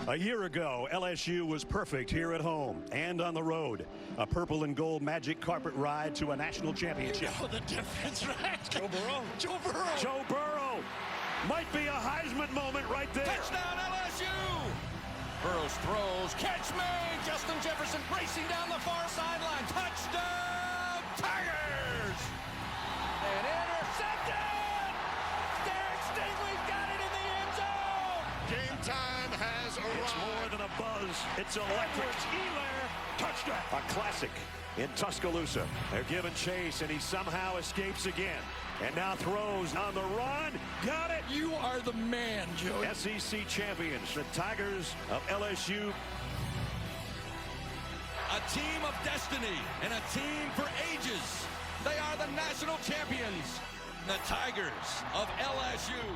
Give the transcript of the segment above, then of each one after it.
A year ago, LSU was perfect here at home and on the road. A purple and gold magic carpet ride to a national championship. You know the difference, right? Joe Burrow. Joe Burrow. Joe Burrow might be a Heisman moment right there. Touchdown LSU. Burrows throws. Catch made. Justin Jefferson racing down the far sideline. Touchdown Tigers. And intercepted. Derek Stingley got it in the end zone. Game time has arrived. It's more than a buzz. It's electric. Touchdown. A classic in Tuscaloosa. They're giving chase, and he somehow escapes again. And now throws on the run. Got it. You are the man, Joe. SEC champions, the Tigers of LSU. A team of destiny and a team for ages. They are the national champions, the Tigers of LSU.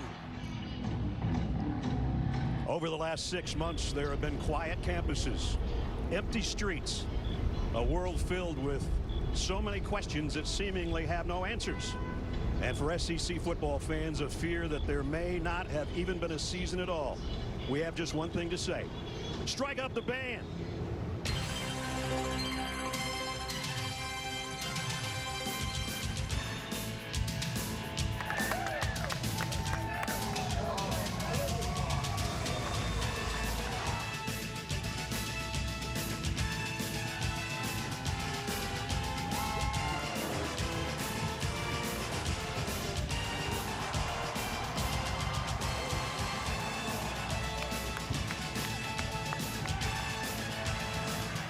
Over the last 6 months, there have been quiet campuses, empty streets, a world filled with so many questions that seemingly have no answers. And for SEC football fans, a fear that there may not have even been a season at all. We have just one thing to say. Strike up the band.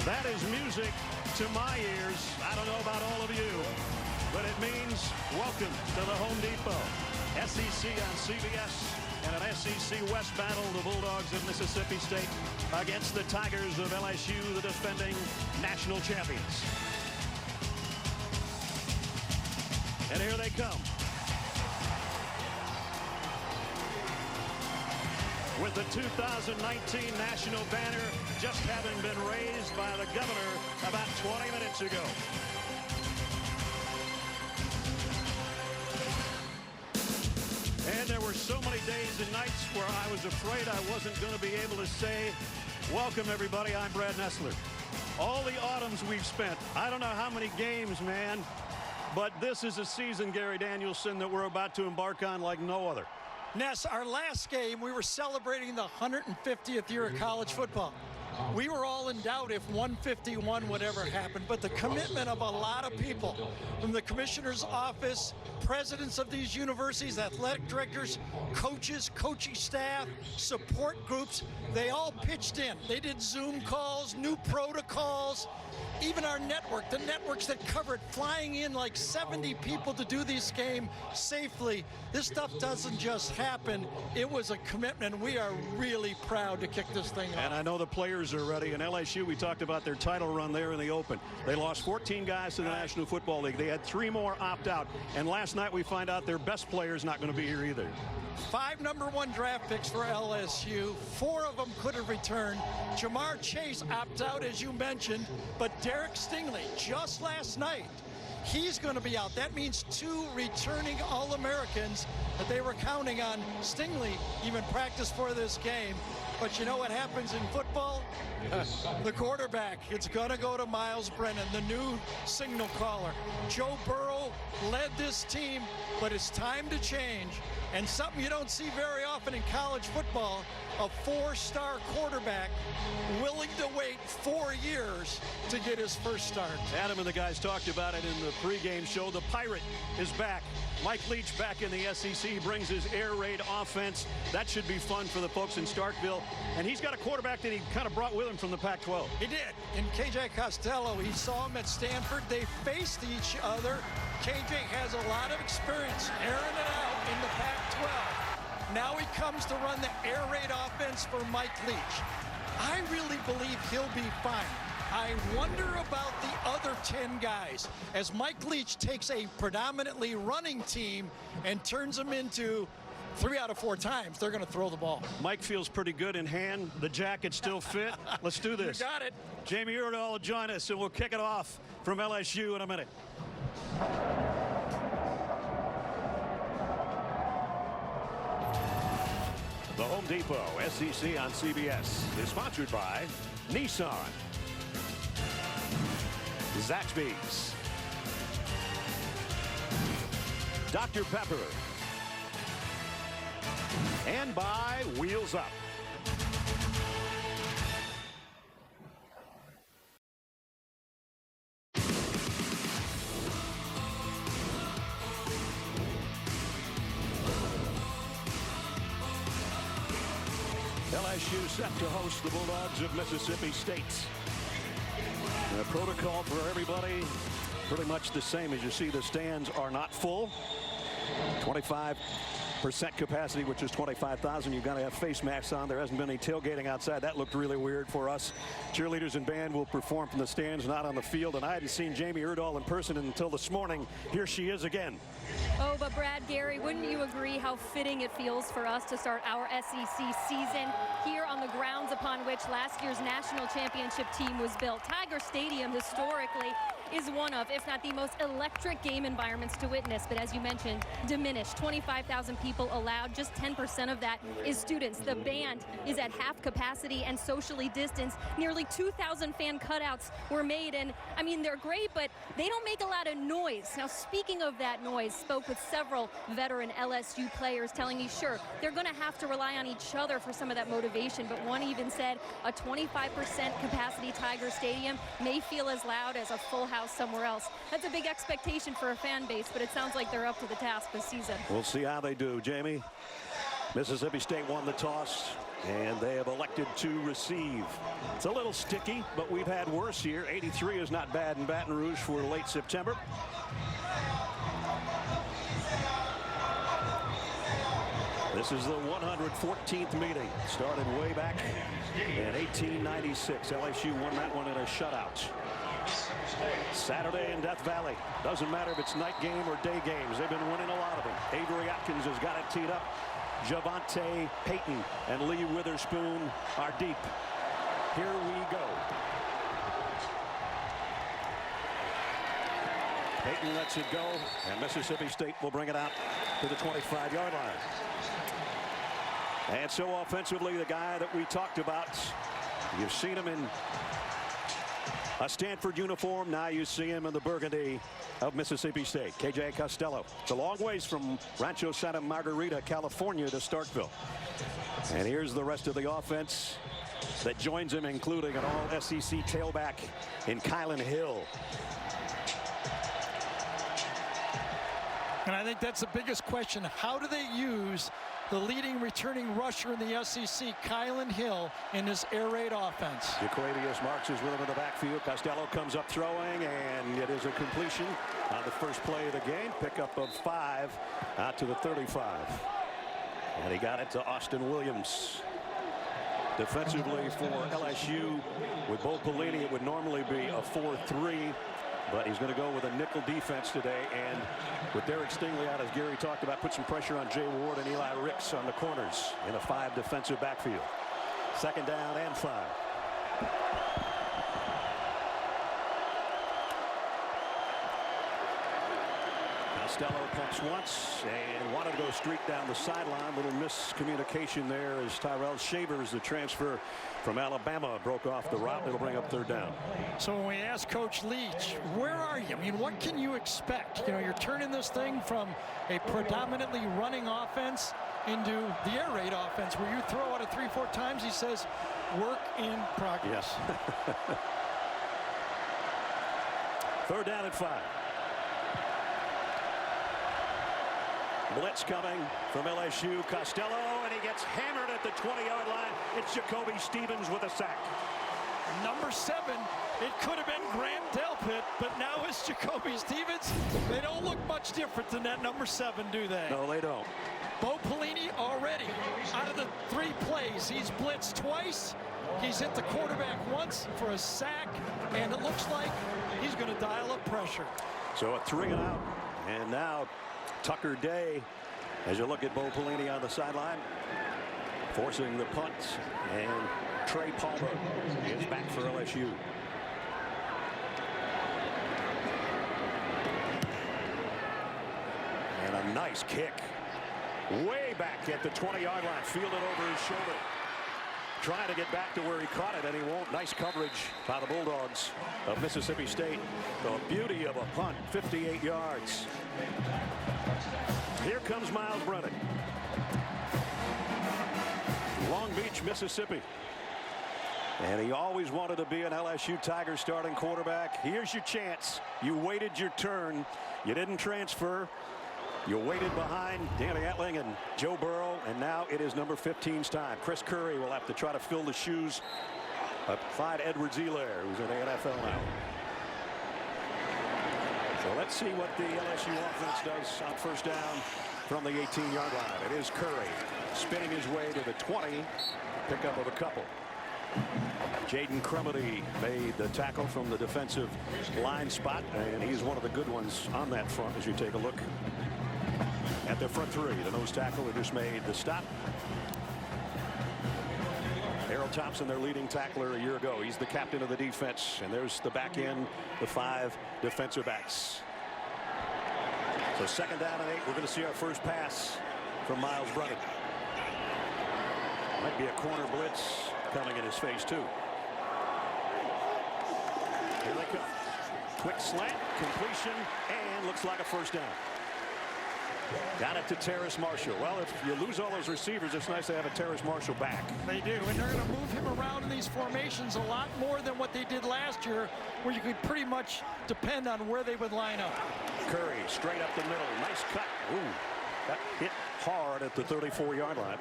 That is music to my ears. I don't know about all of you, but it means welcome to the Home Depot. SEC on CBS and an SEC West battle, the Bulldogs of Mississippi State against the Tigers of LSU, the defending national champions. And here they come. With the 2019 national banner just having been raised by the governor about 20 minutes ago. And there were so many days and nights where I was afraid I wasn't going to be able to say, welcome everybody, I'm Brad Nessler. All the autumns we've spent, I don't know how many games, man, but this is a season, Gary Danielson, that we're about to embark on like no other. Ness, our last game, we were celebrating the 150th year of college football. We were all in doubt if 151 would ever happen, but the commitment of a lot of people from the commissioner's office, presidents of these universities, athletic directors, coaches, coaching staff, support groups, they all pitched in. They did Zoom calls, new protocols, even our network, the networks that covered, flying in like 70 people to do this game safely. This stuff doesn't just happen. It was a commitment. We are really proud to kick this thing off. And I know the players are ready. In LSU, we talked about their title run there in the Open. They lost 14 guys to the National Football League. They had 3 more opt out. And last night we find out their best player is not going to be here either. 5 #1 draft picks for LSU. 4 of them could have returned. Jamar Chase opt out, as you mentioned, but Derek Stingley, just last night, he's going to be out. That means 2 returning All-Americans that they were counting on. Stingley even practiced for this game. But you know what happens in football? The quarterback, it's going to go to Miles Brennan, the new signal caller. Joe Burrow led this team, but it's time to change. And something you don't see very often in college football, a 4-star quarterback willing to wait 4 years to get his first start. Adam and the guys talked about it in the pregame show. The Pirate is back. Mike Leach back in the SEC, brings his air raid offense. That should be fun for the folks in Starkville. And he's got a quarterback that he kind of brought with him from the Pac-12. He did. In KJ Costello, he saw him at Stanford. They faced each other. KJ has a lot of experience airing it out in the Pac-12. Now he comes to run the air raid offense for Mike Leach. I really believe he'll be fine. I wonder about the other 10 guys as Mike Leach takes a predominantly running team and turns them into 3 out of 4 times they're going to throw the ball. Mike feels pretty good in hand. The jacket still fit. Let's do this. You got it. Jamie Erdahl will join us, and we'll kick it off from LSU in a minute. The Home Depot SEC on CBS is sponsored by Nissan, Zaxby's, Dr. Pepper, and by Wheels Up. LSU set to host the Bulldogs of Mississippi State. The protocol for everybody pretty much the same. As you see, the stands are not full. 25% capacity, which is 25,000. You've got to have face masks on. There hasn't been any tailgating outside. That looked really weird for us. Cheerleaders and band will perform from the stands, not on the field. And I hadn't seen Jamie Erdahl in person until this morning. Here she is again. Oh, but Brad, Gary, wouldn't you agree how fitting it feels for us to start our SEC season here on the grounds upon which last year's national championship team was built? Tiger Stadium historically is one of, if not the most electric game environments to witness, but as you mentioned, diminished. 25,000 people allowed, just 10% of that is students. The band is at half capacity and socially distanced. Nearly 2,000 fan cutouts were made, and I mean, they're great, but they don't make a lot of noise. Now, speaking of that noise, spoke with several veteran LSU players telling me, sure, they're going to have to rely on each other for some of that motivation, but one even said a 25% capacity Tiger Stadium may feel as loud as a full house somewhere else. That's a big expectation for a fan base, but it sounds like they're up to the task this season. We'll see how they do, Jamie. Mississippi State won the toss, and they have elected to receive. It's a little sticky, but we've had worse here. 83 is not bad in Baton Rouge for late September. This is the 114th meeting. Started way back in 1896. LSU won that one in a shutout. Saturday in Death Valley. Doesn't matter if it's night game or day games. They've been winning a lot of them. Avery Atkins has got it teed up. Javante Payton and Lee Witherspoon are deep. Here we go. Payton lets it go, and Mississippi State will bring it out to the 25-yard line. And so offensively, the guy that we talked about, you've seen him in a Stanford uniform. Now you see him in the burgundy of Mississippi State. KJ Costello. It's a long ways from Rancho Santa Margarita, California to Starkville. And here's the rest of the offense that joins him, including an all-SEC tailback in Kylan Hill. And I think that's the biggest question. How do they use the leading returning rusher in the SEC, Kylan Hill, in this air raid offense? Jaquavius Marks is with him in the backfield. Costello comes up throwing, and it is a completion on the first play of the game. Pickup of 5 out to the 35. And he got it to Austin Williams. Defensively for LSU, with Bo Pelini, it would normally be a 4-3. But he's going to go with a nickel defense today, and with Derek Stingley out, as Gary talked about, put some pressure on Jay Ward and Eli Ricks on the corners in a 5 defensive backfield. Second down and 5. Costello pumps once and wanted to go streak down the sideline. Little miscommunication there as Tyrell Shavers, the transfer from Alabama, broke off the route. It'll bring up third down. So when we ask Coach Leach, where are you? I mean, what can you expect? You know, you're turning this thing from a predominantly running offense into the air raid offense where you throw it 3-4 times. He says, work in progress. Yes. Third down and 5. Blitz coming from LSU. Costello, and he gets hammered at the 20-yard line. It's Jacoby Stevens with a sack. Number 7, it could have been Grant Delpit, but now it's Jacoby Stevens. They don't look much different than that number 7, do they? No, they don't. Bo Pelini already, out of the 3 plays, he's blitzed twice. He's hit the quarterback once for a sack, and it looks like he's going to dial up pressure. So a 3 and out, and now Tucker Day, as you look at Bo Pelini on the sideline, forcing the punt, and Trey Palmer is back for LSU. And a nice kick way back at the 20-yard line, fielded over his shoulder. Trying to get back to where he caught it, and he won't. Nice coverage by the Bulldogs of Mississippi State. The beauty of a punt, 58 yards. Here comes Miles Brennan. Long Beach, Mississippi. And he always wanted to be an LSU Tigers starting quarterback. Here's your chance. You waited your turn. You didn't transfer. You waited behind Danny Etling and Joe Burrow, and now it is number 15's time. Chris Curry will have to try to fill the shoes of Clyde Edwards-Helaire, who's in the NFL now. So let's see what the LSU offense does on first down from the 18-yard line. It is Curry spinning his way to the 20. Pickup of a couple. Jaden Crumedy made the tackle from the defensive line spot, and he's one of the good ones on that front as you take a look at their front three. The nose tackle who just made the stop. Harold Thompson, their leading tackler a year ago. He's the captain of the defense. And there's the back end, the 5 defensive backs. So 2nd down and 8. We're going to see our first pass from Miles Brennan. Might be a corner blitz coming in his face too. Here they come. Quick slant, completion, and looks like a first down. Got it to Terrace Marshall. Well, if you lose all those receivers, it's nice to have a Terrace Marshall back. They do, and they're going to move him around in these formations a lot more than what they did last year, where you could pretty much depend on where they would line up. Curry straight up the middle. Nice cut. Ooh, got hit hard at the 34-yard line,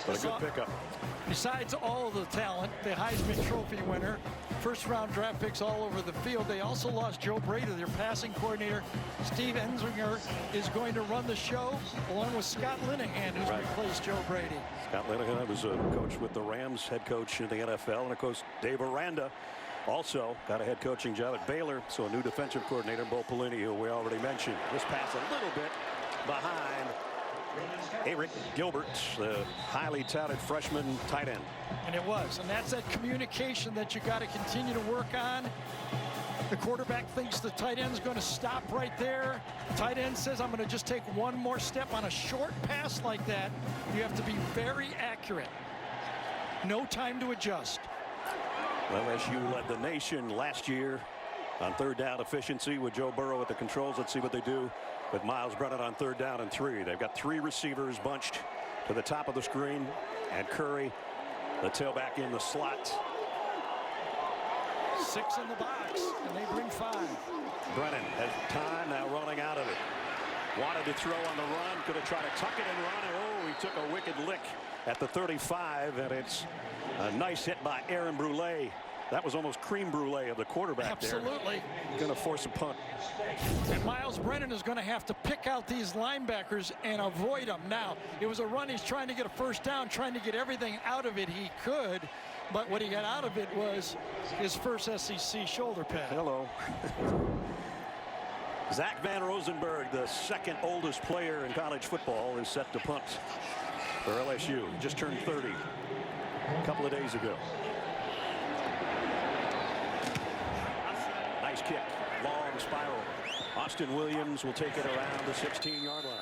but a good pickup. Besides all of the talent, the Heisman Trophy winner, first-round draft picks all over the field, they also lost Joe Brady, their passing coordinator. Steve Enzinger is going to run the show, along with Scott Linehan, who's replaced Joe Brady. Scott Linehan was a coach with the Rams, head coach in the NFL, and of course Dave Aranda also got a head coaching job at Baylor. So a new defensive coordinator, Bo Pelini, who we already mentioned. This pass a little bit behind Eric Gilbert, the highly touted freshman tight end. And it was, and that's that communication that you got to continue to work on. The quarterback thinks the tight end's going to stop right there. Tight end says, I'm going to just take one more step. On a short pass like that, you have to be very accurate. No time to adjust. LSU led the nation last year on 3rd down efficiency with Joe Burrow at the controls. Let's see what they do with Miles Brennan on 3rd down and 3. They've got 3 receivers bunched to the top of the screen, and Curry, the tailback, in the slot. 6 in the box, and they bring 5. Brennan has time now, running out of it. Wanted to throw on the run, could have tried to tuck it and run, and oh, he took a wicked lick at the 35, and it's a nice hit by Aaron Brule. That was almost cream brulee of the quarterback. Absolutely. There. Going to force a punt. And Miles Brennan is going to have to pick out these linebackers and avoid them. Now, it was a run. He's trying to get a first down, trying to get everything out of it he could. But what he got out of it was his first SEC shoulder pad. Hello. Zach Van Rosenberg, the 2nd oldest player in college football, is set to punt for LSU. Just turned 30 a couple of days ago. Nice kick, long spiral. Austin Williams will take it around the 16-yard line.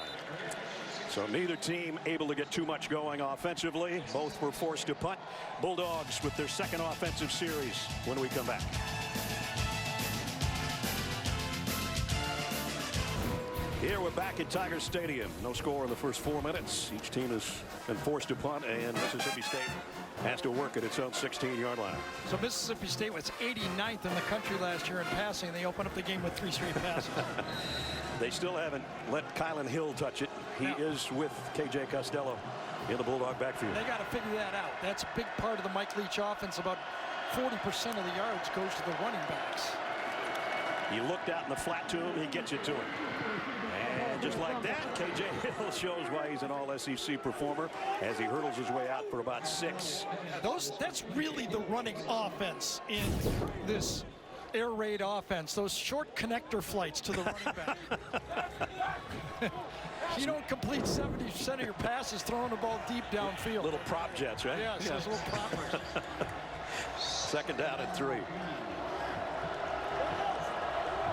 So neither team able to get too much going offensively. Both were forced to punt. Bulldogs with their 2nd offensive series when we come back. Here we're back at Tiger Stadium. No score in the first 4 minutes. Each team has been forced to punt, and Mississippi State has to work at its own 16-yard line. So Mississippi State was 89th in the country last year in passing. They opened up the game with 3 straight passes. They still haven't let Kylan Hill touch it. He is with K.J. Costello in the Bulldog backfield. They got to figure that out. That's a big part of the Mike Leach offense. About 40% of the yards goes to the running backs. You looked out in the flat to him, he gets it to him. And just like that, K.J. Hill shows why he's an all-SEC performer as he hurdles his way out for about 6. That's really the running offense in this air raid offense. Those short connector flights to the running back. You don't complete 70% of your passes throwing the ball deep downfield. Little prop jets, right? Yes, those little proppers. 2nd down and 3.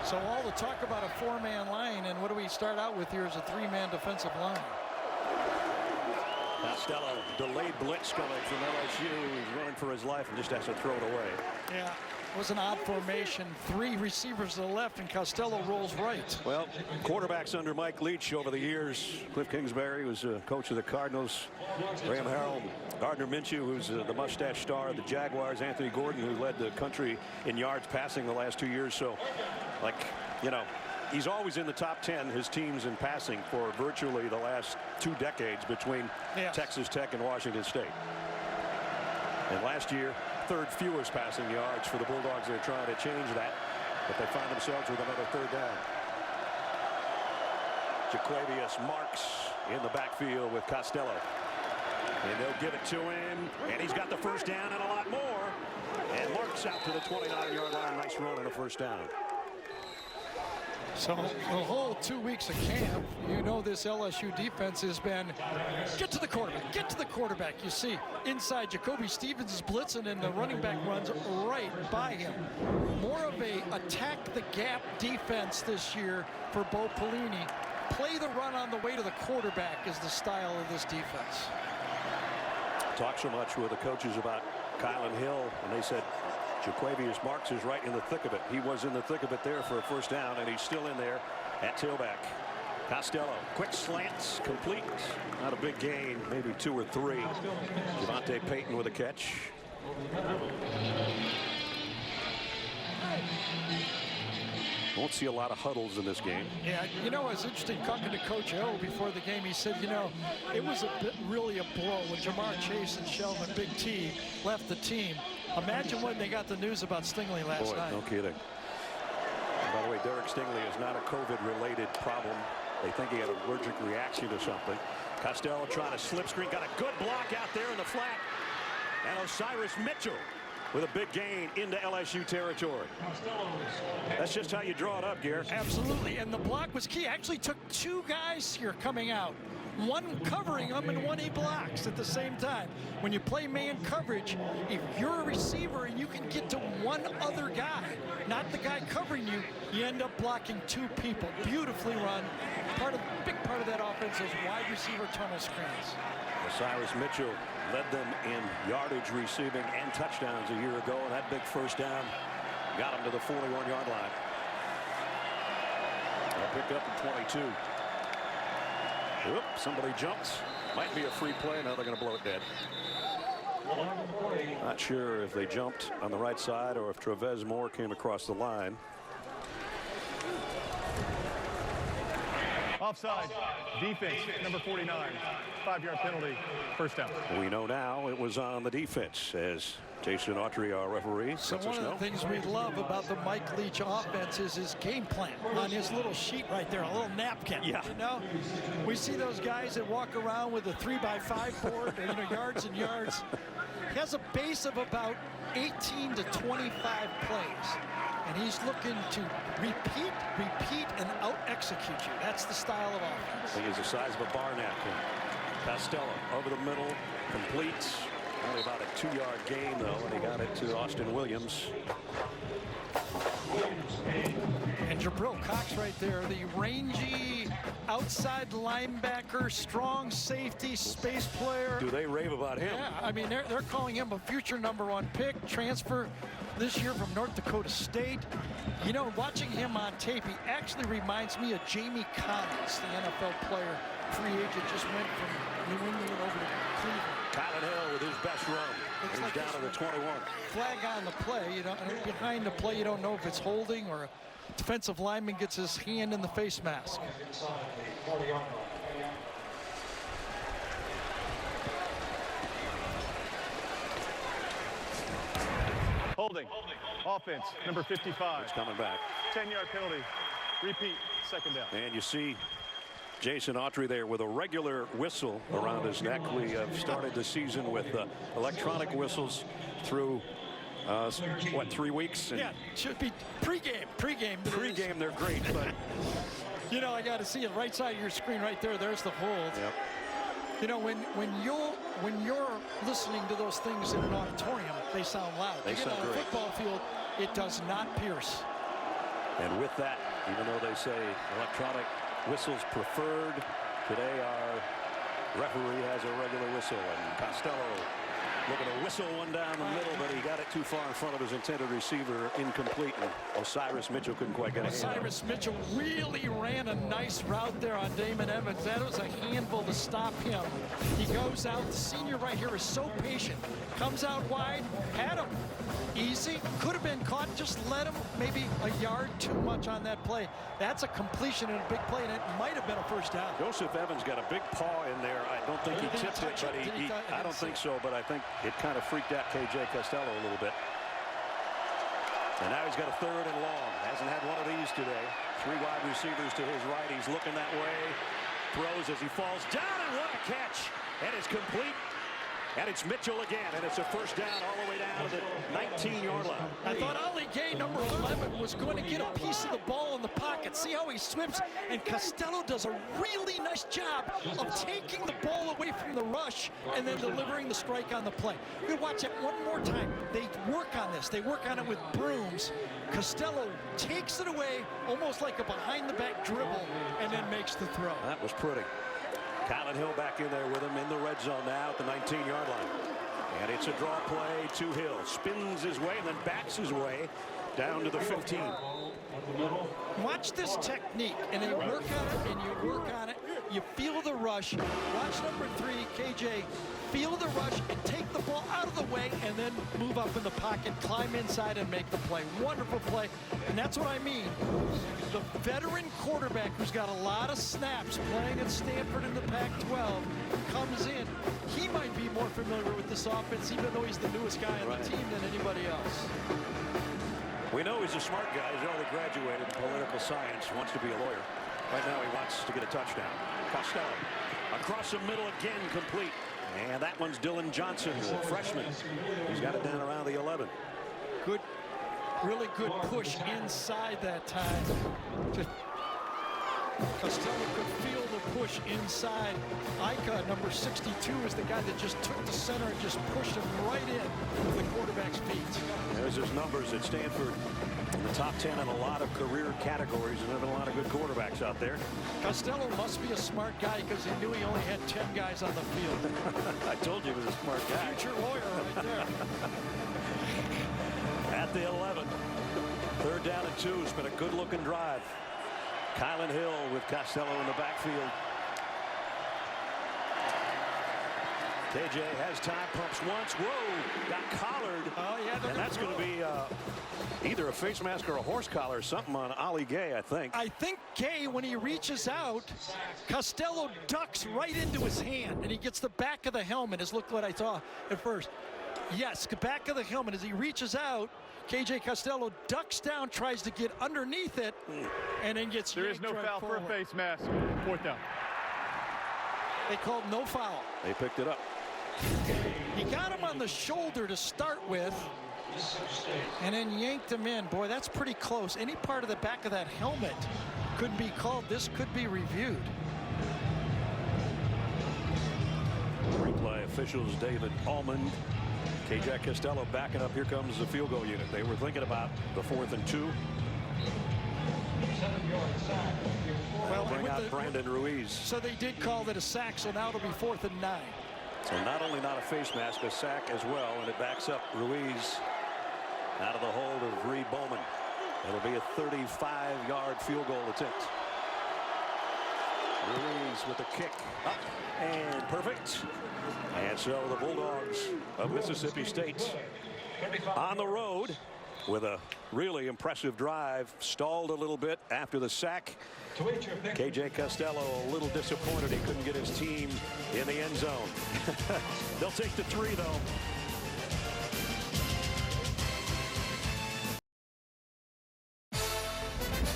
So all the talk about a 4-man line, and what do we start out with here is a 3-man defensive line. Costello, delayed blitz coming from LSU. He's running for his life and just has to throw it away. Yeah, it was an odd formation. 3 receivers to the left, and Costello rolls right. Well, quarterbacks under Mike Leach over the years. Cliff Kingsbury was coach of the Cardinals. Graham Harrell, Gardner Minshew, who's the mustache star of the Jaguars. Anthony Gordon, who led the country in yards passing the last 2 years. So, like, you know, he's always in the top 10, his teams in passing for virtually the last 2 decades between Texas Tech and Washington State. And last year, 3rd fewest passing yards for the Bulldogs. They're trying to change that, but they find themselves with another 3rd down. Jaquavius Marks in the backfield with Costello. And they'll give it to him, and he's got the 1st down and a lot more. And Marks out to the 29-yard line. Nice run and a 1st down. So the whole 2 weeks of camp, you know, this LSU defense has been get to the quarterback, get to the quarterback. You see inside Jacoby Stevens is blitzing and the running back runs right by him. More of a attack the gap defense this year for Bo Pelini. Play the run on the way to the quarterback is the style of this defense. Talked so much with the coaches about Kylan Hill, and they said Jaquavius Marks is right in the thick of it. He was in the thick of it there for a 1st down, and he's still in there at tailback. Costello, quick slants, complete. Not a big gain, maybe 2 or 3. Javonte Payton with a catch. Won't see a lot of huddles in this game. Yeah, you know, it's interesting talking to Coach Hill before the game. He said, you know, it was really a blow when Jamar Chase and Shelvin Big T left the team. Imagine when they got the news about Stingley last night. No kidding. And by the way, Derek Stingley is not a COVID-related problem. They think he had an allergic reaction to something. Costello trying to slip screen. Got a good block out there in the flat. And Osiris Mitchell with a big gain into LSU territory. That's just how you draw it up, Garrett. Absolutely, and the block was key. Actually took 2 guys here coming out. One covering him and one he blocks at the same time. When you play man coverage, if you're a receiver and you can get to one other guy, not the guy covering you, you end up blocking 2 people. Beautifully run. Big part of that offense is wide receiver tunnel screens. Osiris Mitchell led them in yardage receiving and touchdowns a year ago, and that big 1st down got him to the 41-yard line. They'll pick up at 22. Oop, somebody jumps. Might be a free play. Now they're going to blow it dead. Not sure if they jumped on the right side or if Travez Moore came across the line. Offside. Defense, number 49. 5-yard penalty. 1st down. We know now it was on the defense, as Jason Autry, our referee, So lets us one of know. the things we love about the Mike Leach offense is his game plan on his little sheet right there, a little napkin. Yeah. You know, we see those guys that walk around with a 3x5 board, you know, yards and yards. He has a base of about 18 to 25 plays, and he's looking to repeat, and out-execute you. That's the style of offense. He is the size of a bar napkin. Costello over the middle, completes. Only about a 2-yard gain, though, and he got it to Austin Williams. And Jabril Cox right there, the rangy outside linebacker, strong safety, space player. Do they rave about him? Yeah, I mean, they're calling him a future #1 pick, transfer this year from North Dakota State. You know, watching him on tape, he actually reminds me of Jamie Collins, the NFL player, free agent, just went from New England over to Cleveland. Kylan Hill with his best run. Looks He's like down to the 21. Flag on the play, you know, and behind the play, you don't know if it's holding or a defensive lineman gets his hand in the face mask. Holding. Offense, number 55. It's coming back. 10-yard penalty. Repeat. 2nd down. And you see Jason Autry there with a regular whistle around his neck. We have started the season with electronic whistles through, what, 3 weeks? And Yeah, should be pregame. pregame, they're great, but You know, I got to see it right side of your screen right there. There's the hold. yep. You know, when you're listening to those things in an auditorium, they sound loud. They you get sound on a great. football field, it does not pierce. And with that, even though they say electronic whistles preferred, today our referee has a regular whistle. whistle, and Costello looking to whistle one down the middle, but he got it too far in front of his intended receiver, incomplete, and Osiris Mitchell couldn't quite get a hand. Osiris Mitchell really ran a nice route there on Damon Evans. That was a handful to stop him. He goes out. The senior right here is so patient. Comes out wide, had him easy, could have been caught, just let him maybe a yard too much on that play. That's a completion and a big play, and it might have been a first down. Joseph Evans got a big paw in there. I don't think he tipped it, but I don't think so, but I think it kind of freaked out KJ Costello a little bit. And now he's got a 3rd and long. Hasn't had one of these today. 3 wide receivers to his right. He's looking that way. Throws as he falls down, and what a catch. And it's complete. And it's Mitchell again, and it's a first down all the way down to the 19-yard line. I thought Ali Gay, number 11, was going to get a piece of the ball in the pocket. See how he swims? And Costello does a really nice job of taking the ball away from the rush and then delivering the strike on the play. You can watch it one more time. They work on this. They work on it with brooms. Costello takes it away almost like a behind-the-back dribble and then makes the throw. That was pretty. Kylan Hill back in there with him in the red zone now at the 19-yard line. And it's a draw play to Hill. Spins his way and then backs his way down to the 15. Watch this technique, and they work on it, and you work on it. You feel the rush. Watch number 3, KJ, feel the rush and take the ball out of the way and then move up in the pocket, climb inside and make the play. Wonderful play, and that's what I mean. The veteran quarterback who's got a lot of snaps playing at Stanford in the Pac-12 comes in. He might be more familiar with this offense, even though he's the newest guy on the team than anybody else. We know he's a smart guy. He's already graduated in political science, wants to be a lawyer. Right now he wants to get a touchdown. Costello across the middle again, complete. And that one's Dylan Johnson, the freshman. He's got it down around the 11. Good, really good push inside that time. Costello could feel the push inside. Ika, number 62, is the guy that just took the center and just pushed him right in with the quarterback's feet. There's his numbers at Stanford. In the top 10 in a lot of career categories, and there have been a lot of good quarterbacks out there. Costello must be a smart guy because he knew he only had 10 guys on the field. I told you he was a smart guy. Future lawyer right there. At the 11. 3rd down and 2. It's been a good-looking drive. Kylan Hill with Costello in the backfield. KJ has time, pumps once. Whoa, got collared. Oh, yeah, and that's going to be either a face mask or a horse collar, something on Ali Gay, I think. I think Gay, when he reaches out, Costello ducks right into his hand, and he gets the back of the helmet, is look what I saw at first. Yes, the back of the helmet. As he reaches out, KJ Costello ducks down, tries to get underneath it, and then gets There is no right foul forward. for a face mask. 4th down. They called no foul. They picked it up. He got him on the shoulder to start with, and then yanked him in. Boy, that's pretty close. Any part of the back of that helmet could be called. This could be reviewed. Replay officials David Almond. KJ Costello backing up. Here comes the field goal unit. They were thinking about the 4th and 2. Well, Bring out Brandon Ruiz. So they did call that a sack, so now it'll be 4th and 9. So not only not a face mask, a sack as well, and it backs up Ruiz out of the hold of Reed Bowman. It'll be a 35-yard field goal attempt. Ruiz with a kick up and perfect. And so the Bulldogs of Mississippi State on the road with a really impressive drive. Stalled a little bit after the sack. KJ Costello a little disappointed he couldn't get his team in the end zone. They'll take the 3 though.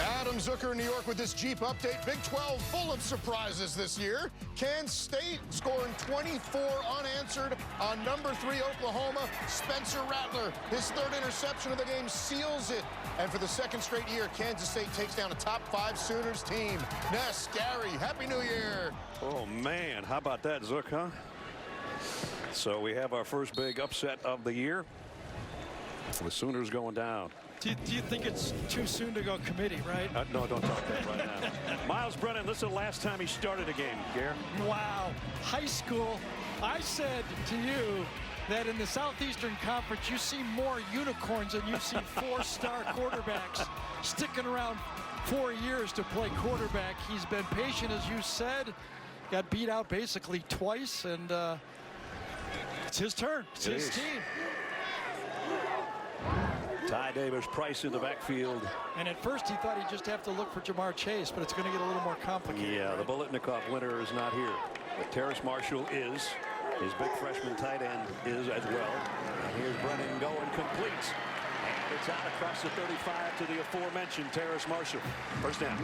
Adam Zucker in New York with this Jeep update. Big 12 full of surprises this year. Kansas State scoring 24 unanswered on number 3 Oklahoma. Spencer Rattler, his 3rd interception of the game, seals it. And for the 2nd straight year, Kansas State takes down a top 5 Sooners team. Ness, Gary, Happy New Year. Oh man, how about that, Zook, huh? So we have our first big upset of the year. The Sooners going down. Do you think it's too soon to go committee, right? No, don't talk that right now. Miles Brennan, this is the last time he started a game, Gare. Wow. High school, I said to you that in the Southeastern Conference, you see more unicorns than you see four-star quarterbacks sticking around 4 years to play quarterback. He's been patient, as you said. Got beat out basically twice, and it's his turn. It's his team. Ty Davis-Price in the backfield. And at first he thought he'd just have to look for Jamar Chase, but it's going to get a little more complicated. Yeah, right? the Bolitnikoff winner is not here, but Terrace Marshall is. His big freshman tight end is as well. And here's Brennan going complete. And it's out across the 35 to the aforementioned Terrace Marshall. First down.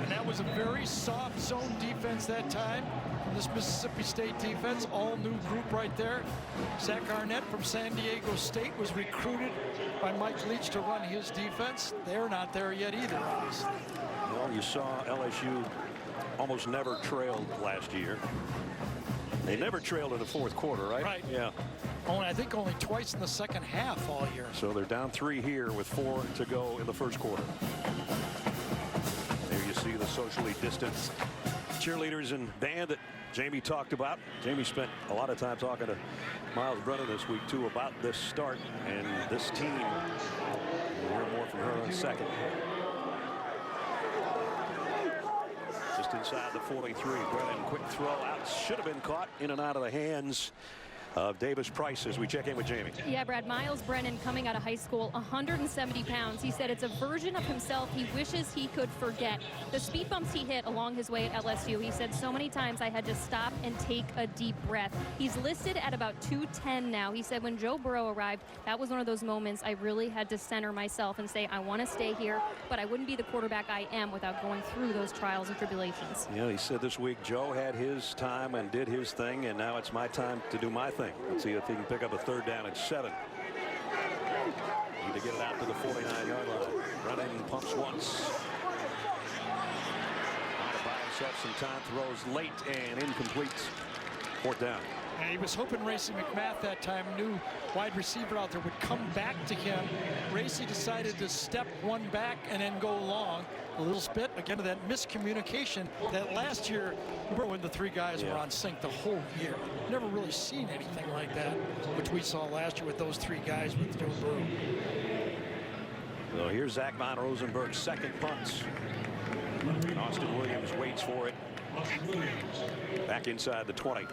And that was a very soft zone defense that time. This Mississippi State defense, all new group right there. Zach Arnett from San Diego State was recruited by Mike Leach to run his defense. They're not there yet either. Well, you saw LSU almost never trailed last year. They never trailed in the fourth quarter, right? Right. Yeah. I think only twice in the second half all year. So they're down 3 here with 4 to go in the first quarter. There you see the socially distanced cheerleaders and band that Jamie talked about. Jamie spent a lot of time talking to Miles Brennan this week, too, about this start and this team. We'll hear more from her in a second. Just inside the 43, Brennan, quick throw out. Should have been caught in and out of the hands of Davis-Price as we check in with Jamie. Yeah, Brad, Miles Brennan coming out of high school, 170 pounds. He said it's a version of himself he wishes he could forget. The speed bumps he hit along his way at LSU, he said so many times I had to stop and take a deep breath. He's listed at about 210 now. He said when Joe Burrow arrived, that was one of those moments I really had to center myself and say, I want to stay here, but I wouldn't be the quarterback I am without going through those trials and tribulations. Yeah, he said this week Joe had his time and did his thing, and now it's my time to do my thing. Let's see if he can pick up a 3rd down and 7. Need to get it out to the 49-yard line. Brennan pumps once. Trying to buy himself some time. Throws late and incomplete. 4th down. And he was hoping Racy McMath that time, new wide receiver out there, would come back to him. Racy decided to step one back and then go long. A little bit, again, of that miscommunication that last year, remember when the 3 guys were on sync the whole year. Never really seen anything like that, which we saw last year with those 3 guys with Joe Burrow. So here's Zach Von Rosenberg's 2nd punt. Austin Williams waits for it. Back inside the 20.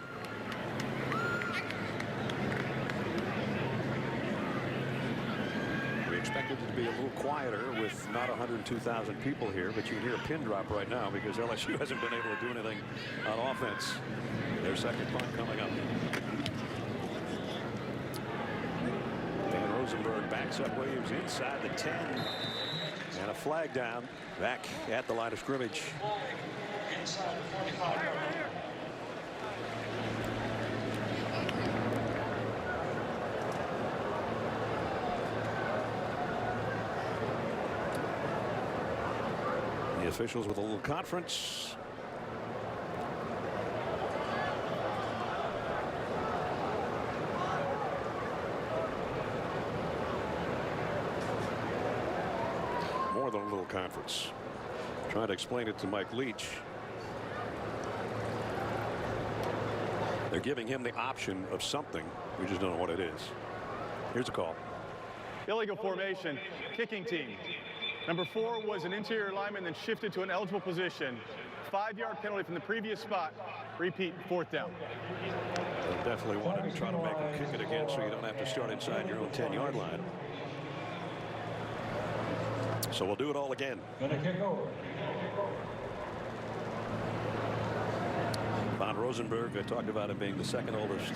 Expected it to be a little quieter with not 102,000 people here, but you can hear a pin drop right now because LSU hasn't been able to do anything on offense. Their 2nd punt coming up. And Rosenberg backs up Williams inside the 10, and a flag down back at the line of scrimmage. Inside the 45. The officials with a little conference. More than a little conference. Trying to explain it to Mike Leach. They're giving him the option of something. We just don't know what it is. Here's a call. Illegal formation, kicking team. Number 4 was an interior lineman, then shifted to an eligible position. 5-yard penalty from the previous spot. Repeat, 4th down. They'll definitely want to try to make him kick it again so you don't have to start inside your own 10-yard line. So we'll do it all again. Gonna kick over. Von Rosenberg, I talked about him being the 2nd oldest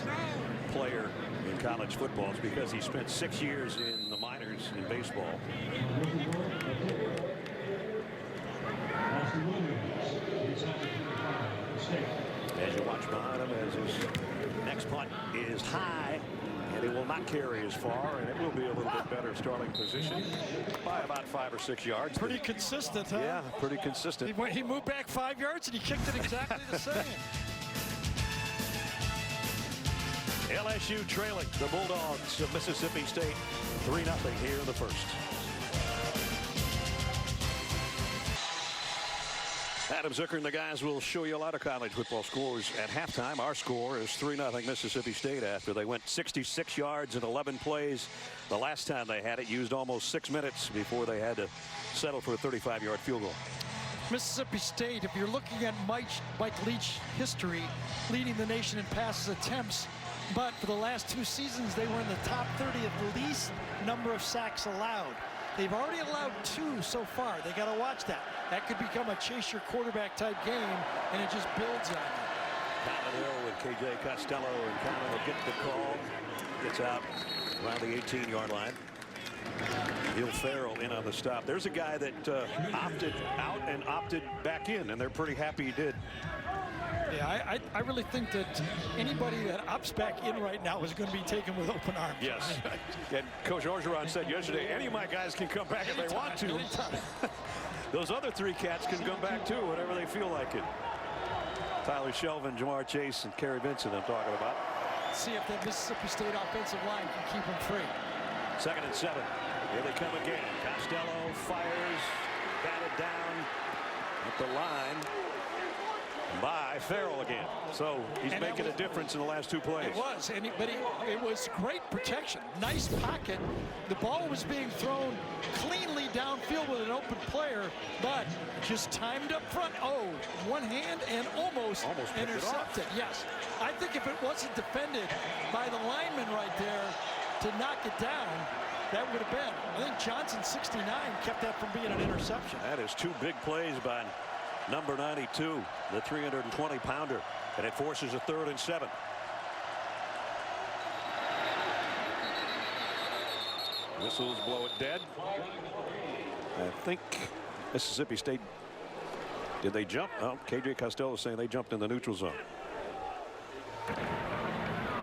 player in college football. It's because he spent 6 years in the minors in baseball. As you watch behind him, as his next punt is high, and it will not carry as far, and it will be a little bit better starting position by about 5 or 6 yards. Pretty consistent, huh? Yeah, pretty consistent. He moved back 5 yards and he kicked it exactly the same. LSU trailing the Bulldogs of Mississippi State 3-0 here in the first. Adam Zucker and the guys will show you a lot of college football scores at halftime. Our score is 3-0 Mississippi State after they went 66 yards in 11 plays. The last time they had it, used almost 6 minutes before they had to settle for a 35-yard field goal. Mississippi State, if you're looking at Mike Leach history, leading the nation in passes attempts, but for the last 2 seasons, they were in the top 30 of the least number of sacks allowed. They've already allowed 2 so far. They got to watch that. That could become a chase your quarterback type game, and it just builds on it. Colin Hill with K.J. Costello, and Colin will get the call. Gets out around the 18-yard line. Will Ferrell in on the stop. There's a guy that opted out and opted back in, and they're pretty happy he did. Yeah, I really think that anybody that opts back in right now is going to be taken with open arms. Yes. And Coach Orgeron said yesterday, any of my guys can come back if they want to. Those other 3 cats can come back too, whenever they feel like it. Tyler Shelvin, Jamar Chase, and Kerry Vincent I'm talking about. See if that Mississippi State offensive line can keep them free. 2nd and 7. Here they come again. Costello fires, batted down at the line by Ferrell again. So he's making a difference in the last 2 plays. It was, but it was great protection. Nice pocket. The ball was being thrown cleanly downfield with an open player, but just timed up front. Oh, one hand and almost intercepted. Yes. I think if it wasn't defended by the lineman right there to knock it down, that would have been. I think Johnson, 69, kept that from being an interception. That is 2 big plays by number 92, the 320-pounder, and it forces a 3rd and 7. Whistles blow it dead. I think Mississippi State, did they jump? Oh, K.J. Costello is saying they jumped in the neutral zone.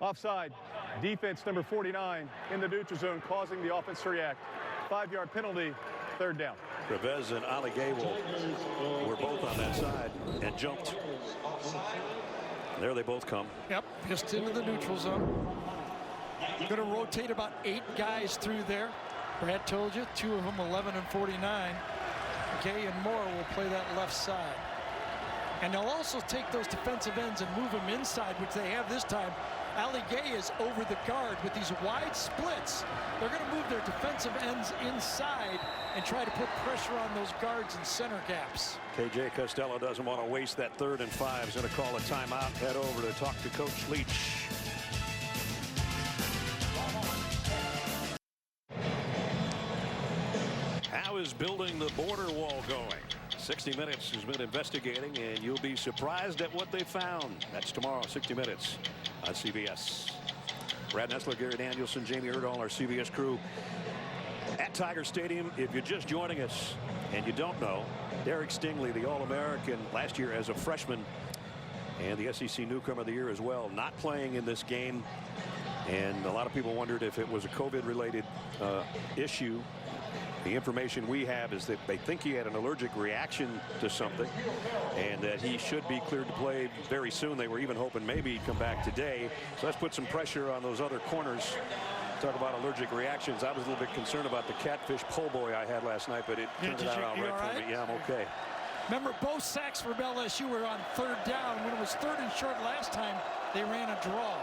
Offside. Defense number 49 in the neutral zone, causing the offense to react. 5-yard penalty, 3rd down. Revez and Ali Gable were both on that side and jumped. There they both come. Yep, just into the neutral zone. Going to rotate about 8 guys through there. Brad told you, 2 of them 11 and 49. Gay and Moore will play that left side. And they'll also take those defensive ends and move them inside, which they have this time. Ali Gay is over the guard with these wide splits. They're going to move their defensive ends inside and try to put pressure on those guards and center gaps. K.J. Costello doesn't want to waste that 3rd and 5. He's going to call a timeout, head over to talk to Coach Leach. How is building the border wall going? 60 Minutes has been investigating, and you'll be surprised at what they found. That's tomorrow, 60 Minutes on CBS. Brad Nessler, Gary Danielson, Jamie Erdahl, our CBS crew at Tiger Stadium. If you're just joining us and you don't know, Derek Stingley, the All-American last year as a freshman and the SEC Newcomer of the Year as well, not playing in this game. And a lot of people wondered if it was a COVID-related issue. The information we have is that they think he had an allergic reaction to something and that he should be cleared to play very soon. They were even hoping maybe he'd come back today. So let's put some pressure on those other corners. Talk about allergic reactions. I was a little bit concerned about the catfish po' boy I had last night, but it turned out all right for me. Yeah, I'm okay. Remember, both sacks for LSU were on 3rd down. When it was 3rd and short last time, they ran a draw.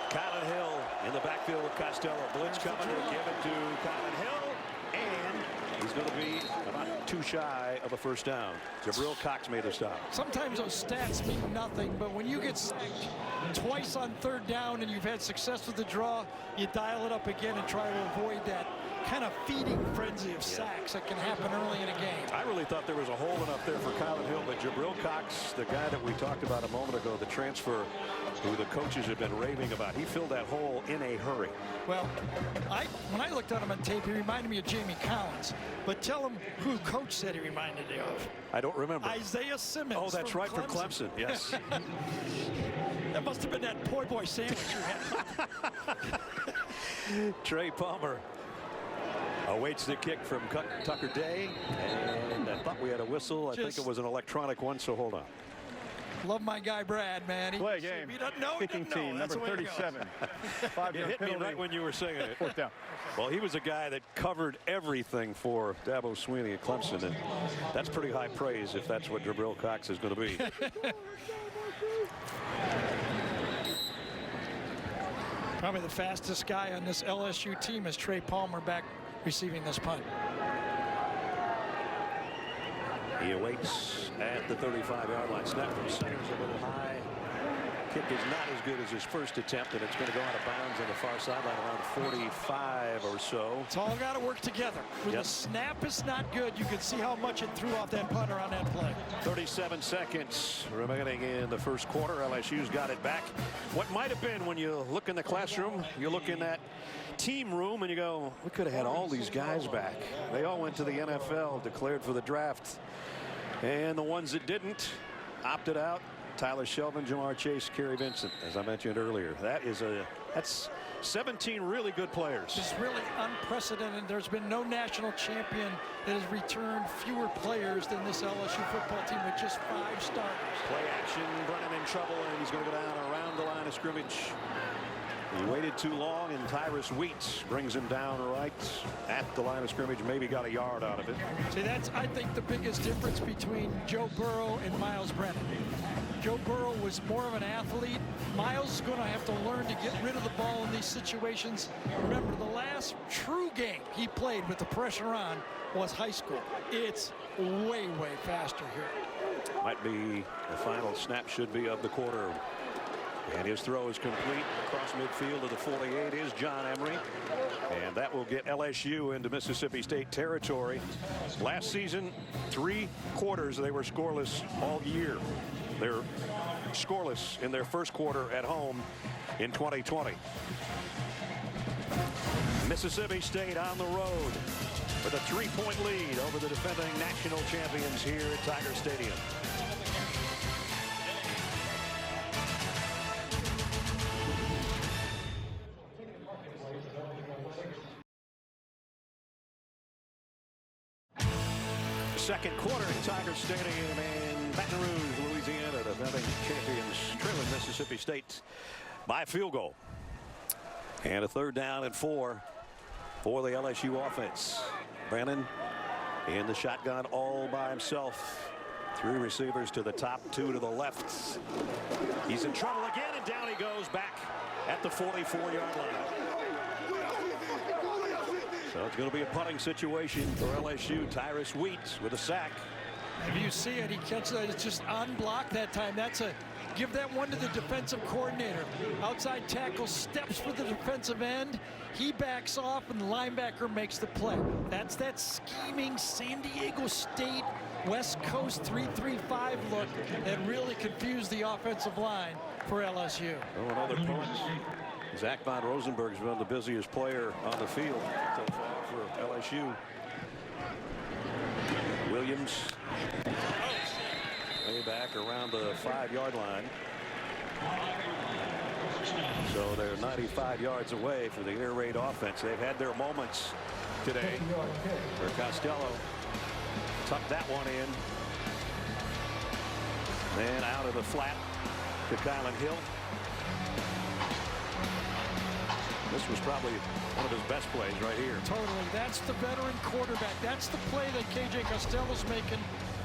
Colin Hill in the backfield with Costello. Blitz coming to give it to Colin Hill. And he's going to be about 2 shy of a 1st down. Jabril Cox made a stop. Sometimes those stats mean nothing, but when you get sacked twice on 3rd down and you've had success with the draw, you dial it up again and try to avoid that kind of feeding frenzy of sacks that can happen early in a game. I really thought there was a hole up there for Colin Hill, but Jabril Cox, the guy that we talked about a moment ago, the transfer who the coaches have been raving about, he filled that hole in a hurry. Well, when I looked at him on tape, he reminded me of Jamie Collins. But tell him who coach said he reminded you of. I don't remember. Isaiah Simmons. Oh, that's right, from Clemson. Yes. That must have been that po' boy sandwich you had. Trey Palmer awaits the kick from Tucker Day, and I thought we had a whistle. I think it was an electronic one, so hold on. Love my guy Brad, man. Play a game. He doesn't know. Kicking team, number 37. You 5-yard hit me penalty. right when you were saying it. Fourth down. Well, he was a guy that covered everything for Dabo Swinney at Clemson, and that's pretty high praise if that's what Jabril Cox is going to be. Probably the fastest guy on this LSU team is Trey Palmer back receiving this punt. He awaits at the 35-yard line. Snap from center's a little high. Kick is not as good as his first attempt, and it's going to go out of bounds on the far sideline around 45 or so. It's all got to work together. When the snap is not good, you can see how much it threw off that punter on that play. 37 seconds remaining in the first quarter. LSU's got it back. What might have been when you look in the classroom, you look in that team room and you go, we could have had all these guys back. They all went to the NFL, declared for the draft. And the ones that didn't opted out. Tyler Shelvin, Jamar Chase, Kerry Vincent, as I mentioned earlier. That's 17 really good players. It's really unprecedented. There's been no national champion that has returned fewer players than this LSU football team with just 5 starters. Play action, Brennan in trouble, and he's going to go down around the line of scrimmage. He waited too long, and Tyrus Wheats brings him down right at the line of scrimmage. Maybe got a yard out of it. See, that's, I think, the biggest difference between Joe Burrow and Miles Brennan. Joe Burrow was more of an athlete. Miles is going to have to learn to get rid of the ball in these situations. Remember, the last true game he played with the pressure on was high school. It's way, way faster here. Might be the final snap, should be of the quarter. And his throw is complete across midfield to the 48 is John Emery. And that will get LSU into Mississippi State territory. Last season, 3 quarters they were scoreless all year. They're scoreless in their first quarter at home in 2020. Mississippi State on the road with a 3-point lead over the defending national champions here at Tiger Stadium. Second quarter at Tiger Stadium in Baton Rouge, Louisiana. The defending champions trailing Mississippi State by field goal. And a 3rd down and 4 for the LSU offense. Brennan in the shotgun all by himself. 3 receivers to the top, 2 to the left. He's in trouble again, and down he goes back at the 44-yard line. So it's going to be a punting situation for LSU. Tyrus Wheats with a sack. If you see it, he catches it. It's just unblocked that time. That's a give that one to the defensive coordinator. Outside tackle steps for the defensive end. He backs off, and the linebacker makes the play. That's that scheming San Diego State West Coast 3-3-5 look that really confused the offensive line for LSU. Oh, another punt. Zach Von Rosenberg's been the busiest player on the field so far for LSU. Williams way back around the 5-yard line. So they're 95 yards away for the air raid offense. They've had their moments today. For Costello, tucked that one in. Then out of the flat to Kylan Hill. This was probably one of his best plays right here. Totally. That's the veteran quarterback. That's the play that KJ Costello's making.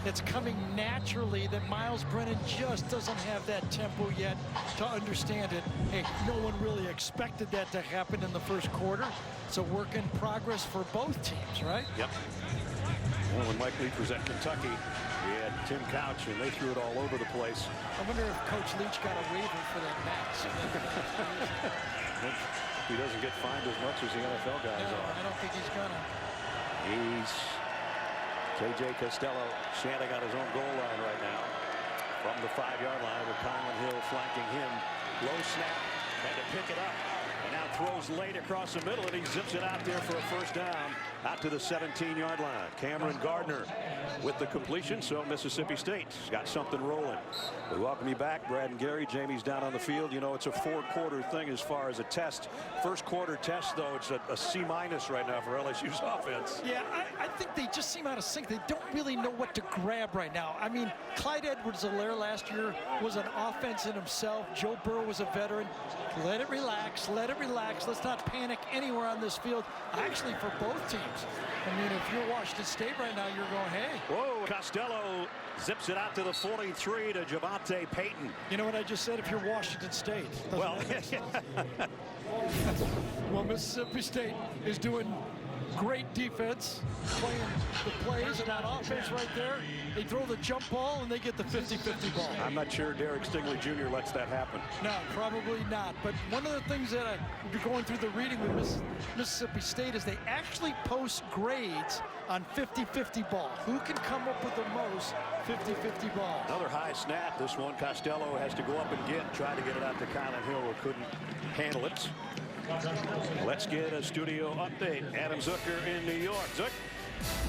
It's coming naturally that Miles Brennan just doesn't have that tempo yet to understand it. Hey, no one really expected that to happen in the first quarter. It's a work in progress for both teams, right? Yep. Well, when Mike Leach was at Kentucky, we had Tim Couch, and they threw it all over the place. I wonder if Coach Leach got a waiver for that match. He doesn't get fined as much as the NFL guys No, are. I don't think he's gonna. He's KJ Costello standing on his own goal line right now from the 5-yard line with Kylan Hill flanking him. Low snap, Had to pick it up. And now throws late across the middle, and he zips it out there for a first down out to the 17-yard line. Cameron Gardner with the completion, so Mississippi State's got something rolling. We welcome you back, Brad and Gary. Jamie's down on the field. You know, it's a 4-quarter thing as far as a test. First quarter test, though, it's a C- right now for LSU's offense. Yeah, I think they just seem out of sync. They don't really know what to grab right now. I mean, Clyde Edwards-Helaire last year was an offense in himself. Joe Burrow was a veteran. Let it relax. Let it relax. Let's not panic anywhere on this field. Actually, for both teams. I mean, if you're Washington State right now, you're going, hey. Whoa, Costello zips it out to the 43 to Javonte Payton. You know what I just said? If you're Washington State. Well, well, Mississippi State is doing great defense, playing the plays, and on offense right there, they throw the jump ball and they get the 50-50 ball. I'm not sure Derek Stingley Jr. lets that happen. No, probably not. But one of the things that you're going through the reading with Mississippi State is they actually post grades on 50-50 ball. Who can come up with the most 50-50 balls? Another high snap. This one Costello has to go up and get. Tried to get it out to Kylan Hill, who couldn't handle it. Let's get a studio update. Adam Zucker in New York. Zuck.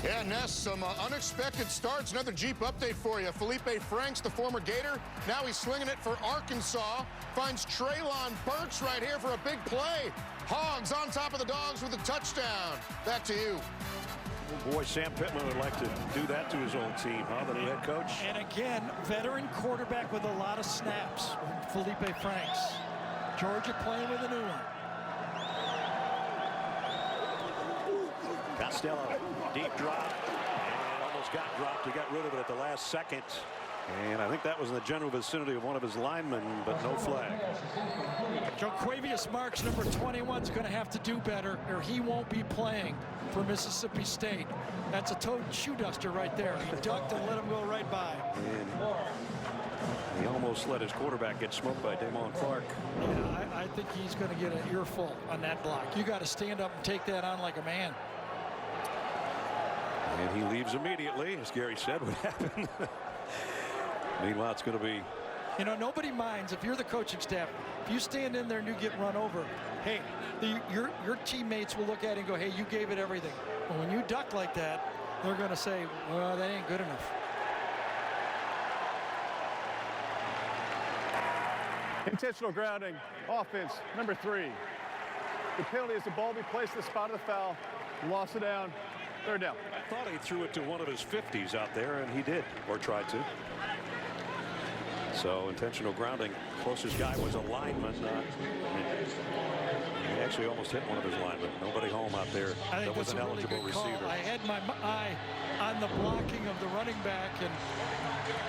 Yeah, Ness, some unexpected starts. Another Jeep update for you. Felipe Franks, the former Gator, now he's slinging it for Arkansas. Finds Treylon Burks right here for a big play. Hogs on top of the Dogs with a touchdown. Back to you. Oh boy, Sam Pittman would like to do that to his own team, huh? The new head coach. And again, veteran quarterback with a lot of snaps. Felipe Franks. Georgia playing with a new one. Costello, deep drop, and almost got dropped. He got rid of it at the last second. And I think that was in the general vicinity of one of his linemen, but no flag. Joquavius Marks, number 21, is going to have to do better, or he won't be playing for Mississippi State. That's a toad shoe duster right there. He ducked and let him go right by. And he almost let his quarterback get smoked by Damon Clark. Yeah, I think he's going to get an earful on that block. You got to stand up and take that on like a man. And he leaves immediately, as Gary said would happen. Meanwhile, it's going to be... You know, nobody minds if you're the coaching staff. If you stand in there and you get run over, hey, your teammates will look at it and go, hey, you gave it everything. But when you duck like that, they're going to say, well, that ain't good enough. Intentional grounding, offense, number 3. The penalty is the ball be placed at the spot of the foul. Lost it down. Third down. I thought he threw it to one of his 50s out there, and he did, or tried to. So intentional grounding. Closest guy was a lineman. He actually almost hit one of his linemen. Nobody home out there. That was an eligible receiver. I had my eye on the blocking of the running back, and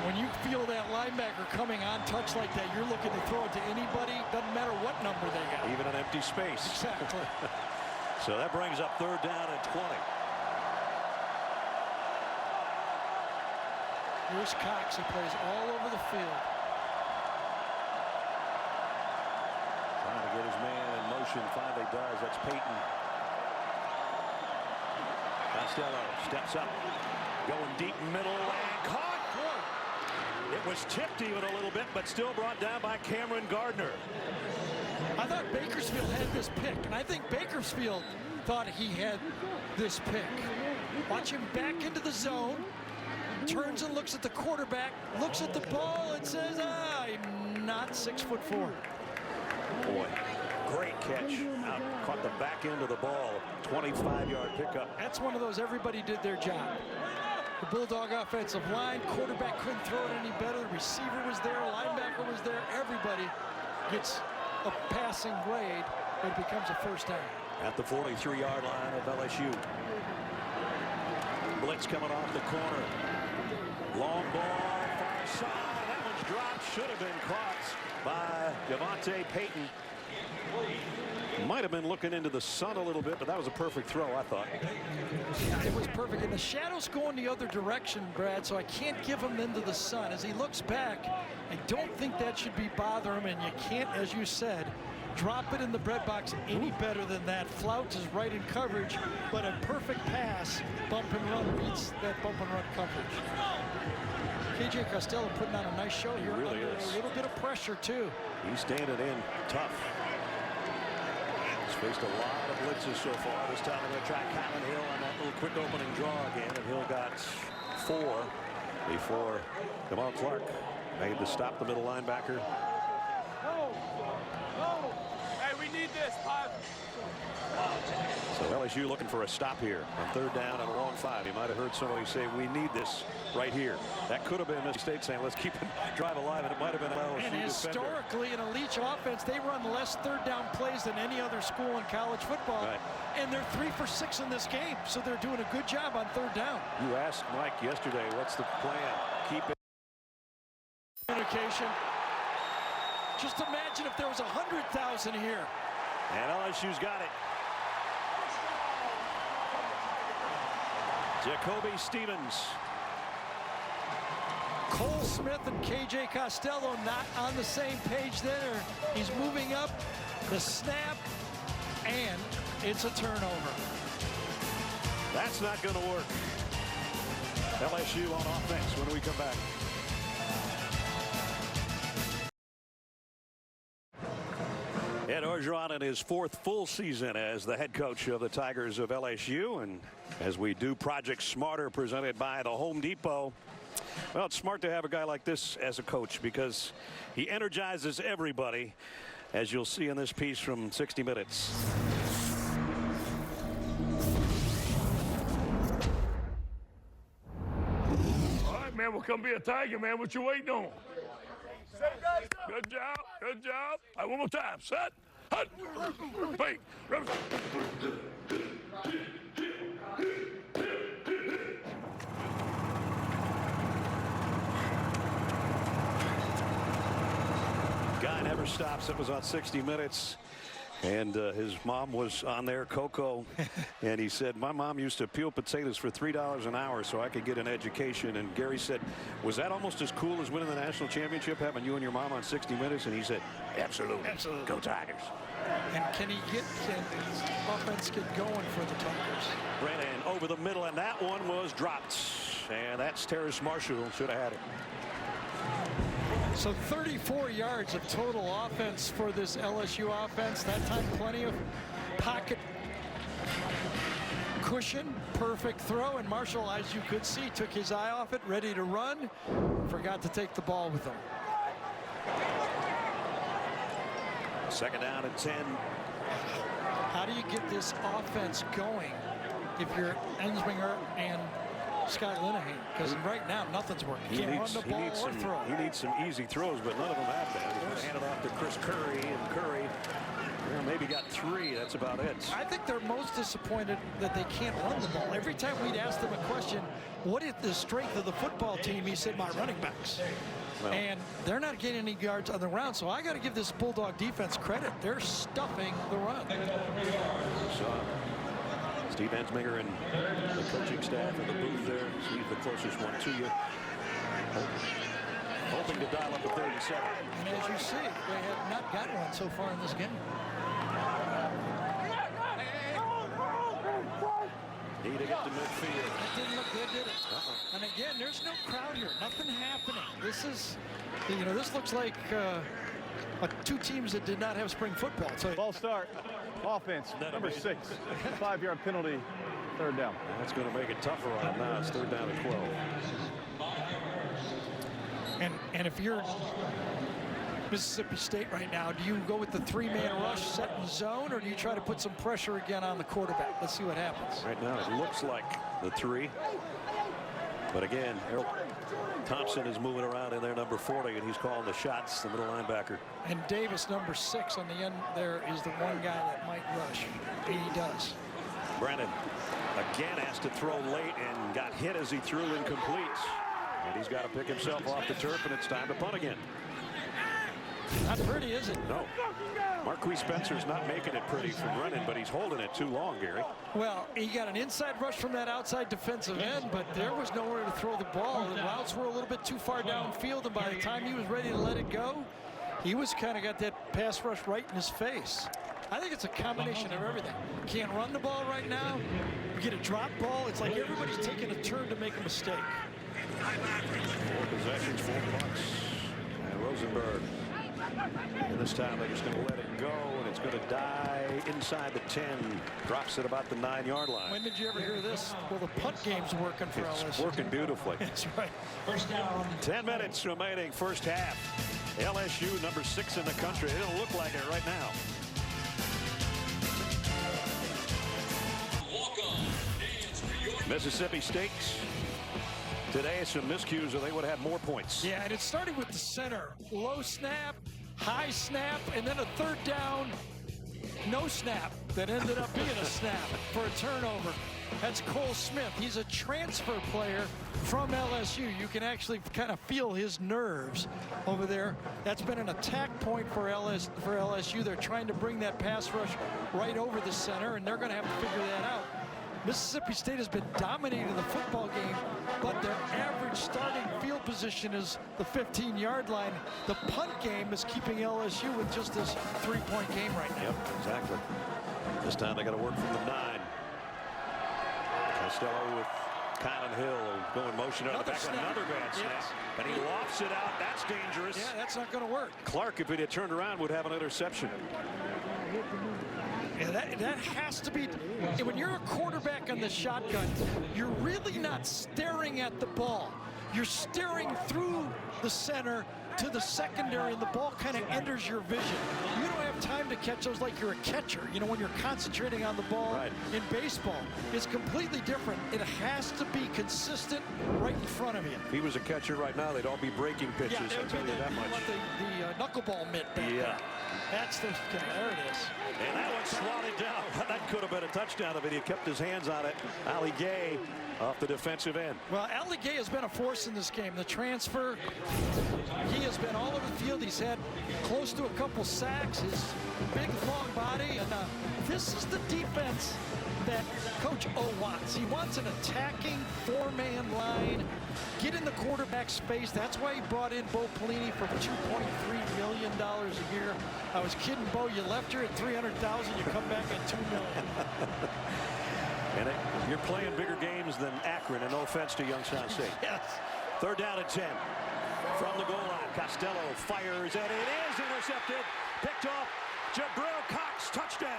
when you feel that linebacker coming on touch like that, you're looking to throw it to anybody. Doesn't matter what number they got. Even an empty space. Exactly. So that brings up third down and 20. Here's Cox. He plays all over the field. Trying to get his man in motion. Finally does. That's Payton. Costello steps up. Going deep middle and caught. It was tipped even a little bit, but still brought down by Cameron Gardner. I thought Bakersfield had this pick, and I think Bakersfield thought he had this pick. Watch him back into the zone. Turns and looks at the quarterback, looks at the ball and says, I'm not 6'4". Boy, great catch. Caught the back end of the ball. 25-yard pickup. That's one of those everybody did their job. The Bulldog offensive line, quarterback couldn't throw it any better. The receiver was there, linebacker was there. Everybody gets a passing grade, but it becomes a first down. At the 43-yard line of LSU. Blitz coming off the corner. Long ball, far side. That one's dropped. Should have been caught by Javonte Payton. Might have been looking into the sun a little bit, but that was a perfect throw, I thought. Yeah, it was perfect. And the shadow's going the other direction, Brad, so I can't give him into the sun. As he looks back, I don't think that should be bothering him, and you can't, as you said, drop it in the bread box any better than that. Flouts is right in coverage, but a perfect pass, bump and run, beats that bump and run coverage. KJ Costello putting on a nice show here. He really is. A little bit of pressure, too. He's standing in tough. faced a lot of blitzes so far. This time they're going to try Colin Hill on that little quick opening draw again, and Hill got 4 before Jamal Clark made to stop the middle linebacker. Hey, we need this, Pop. So LSU looking for a stop here on 3rd down and a long 5. You might have heard somebody say, we need this right here. That could have been Mississippi State saying, let's keep him drive alive, and it might have been an LSU And historically, in a Leach offense, they run less 3rd down plays than any other school in college football. Right. And they're 3 for 6 in this game, so they're doing a good job on 3rd down. You asked Mike yesterday, what's the plan? Keep it. Communication. Just imagine if there was 100,000 here. And LSU's got it. Jacoby Stevens. Cole Smith and KJ Costello not on the same page there. He's moving up, the snap, and it's a turnover. That's not going to work. LSU on offense when we come back. Ed Orgeron in his 4th full season as the head coach of the Tigers of LSU. And as we do Project Smarter presented by the Home Depot, well, it's smart to have a guy like this as a coach because he energizes everybody, as you'll see in this piece from 60 Minutes. All right, man, we'll come be a Tiger, man. What you waiting on? Good job. Good job. All right, one more time. Set. Hut. Fake. Guy never stops. It was on 60 Minutes. And his mom was on there, Coco, and he said, my mom used to peel potatoes for $3 an hour so I could get an education. And Gary said, was that almost as cool as winning the national championship, having you and your mom on 60 Minutes? And he said, absolutely. Absolutely. Go Tigers. And can offense get going for the Tigers? Brennan over the middle, and that one was dropped. And that's Terrace Marshall. Should have had it. So 34 yards of total offense for this LSU offense. That time plenty of pocket cushion. Perfect throw. And Marshall, as you could see, took his eye off it, ready to run. Forgot to take the ball with him. 2nd down and 10. How do you get this offense going if you're Ensminger and Scott Linehan? Because right now nothing's working. He can't run the ball or throw. He needs some easy throws, but none of them have been. He's going to hand it off to Chris Curry, and Curry maybe got 3. That's about it. I think they're most disappointed that they can't run the ball. Every time we'd ask them a question, what is the strength of the football team? He said, my running backs. Well, and they're not getting any yards on the ground, so I got to give this Bulldog defense credit. They're stuffing the run. Steve Ensminger and the coaching staff in the booth there. See the closest one to you. Hoping to dial up a 3rd and 7. And as you see, they have not gotten one so far in this game. Need to get to midfield. That didn't look good, did it? And again, there's no crowd here. Nothing happening. This is, this looks like 2 teams that did not have spring football. So Ball start. Offense, number 6. 5-yard penalty, 3rd down. That's going to make it tougher on him now. It's 3rd down and 12. And if you're Mississippi State right now, do you go with the 3-man rush set in zone, or do you try to put some pressure again on the quarterback? Let's see what happens. Right now it looks like the 3. But again, Harold Thompson is moving around in there, number 40, and he's calling the shots, the middle linebacker. And Davis, number 6 on the end there, is the one guy that might rush. And he does. Brennan again has to throw late and got hit as he threw incomplete. And he's got to pick himself off the turf, and it's time to punt again. Not pretty, is it? No. Marquis Spencer's not making it pretty from running, but he's holding it too long, Gary. Well, he got an inside rush from that outside defensive end, but there was nowhere to throw the ball. The routes were a little bit too far downfield, and by the time he was ready to let it go, he was kind of got that pass rush right in his face. I think it's a combination of everything. Can't run the ball right now. You get a drop ball. It's like everybody's taking a turn to make a mistake. 4 possessions, 4 punts. And Rosenberg And this time they're just going to let it go, and it's going to die inside the 10. Drops at about the 9-yard line. When did you ever hear this? Well, the punt game's working for LSU. It's working beautifully. That's right. First down. 10 minutes remaining first half. LSU number 6 in the country. It don't look like it right now. Mississippi State today, some miscues, or they would have more points. Yeah, and it started with the center. Low snap, high snap, and then a third down, no snap that ended up being a snap for a turnover. That's Cole Smith. He's a transfer player from LSU. You can actually kind of feel his nerves over there. That's been an attack point for LSU. They're trying to bring that pass rush right over the center, and they're going to have to figure that out. Mississippi State has been dominating the football game, but their average starting field position is the 15-yard line. The punt game is keeping LSU with just this 3-point game right now. Yep, exactly. This time they got to work from the 9. Costello with Kylan Hill going motion out of the back. Another bad snap. Yes. And he lofts it out. That's dangerous. Yeah, that's not going to work. Clark, if it had turned around, would have an interception. Yeah, that has to be. When you're a quarterback on the shotgun, you're really not staring at the ball. You're staring through the center to the secondary, and the ball kind of enters your vision. You don't have time to catch those like you're a catcher. You know, when you're concentrating on the ball. Right. In baseball, it's completely different. It has to be consistent right in front of you. If he was a catcher right now, they'd all be breaking pitches. Yeah, I'll tell you that much. The knuckleball mitt back there. That's the, there it is. And that one swatted down. That could have been a touchdown if he had kept his hands on it. Ali Gay off the defensive end. Well, Ali Gay has been a force in this game. The transfer, he has been all over the field. He's had close to a couple sacks. His big, long body. And this is the defense that Coach O wants. He wants an attacking 4-man line. Get in the quarterback space. That's why he brought in Bo Pelini for $2.3 million a year. I was kidding, Bo. You left here at $300,000. You come back at $2 million. And you're playing bigger games than Akron, and no offense to Youngstown State. Yes. Third down and 10. From the goal line, Costello fires, and it is intercepted. Picked off. Jabril Cox, touchdown.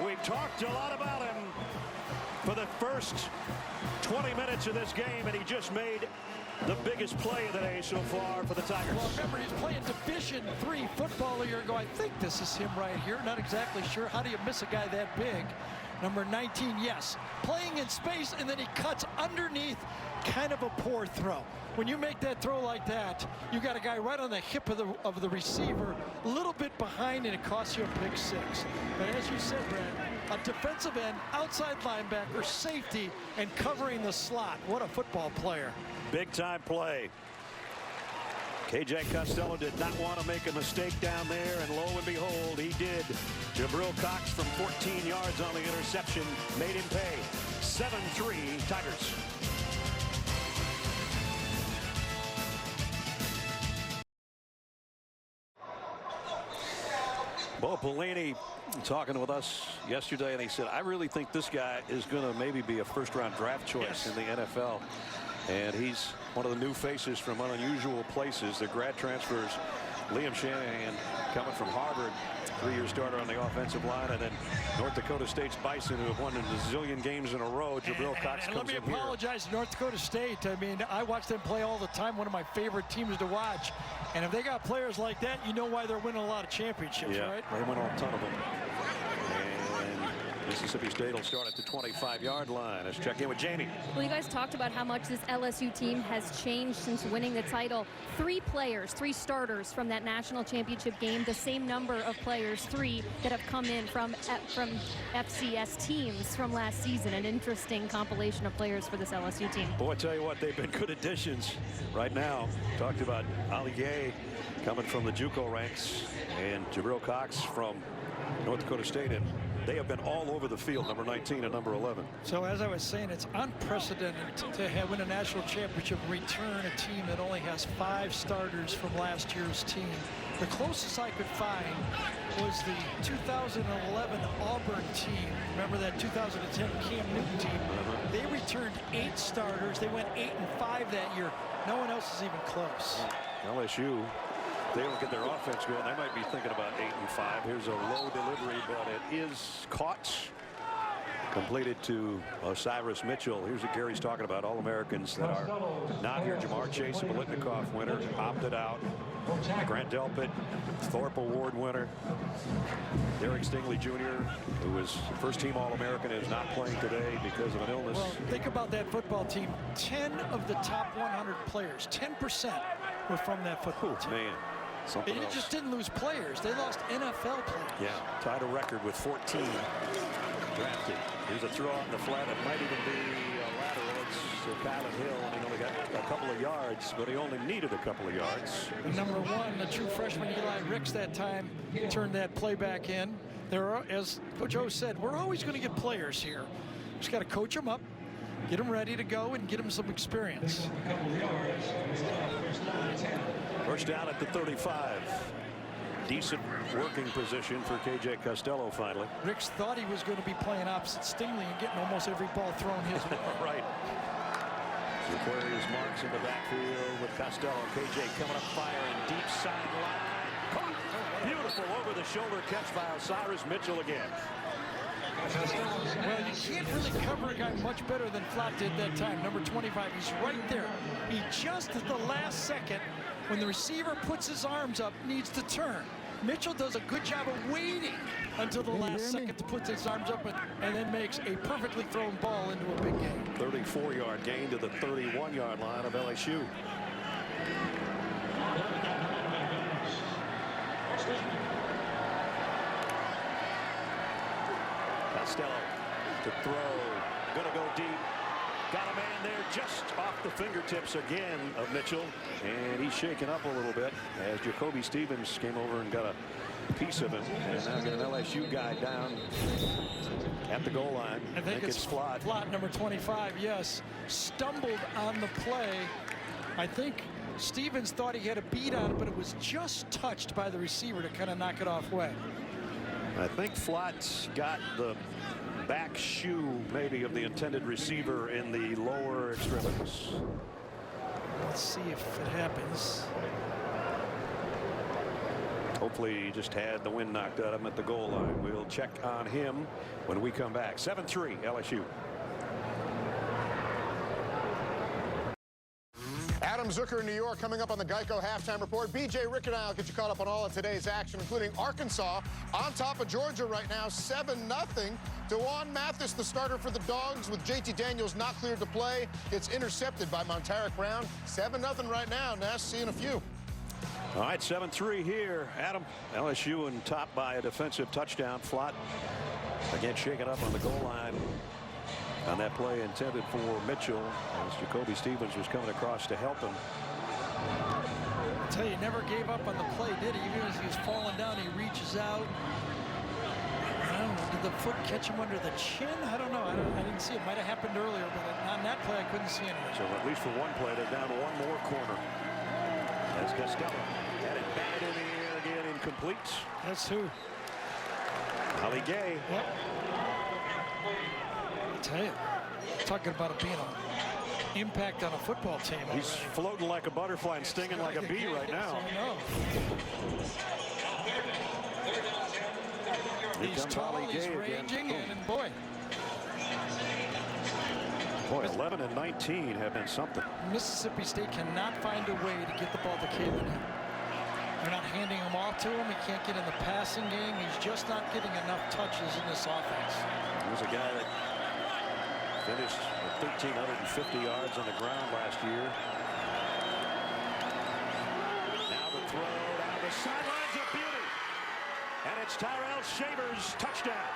We've talked a lot about him for the first 20 minutes of this game, and he just made the biggest play of the day so far for the Tigers. Well, remember, he's playing Division III football a year ago. I think this is him right here. Not exactly sure. How do you miss a guy that big? Number 19, yes. Playing in space, and then he cuts underneath. Kind of a poor throw. When you make that throw like that, you got a guy right on the hip of the receiver, a little bit behind, and it costs you a pick 6. But as you said, Brad, a defensive end, outside linebacker, safety, and covering the slot. What a football player. Big time play. KJ Costello did not want to make a mistake down there, and lo and behold, he did. Jabril Cox from 14 yards on the interception made him pay. 7-3 Tigers. Bo Pelini talking with us yesterday, and he said, I really think this guy is going to maybe be a first-round draft choice in the NFL. And he's one of the new faces from unusual places. The grad transfers, Liam Shanahan coming from Harvard, 3-year starter on the offensive line, and then North Dakota State's Bison, who have won a zillion games in a row. Jabril Cox and comes in here. Let me apologize to North Dakota State. I mean, I watch them play all the time. One of my favorite teams to watch. And if they got players like that, you know why they're winning a lot of championships, right? They win a ton of them. And Mississippi State will start at the 25-yard line. Let's check in with Jamie. Well, you guys talked about how much this LSU team has changed since winning the title. 3 players, 3 starters from that national championship game, the same number of players, 3 that have come in from FCS teams from last season. An interesting compilation of players for this LSU team. Boy, I tell you what, they've been good additions right now. Talked about Ali Gay coming from the JUCO ranks and Jabril Cox from North Dakota State, and they have been all over the field, number 19 and number 11. So as I was saying, it's unprecedented to win a national championship, return a team that only has 5 starters from last year's team. The closest I could find was the 2011 Auburn team. Remember that 2010 Cam Newton team? They returned 8 starters. They went 8-5 that year. No one else is even close. LSU, they don't get their offense going. They might be thinking about 8-5. Here's a low delivery, but it is caught. Completed to Cyrus Mitchell. Here's what Gary's talking about. All-Americans that are not here. Jamar Chase, a Biletnikoff winner, opted out. Grant Delpit, Thorpe Award winner. Derek Stingley Jr., who was first-team All-American, is not playing today because of an illness. Well, think about that football team. 10 of the top 100 players, 10% were from that football team. Man, something They else. just didn't lose players. They lost NFL players. Yeah, tied a record with 14 drafted. Here's a throw on the flat. It might even be a lateral. It's to Kylan Hill, and he only got a couple of yards, but he only needed a couple of yards. Number 1, the true freshman Eli Ricks that time turned that play back in. There are, as Coach O said, we're always going to get players here. Just got to coach them up, get them ready to go, and get them some experience. First down at the 35. Decent working position for KJ Costello finally. Ricks thought he was going to be playing opposite Stingley and getting almost every ball thrown his way. Right. Aquarius marks in the backfield with Costello. KJ coming up firing deep sideline. Caught. Beautiful over the shoulder catch by Cyrus Mitchell again. Well, you can't really cover a guy much better than Flott did that time. Number 25, he's right there. He just at the last second, when the receiver puts his arms up, needs to turn. Mitchell does a good job of waiting until the last second to put his arms up and then makes a perfectly thrown ball into a big game. 34-yard gain to the 31-yard line of LSU. Costello to throw. Gonna go deep. Got a man there just off the fingertips again of Mitchell. And he's shaken up a little bit as Jacoby Stevens came over and got a piece of him. And now got an LSU guy down at the goal line. I think it's Flott. Flott, number 25, yes. Stumbled on the play. I think Stevens thought he had a beat on it, but it was just touched by the receiver to kind of knock it off way. I think Flott got the back shoe maybe of the intended receiver in the lower extremities. Let's see if it happens. Hopefully he just had the wind knocked out of him at the goal line. We'll check on him when we come back. 7-3 LSU. Adam Zucker in New York coming up on the Geico Halftime Report. BJ Rick and I will get you caught up on all of today's action, including Arkansas on top of Georgia right now, 7-0. DeJuan Mathis, the starter for the Dogs, with JT Daniels not cleared to play, gets intercepted by Montaric Brown. 7-0 right now. Nash seeing a few. All right, 7-3 here. Adam, LSU and top by a defensive touchdown. Flott again shaken up on the goal line on that play intended for Mitchell as Jacoby Stevens was coming across to help him. I tell you, he never gave up on the play, did he? Even as he was falling down, he reaches out. I don't know, did the foot catch him under the chin? I don't know. I didn't see it. Might have happened earlier, but on that play, I couldn't see anything. So at least for one play, they're down one more corner. That's Costello. And it batted in the air again, incomplete. That's who? Ali Gay. Yep. I tell you, talking about it being an impact on a football team. He's floating like a butterfly and stinging like a bee right now. I know. He's tall, he's ranging, and boy. Boy, 11 and 19 have been something. Mississippi State cannot find a way to get the ball to Kalen. They're not handing him off to him. He can't get in the passing game. He's just not getting enough touches in this offense. There's a guy that finished with 1,350 yards on the ground last year. Now the throw down the sidelines of beauty. And it's Tyrell Shavers' touchdown.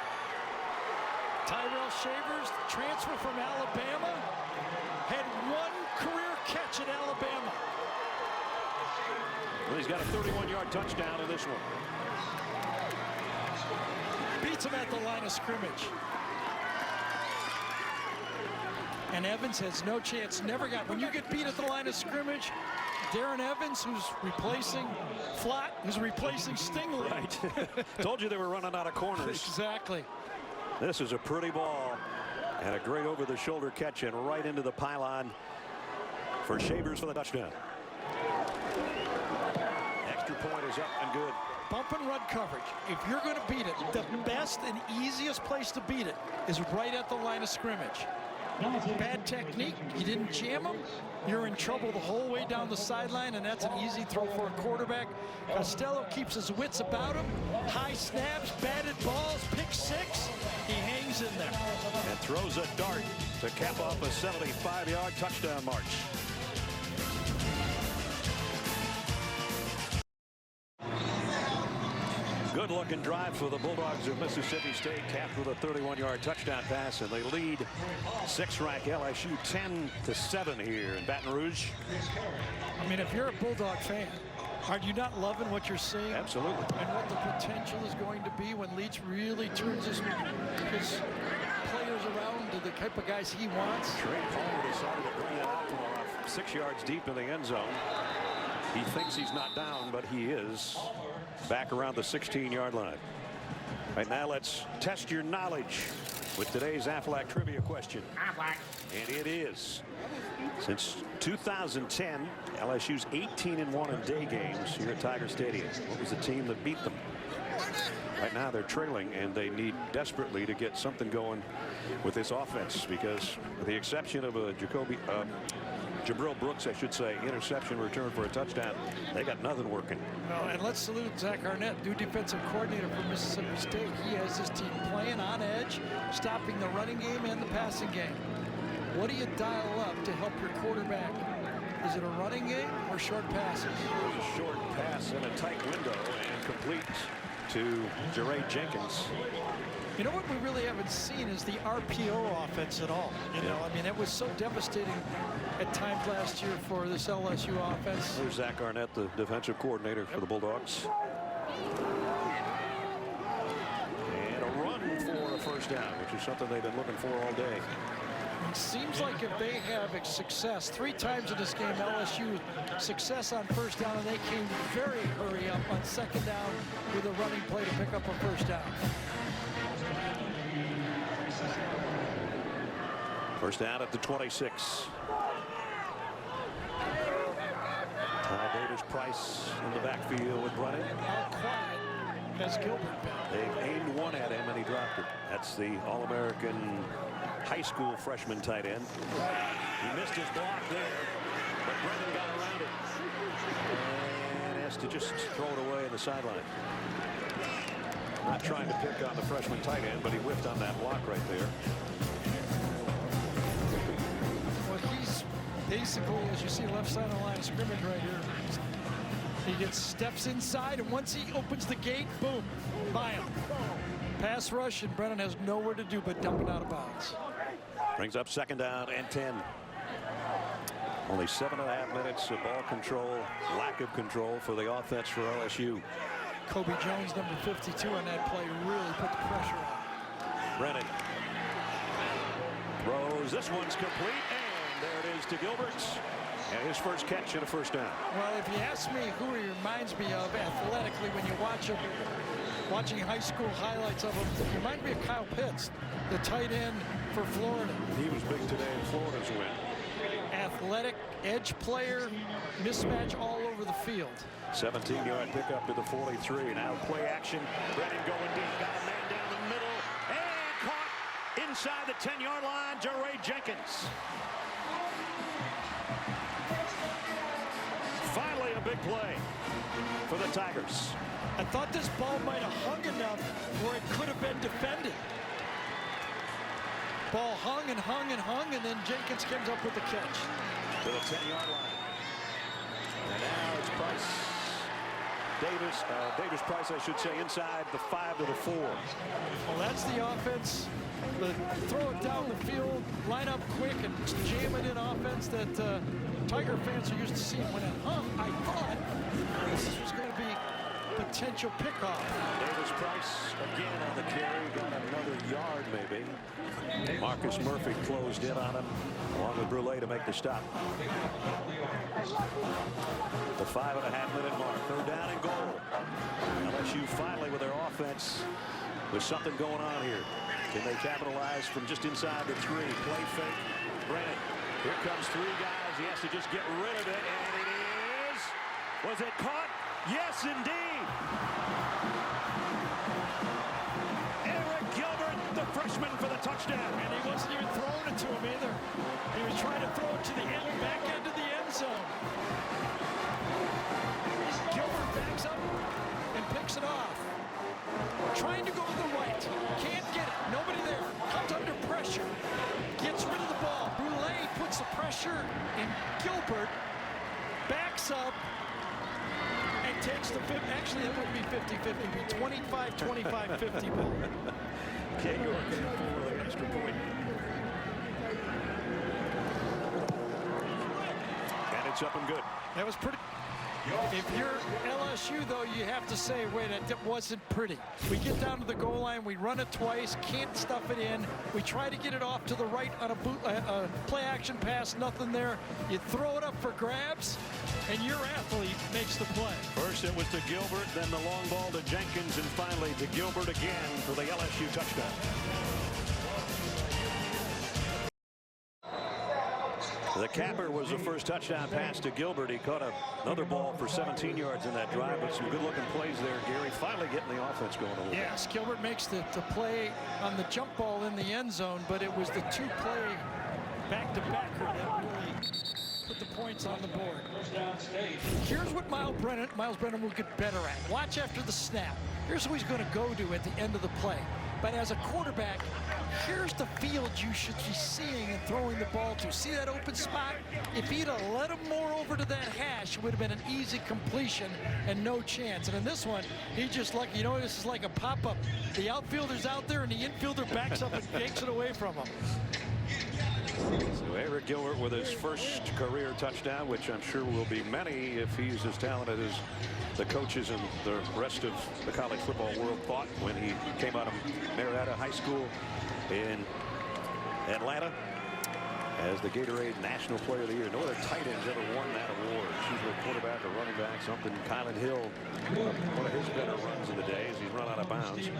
Tyrell Shavers, transfer from Alabama, had one career catch at Alabama. Well, he's got a 31-yard touchdown in this one. Beats him at the line of scrimmage. And Evans has no chance, never got. When you get beat at the line of scrimmage, Darren Evans, who's replacing Flat, who's replacing Stingley. Right. Told you they were running out of corners. Exactly. This is a pretty ball. And a great over-the-shoulder catch and right into the pylon for Shavers for the touchdown. Extra point is up and good. Bump and run coverage. If you're going to beat it, the best and easiest place to beat it is right at the line of scrimmage. Bad technique, you didn't jam him, you're in trouble the whole way down the sideline, and that's an easy throw for a quarterback. Costello keeps his wits about him. High snaps, batted balls, pick six. He hangs in there. And throws a dart to cap off a 75-yard touchdown march. Good looking drive for the Bulldogs of Mississippi State, capped with a 31-yard touchdown pass, and they lead 6th-ranked LSU 10-7 here in Baton Rouge. I mean, if you're a Bulldog fan, are you not loving what you're seeing? Absolutely. And what the potential is going to be when Leach really turns his players around to the type of guys he wants? Trey Palmer decided to bring it out to him 6 yards deep in the end zone. He thinks he's not down, but he is back around the 16-yard line. Right now, let's test your knowledge with today's Aflac trivia question. And it is, since 2010, LSU's 18-1 in day games here at Tiger Stadium. What was the team that beat them? Right now, they're trailing, and they need desperately to get something going with this offense, because with the exception of a Jabril Brooks, I should say, interception return for a touchdown, they got nothing working. Well, and let's salute Zach Arnett, new defensive coordinator for Mississippi State. He has his team playing on edge, stopping the running game and the passing game. What do you dial up to help your quarterback? Is it a running game or short passes? A short pass in a tight window and complete to Jeray Jenkins. You know what we really haven't seen is the RPO offense at all. You know, I mean, it was so devastating at times last year for this LSU offense. There's Zach Arnett, the defensive coordinator for the Bulldogs. And a run for a first down, which is something they've been looking for all day. It seems like if they have success 3 times in this game, LSU success on first down, and they came very hurry up on second down with a running play to pick up a first down. First down at the 26. Ty Davis-Price in the backfield with Brennan. How quiet has Gilbert been? They aimed one at him and he dropped it. That's the All-American high school freshman tight end. He missed his block there, but Brennan got around it and has to just throw it away in the sideline. Not trying to pick on the freshman tight end, but he whiffed on that block right there. Well, he's basically, as you see, left side of the line of scrimmage right here. He gets steps inside, and once he opens the gate, boom, by him. Pass rush, and Brennan has nowhere to do but dump it out of bounds. Brings up second down and 10. Only 7.5 minutes of ball control, lack of control for the offense for LSU. Kobe Jones, number 52, on that play really put the pressure on. Brennan throws. This one's complete, and there it is to Gilbert. And his first catch and a first down. Well, if you ask me who he reminds me of athletically when you watch him, watching high school highlights of him, he reminds me of Kyle Pitts, the tight end for Florida. He was big today in Florida's win. Athletic, edge player, mismatch all over the field. 17-yard pickup to the 43. Now play action. Brennan going deep. Got a man down the middle. And caught inside the 10-yard line. Jeray Jenkins. Finally a big play for the Tigers. I thought this ball might have hung enough where it could have been defended. Ball hung and hung and hung, and then Jenkins comes up with the catch. To the 10-yard line. And now it's Price. Davis-Price, I should say, inside the 5 to the 4. Well, that's the offense. Throw it down the field, line up quick, and jam it in offense that Tiger fans are used to seeing. When it hung, I thought this was going to be potential pickoff. Davis Price again on the carry, got another yard maybe. Marcus Murphy closed in on him along with Brule to make the stop. The 5.5-minute mark, 3rd down and goal. LSU finally with their offense with something going on here. Can they capitalize from just inside the 3? Play fake. Brennan. Here comes 3 guys. He has to just get rid of it, and it is. Was it caught? Yes, indeed. Eric Gilbert, the freshman, for the touchdown. And he wasn't even throwing it to him either. He was trying to throw it to the back end of the end zone. Gilbert backs up and picks it off. Trying to go to the right. Can't get it. Nobody there. Comes under pressure. Gets rid of the ball. Brule puts the pressure, and Gilbert backs up and takes the 50. Actually, that wouldn't be 50-50. It would be 25-25-50. K. York in for the extra point. And it's up and good. That was pretty. If you're LSU, though, you have to say, wait, it wasn't pretty. We get down to the goal line, we run it twice, can't stuff it in. We try to get it off to the right on a play-action pass, nothing there. You throw it up for grabs, and your athlete makes the play. First it was to Gilbert, then the long ball to Jenkins, and finally to Gilbert again for the LSU touchdown. The capper was the first touchdown pass to Gilbert. He caught another ball for 17 yards in that drive, but some good-looking plays there. Gary finally getting the offense going a little bit. Yes, Gilbert makes the play on the jump ball in the end zone, but it was the 2-play back-to-backer that really put the points on the board. Here's what Miles Brennan will get better at. Watch after the snap. Here's who he's going to go to at the end of the play. But as a quarterback, here's the field you should be seeing and throwing the ball to. See that open spot? If he'd have let him more over to that hash, it would have been an easy completion and no chance. And in this one, he just like, you know, this is like a pop-up. The outfielder's out there and the infielder backs up and takes it away from him. So Eric Gilbert with his first career touchdown, which I'm sure will be many if he's as talented as the coaches and the rest of the college football world thought when he came out of Marietta High School in Atlanta as the Gatorade National Player of the Year. No other tight ends ever won that award. She's a quarterback or running back, something. Kylan Hill, one of his better runs of the day as he's run out of bounds.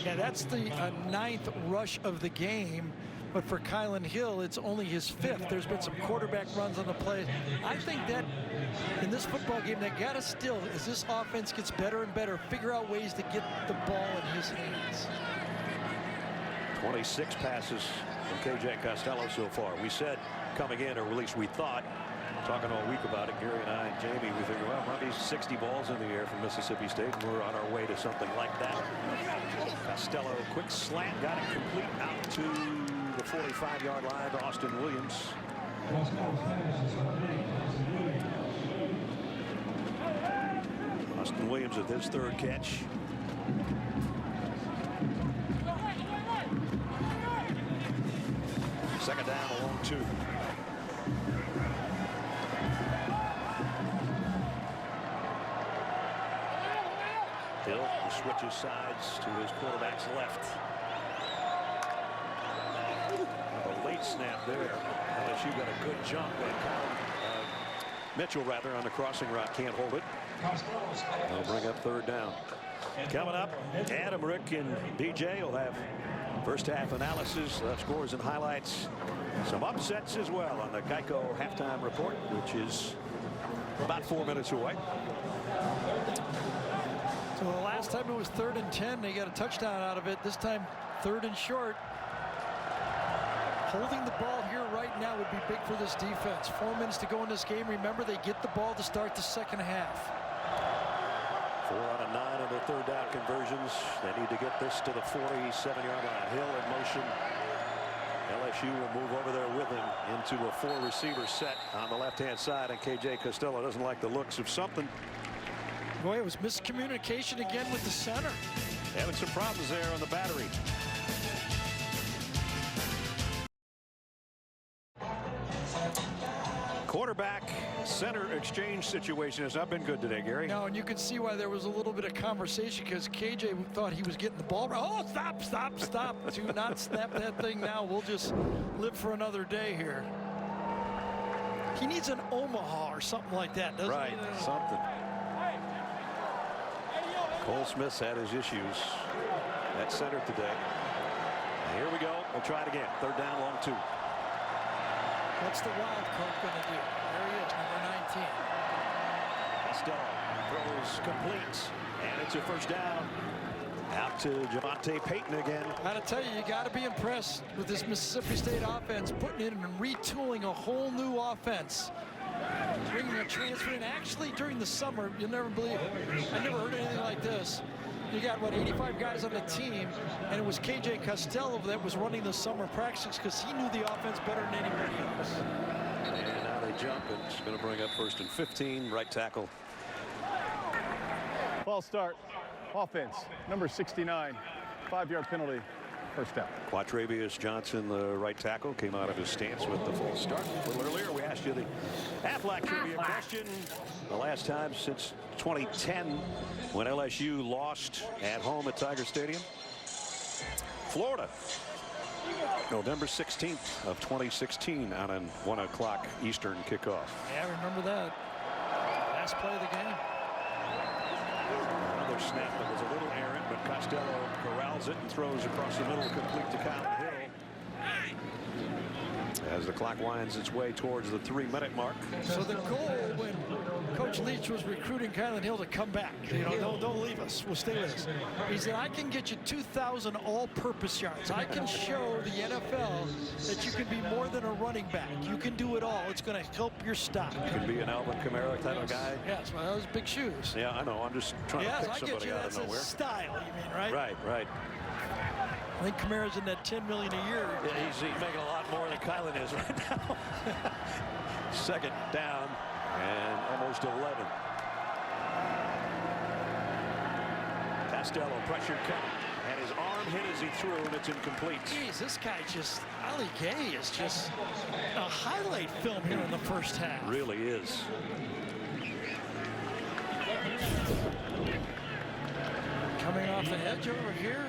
Yeah, that's the 9th rush of the game. But for Kylan Hill, it's only his 5th. There's been some quarterback runs on the play. I think that in this football game, they got to still, as this offense gets better and better, figure out ways to get the ball in his hands. 26 passes from KJ Costello so far. We said coming in, or at least we thought, talking all week about it, Gary and I and Jamie, we figured, well, maybe 60 balls in the air from Mississippi State, and we're on our way to something like that. Costello, quick slant, got it complete out to the 45-yard line to Austin Williams. Austin Williams with his 3rd catch. Second down, along 2. Hill switches sides to his quarterback's left. A late snap there. LSU got a good jump, and Mitchell rather on the crossing route can't hold it. They'll bring up 3rd down. Coming up, Adam, Rick, and DJ will have first half analysis, scores and highlights. Some upsets as well on the Geico halftime report, which is about 4 minutes away. So the last time it was 3rd and 10, they got a touchdown out of it. This time 3rd and short. Holding the ball here right now would be big for this defense. 4 minutes to go in this game. Remember, they get the ball to start the second half. 4 out of 9 of the 3rd down conversions. They need to get this to the 47-yard line. Hill in motion. LSU will move over there with him into a 4-receiver set on the left-hand side, and KJ Costello doesn't like the looks of something. Boy, it was miscommunication again with the center. Having some problems there on the battery. Quarterback center exchange situation has not been good today, Gary. No, and you can see why there was a little bit of conversation because KJ thought he was getting the ball. Oh, stop, stop, stop. Do not snap that thing now. We'll just live for another day here. He needs an Omaha or something like that, doesn't he? Right, something. Cole Smith's had his issues at center today. And here we go. We'll try it again. Third down, long 2. What's the wild card going to do? There he is, number 19. Costello throws complete, and it's a first down. Out to Javante Payton again. Gotta tell you gotta be impressed with this Mississippi State offense, putting in and retooling a whole new offense. Bringing a transfer in. Actually, during the summer, you'll never believe it. I never heard anything like this. You got, what, 85 guys on the team, and it was KJ Costello that was running the summer practices because he knew the offense better than anybody else. And now they jump, and it's going to bring up 1st and 15, right tackle. False start. Offense, number 69, 5-yard penalty, first down. Quatravius Johnson, the right tackle, came out of his stance with the false start. A little earlier, we asked you the Aflac trivia question. The last time since 2010 when LSU lost at home at Tiger Stadium. Florida, November 16th of 2016 on a 1 o'clock Eastern kickoff. Yeah, I remember that. Last play of the game. Another snap that was a little errant, but Costello corrals it and throws across the middle, complete to Kylan Hill. As the clock winds its way towards the 3-minute mark. So the goal when Coach Leach was recruiting Kylan Hill to come back, you know, don't leave us, we'll stay with us. He said, I can get you 2,000 all-purpose yards. I can show the NFL that you can be more than a running back. You can do it all. It's going to help your stock. You can be an Alvin Kamara type of guy. Yes, well, those big shoes. Yeah, I know. I'm just trying to pick somebody out of nowhere. That's style, you mean, right? Right, right. I think Kamara's in that $10 million a year. Yeah, he's making a lot more than Kylan is right now. 2nd down and almost 11. Costello pressure cut, and his arm hit as he threw, and it's incomplete. Geez, this guy just, Ali Gay is just a highlight film here in the first half. Really is. Coming off the edge over here.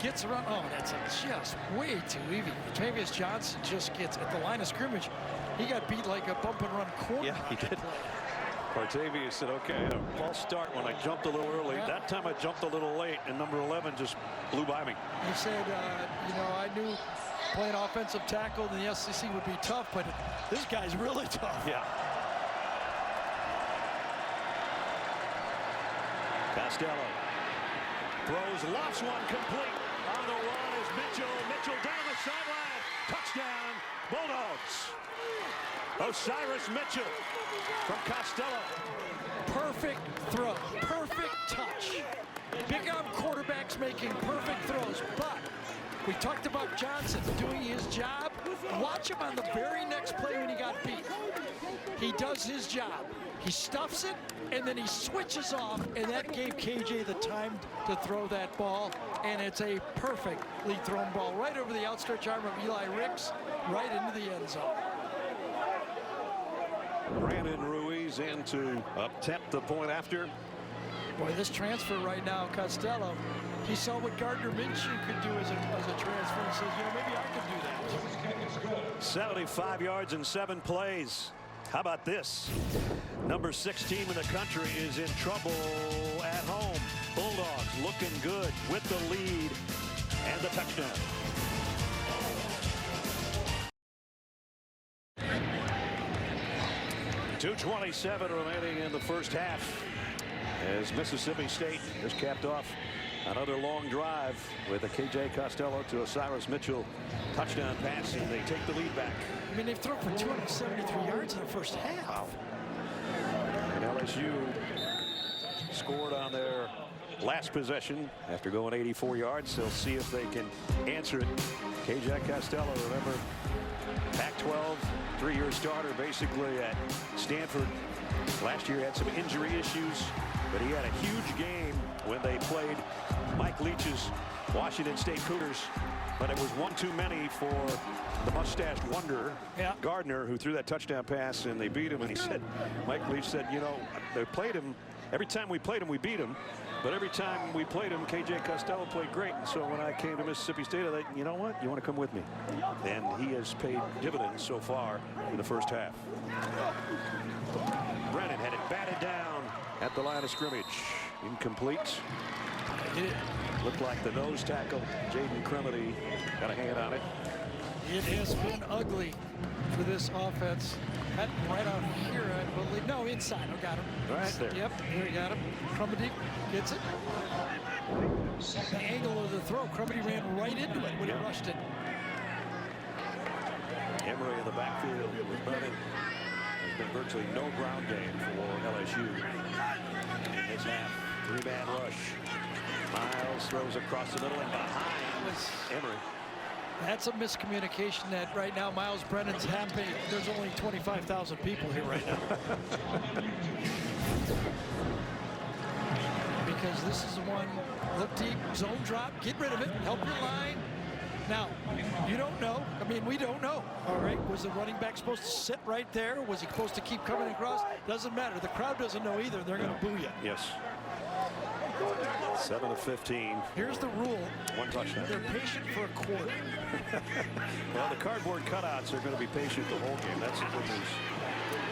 Gets around. Oh, that's just way too easy. Quatravius Johnson just gets at the line of scrimmage. He got beat like a bump and run corner. Yeah, he did. Quatravius said, okay, a false start when I jumped a little early. Yeah. That time I jumped a little late, and number 11 just blew by me. He said, you know, I knew playing offensive tackle in the SEC would be tough, but this guy's really tough. Yeah. Costello throws, lofts one complete. On the run is Mitchell. Mitchell down the sideline. Touchdown, Bulldogs. Osiris Mitchell from Costello. Perfect throw, perfect touch. Big arm quarterbacks making perfect throws, but we talked about Johnson doing his job. Watch him on the very next play when he got beat. He does his job. He stuffs it, and then he switches off, and that gave KJ the time to throw that ball, and it's a perfectly thrown ball right over the outstretched arm of Eli Ricks, right into the end zone. Brandon Ruiz in to attempt the point after. Boy, this transfer right now, Costello, he saw what Gardner Minshew could do as a transfer and says, you know, maybe I could do that. 75 yards in 7 plays. How about this? Number 6 team in the country is in trouble at home. Bulldogs looking good with the lead and the touchdown. .227 remaining in the first half as Mississippi State has capped off another long drive with a KJ Costello to Osiris Mitchell touchdown pass, and they take the lead back. I mean, they've thrown for 273 yards in the first half. Wow. And LSU scored on their last possession after going 84 yards. They'll see if they can answer it. KJ Costello, remember, Pac-12, 3-year starter basically at Stanford. Last year had some injury issues, but he had a huge game when they played Mike Leach's Washington State Cougars, but it was one too many for the mustached wonder, Gardner, who threw that touchdown pass, and they beat him. And he said, Mike Leach said, you know, they played him. Every time we played him, we beat him. But every time we played him, KJ Costello played great. And so when I came to Mississippi State, I thought, you know what? You want to come with me? And he has paid dividends so far in the first half. Brennan had it batted down at the line of scrimmage. Incomplete. Looked like the nose tackle. Jaden Cremedy got a hand on it. It has been ugly for this offense. Right out here, I believe. No, inside. I got him. Right there. Yep, here we got him. Crumedy gets it. The angle of the throw, Crumedy ran right into it when he rushed it. Emery in the backfield with Brennan. There's been virtually no ground game for LSU in this half. Three-man rush. Miles throws across the middle and behind Emery. That's a miscommunication that right now Miles Brennan's happy. There's only 25,000 people here right now. Because this is the one, look deep, zone drop, get rid of it, help your line. Now, you don't know. I mean, we don't know. All right, was the running back supposed to sit right there? Was he supposed to keep coming across? Doesn't matter. The crowd doesn't know either. They're going to boo you. Yes. 7 of 15. Here's the rule. One touchdown. They're patient for a quarter. Well, the cardboard cutouts are going to be patient the whole game. That's the good news.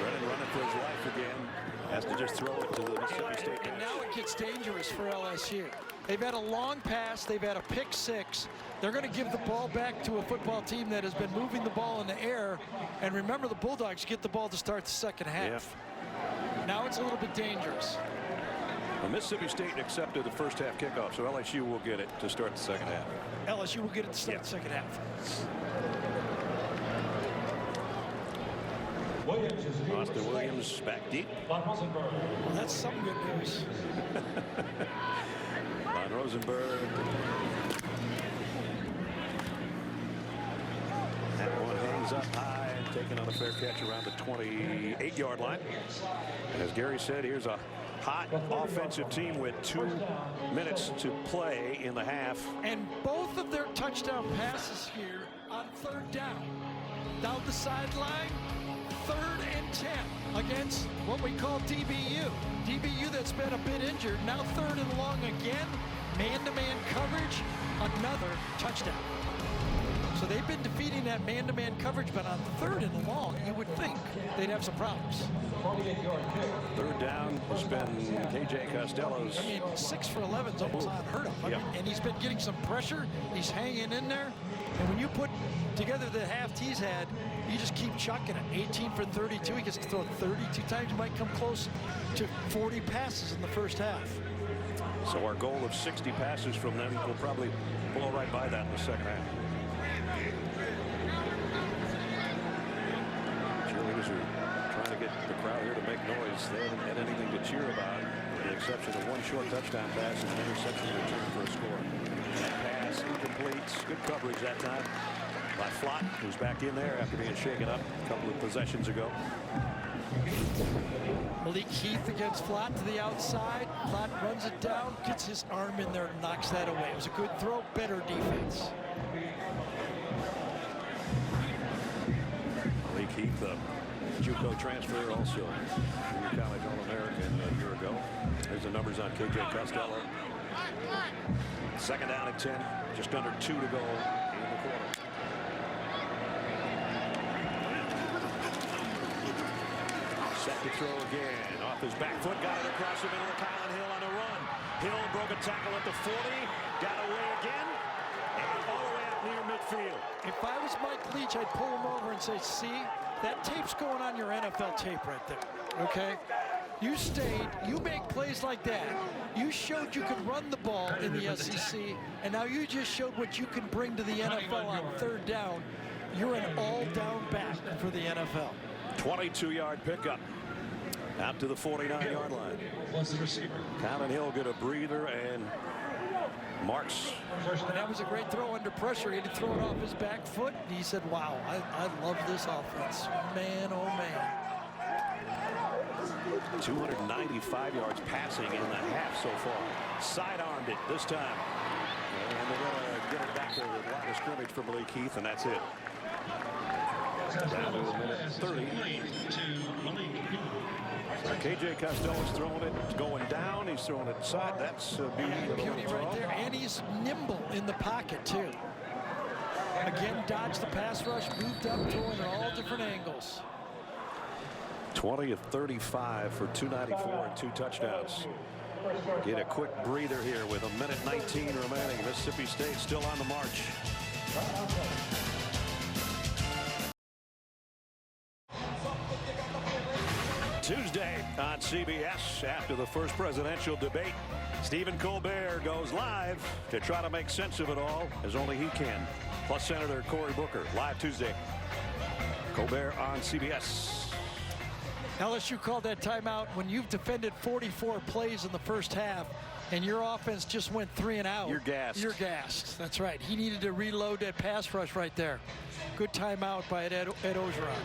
Brennan running for his life again. Has to just throw it to the Mississippi State. And now it gets dangerous for LSU. They've had a long pass. They've had a pick six. They're going to give the ball back to a football team that has been moving the ball in the air. And remember, the Bulldogs get the ball to start the second half. Now it's a little bit dangerous. Well, Mississippi State accepted the first half kickoff, so LSU will get it to start the second half. LSU will get it to start the second half. Austin Williams back deep. Well, that's some good news. Von Rosenberg. That one hangs up high and taken on a fair catch around the 28-yard line. And as Gary said, here's a hot offensive team with 2 minutes to play in the half. And both of their touchdown passes here on third down. Down the sideline, 3rd and 10 against what we call DBU. DBU that's been a bit injured. Now 3rd and long again. Man-to-man coverage, another touchdown. So they've been defeating that man-to-man coverage, but on 3rd and long, you would think they'd have some problems. 3rd down has been KJ Costello's. I mean, 6 for 11 is almost unheard of. I mean, and he's been getting some pressure. He's hanging in there. And when you put together the half he's had, you just keep chucking it. 18 for 32. He gets to throw 32 times. He might come close to 40 passes in the first half. So our goal of 60 passes from them will probably blow right by that in the second half. Cheerleaders are trying to get the crowd here to make noise. They haven't had anything to cheer about, with the exception of one short touchdown pass and an interception return for a score. That pass incomplete. Good coverage that time by Flott, who's back in there after being shaken up a couple of possessions ago. Malik Heath against Flott to the outside. Flott runs it down, gets his arm in there, and knocks that away. It was a good throw, better defense. Malik Heath, the JUCO transfer, also junior college All-American a year ago. There's the numbers on KJ Costello. 2nd down at 10, just under 2 to go in the quarter. Set to throw again. Off his back foot, got it across the middle of Colin Hill on a run. Hill broke a tackle at the 40, got away again, and all the way out near midfield. If I was Mike Leach, I'd pull him over and say, see, that tape's going on your NFL tape right there, okay? You stayed, you make plays like that. You showed you could run the ball in the SEC, and now you just showed what you can bring to the NFL on 3rd down. You're an all-down back for the NFL. 22-yard pickup out to the 49-yard line. Colin Hill get a breather and marks. And that was a great throw under pressure. He had to throw it off his back foot. And he said, wow, I love this offense. Man, oh, man. 295 yards passing in the half so far. Sidearmed it this time. And they're going to get it back to the line of scrimmage for Malik Heath, and that's it. Down to a minute 30. So KJ Costello's throwing it. It's going down. He's throwing it inside. That's beauty right there. And he's nimble in the pocket, too. Again, dodged the pass rush, moved up, throwing at all different angles. 20 of 35 for 294 and 2 touchdowns. Get a quick breather here with a minute 19 remaining. Mississippi State still on the march. Tuesday on CBS, after the first presidential debate, Stephen Colbert goes live to try to make sense of it all as only he can. Plus Senator Cory Booker, live Tuesday. Colbert on CBS. LSU called that timeout when you've defended 44 plays in the first half and your offense just went 3 and out. You're gassed. You're gassed. That's right. He needed to reload that pass rush right there. Good timeout by Ed Ogeron.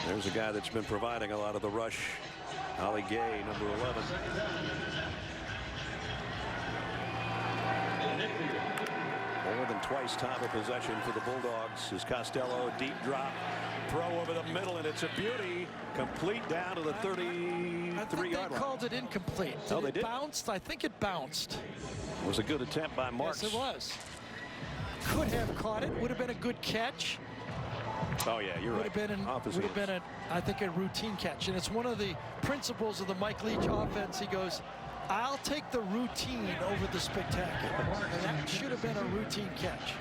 There's a guy that's been providing a lot of the rush. Ali Gay, number 11. More than twice time of possession for the Bulldogs as Costello, deep drop, throw over the middle, and it's a beauty. Complete down to the 33-yard line. They called it incomplete. Oh, they did? Bounced? I think it bounced. It was a good attempt by Marks. Yes, it was. Could have caught it. Would have been a good catch. Oh yeah, you're right. Would have been I think, a routine catch, and it's one of the principles of the Mike Leach offense. He goes, I'll take the routine over the spectacular, and that should have been a routine catch.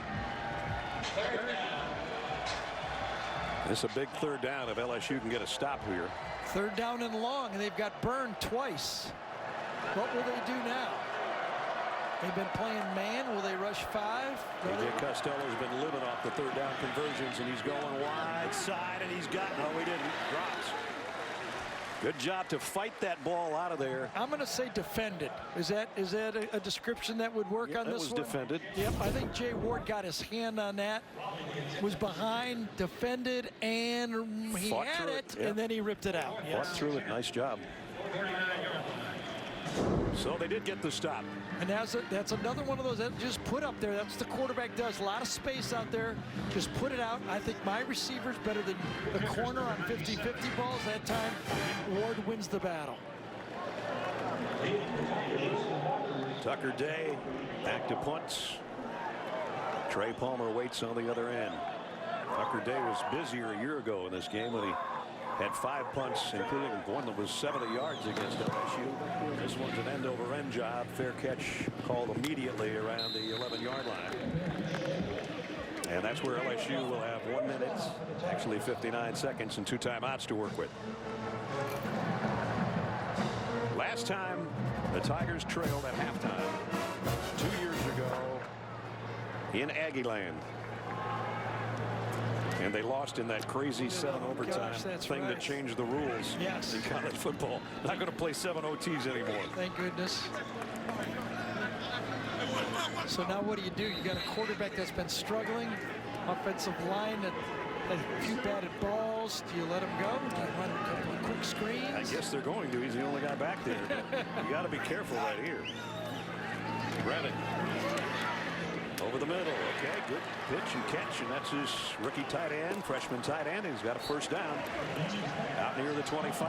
It's a big third down if LSU can get a stop here. Third down and long, and they've got burned twice. What will they do now? They've been playing man. Will they rush 5? KJ Costello's been living off the third down conversions, and he's going wide side, and he's got, no, he didn't. Drops. Good job to fight that ball out of there. I'm going to say defended. Is that a description that would work on this one? It was defended. Yep, I think Jay Ward got his hand on that. Was behind, defended, and he Fought had it, yep. and then he ripped it out. Fought through it. Nice job. So they did get the stop. And that's another one of those that just put up there. That's what the quarterback does. A lot of space out there. Just put it out. I think my receiver's better than the corner on 50-50 balls. That time, Ward wins the battle. Tucker Day back to punts. Trey Palmer waits on the other end. Tucker Day was busier a year ago in this game when he had 5 punts, including one that was 70 yards against LSU. This one's an end-over-end job. Fair catch called immediately around the 11-yard line. And that's where LSU will have 1 minute, actually 59 seconds, and 2 timeouts to work with. Last time the Tigers trailed at halftime 2 years ago in Aggieland. And they lost in that crazy 7 overtime thing that changed the rules in college football. Not going to play 7 OTs anymore. Thank goodness. So now what do? You got a quarterback that's been struggling, offensive line that had a few batted balls. Do you let him go? Do you run a couple of quick screens? I guess they're going to. He's the only guy back there. You got to be careful right here. Brennan. Over the middle. Okay, good pitch and catch, and that's his rookie tight end, freshman tight end. He's got a first down out near the 25.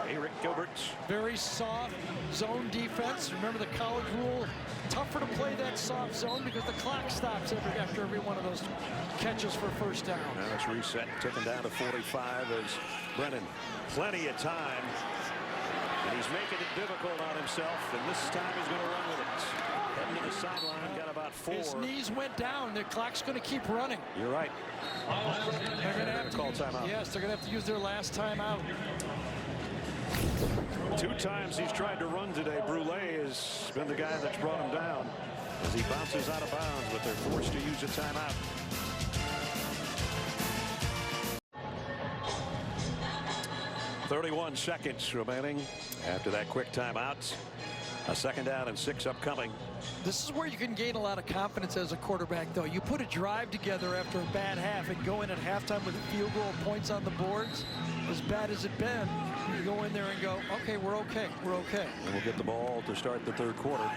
Eric Gilbert. Very soft zone defense. Remember the college rule, tougher to play that soft zone because the clock stops after every one of those catches for first down. Now it's reset, taken down to 45 as Brennan. Plenty of time, and he's making it difficult on himself, and this time he's going to run with it. Heading to the sideline, got about 4. His knees went down. The clock's going to keep running. You're right. They're going to have to call timeout. Yes, they're going to have to use their last timeout. 2 times he's tried to run today. Brule has been the guy that's brought him down as he bounces out of bounds, but they're forced to use a timeout. .31 seconds remaining after that quick timeout. A 2nd down and 6 upcoming. This is where you can gain a lot of confidence as a quarterback, though. You put a drive together after a bad half and go in at halftime with field goal points on the boards. As bad as it's been, you go in there and go, okay, we're okay. We're okay. And we'll get the ball to start the 3rd quarter.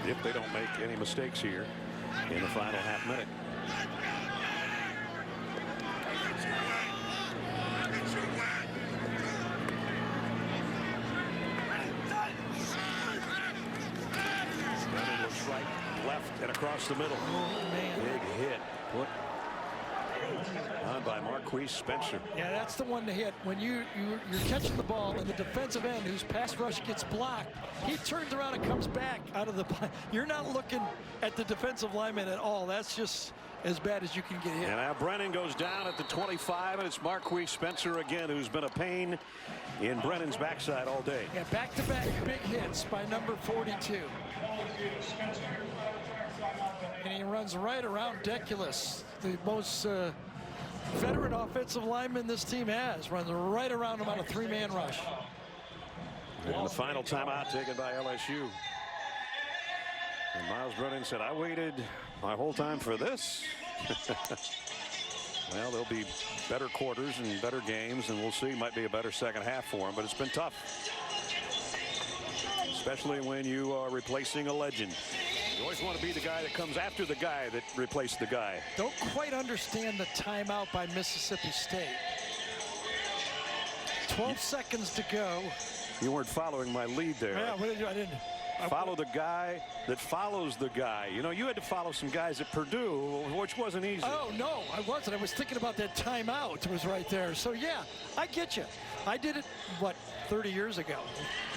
if they don't make any mistakes here in the final half minute. Brennan looks right, left, and across the middle. Big hit put on by Marquise Spencer. Yeah, that's the one to hit. When you're catching the ball and the defensive end whose pass rush gets blocked, he turns around and comes back out of the. You're not looking at the defensive lineman at all. That's just as bad as you can get hit. And now Brennan goes down at the 25, and it's Marquise Spencer again, who's been a pain in Brennan's backside all day. Yeah, back-to-back big hits by number 42. And he runs right around Deculus, the most veteran offensive lineman this team has. Runs right around him on a three-man rush. And the final timeout taken by LSU. And Miles Brennan said, I waited my whole time for this. Well, there'll be better quarters and better games, and we'll see. Might be a better second half for him, but it's been tough. Especially when you are replacing a legend. You always want to be the guy that comes after the guy that replaced the guy. Don't quite understand the timeout by Mississippi State. 12 seconds to go. You weren't following my lead there. Yeah, what did you, I didn't. Follow the guy that follows the guy. You know, you had to follow some guys at Purdue, which wasn't easy. Oh, no, I wasn't. I was thinking about that timeout. It was right there. So, yeah, I get you. I did it, what, 30 years ago,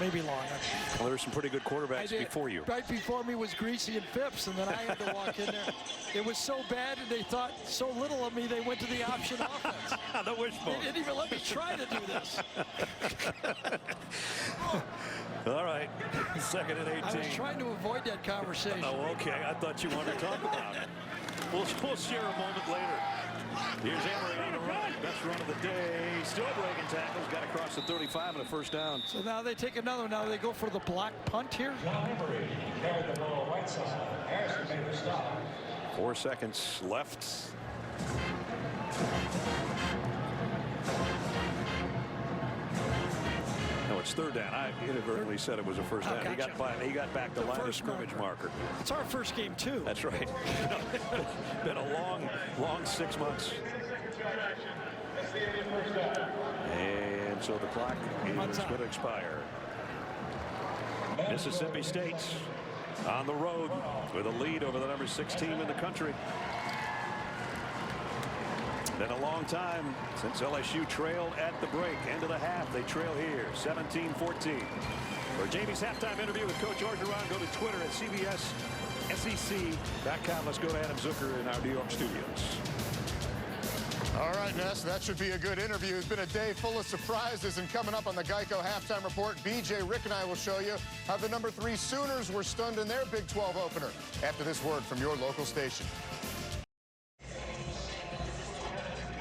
maybe longer. Well, there were some pretty good quarterbacks before you. Right before me was Greasy and Phipps, and then I had to walk in there. It was so bad, and they thought so little of me, they went to the option offense. The wishbone. They didn't even let me try to do this. All right, 2nd and 18. I was trying to avoid that conversation. Oh, okay. I thought you wanted to talk about it. We'll share a moment later. Here's Emery on the run. Best run of the day. Still breaking tackles. Got across the 35 and a first down. So now they take another. Now they go for the block punt here. John Emery carried the ball right side. Harrison made the stop. 4 seconds left. No, it's 3rd down. I inadvertently said it was a first down. Gotcha. He got back the line of scrimmage marker. It's our first game too. That's right. Been a long 6 months. And so the clock is going to expire. Mississippi State on the road with a lead over the number 6 team in the country. Been a long time since LSU trailed at the break. End of the half, they trail here, 17-14. For Jamie's halftime interview with Coach Orgeron, go to Twitter at CBSSEC.com. Let's go to Adam Zucker in our New York studios. All right, Ness, that should be a good interview. It's been a day full of surprises, and coming up on the Geico Halftime Report, BJ, Rick, and I will show you how the number 3 Sooners were stunned in their Big 12 opener after this word from your local station.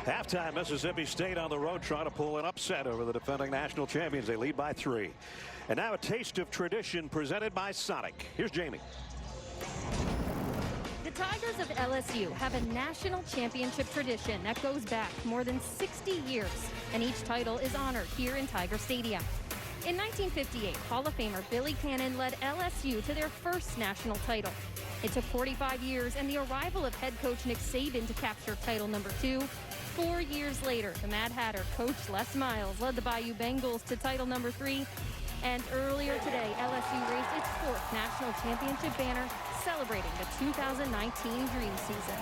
Halftime, Mississippi State on the road trying to pull an upset over the defending national champions. They lead by 3. And now a taste of tradition presented by Sonic. Here's Jamie. The Tigers of LSU have a national championship tradition that goes back more than 60 years, and each title is honored here in Tiger Stadium. In 1958, Hall of Famer Billy Cannon led LSU to their first national title. It took 45 years and the arrival of head coach Nick Saban to capture title number 2. 4 years later, the Mad Hatter, Coach Les Miles, led the Bayou Bengals to title number 3. And earlier today, LSU raised its 4th national championship banner, celebrating the 2019 dream season.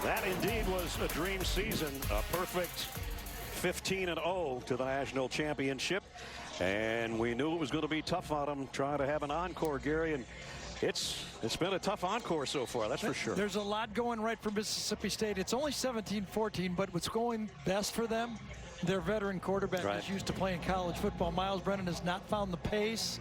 That indeed was a dream season, a perfect 15-0 to the national championship. And we knew it was going to be tough on them trying to have an encore, Gary. And it's been a tough encore so far, that's for sure. There's a lot going right for Mississippi State. It's only 17-14, but what's going best for them, their veteran quarterback is used to playing college football. Miles Brennan has not found the pace.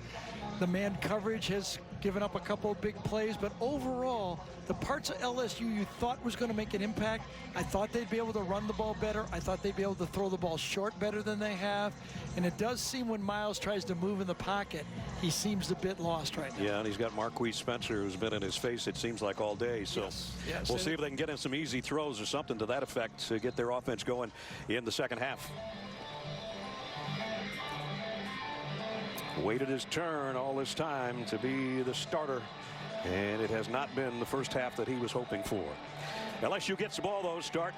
The man coverage has given up a couple of big plays, but overall, the parts of LSU you thought was going to make an impact, I thought they'd be able to run the ball better. I thought they'd be able to throw the ball short better than they have. And it does seem when Miles tries to move in the pocket, he seems a bit lost right now. Yeah, and he's got Marquise Spencer, who's been in his face, it seems like, all day. So yes, we'll see if they can get in some easy throws or something to that effect to get their offense going in the second half. waited his turn all this time to be the starter, and it has not been the first half that he was hoping for. LSU gets the ball, though, start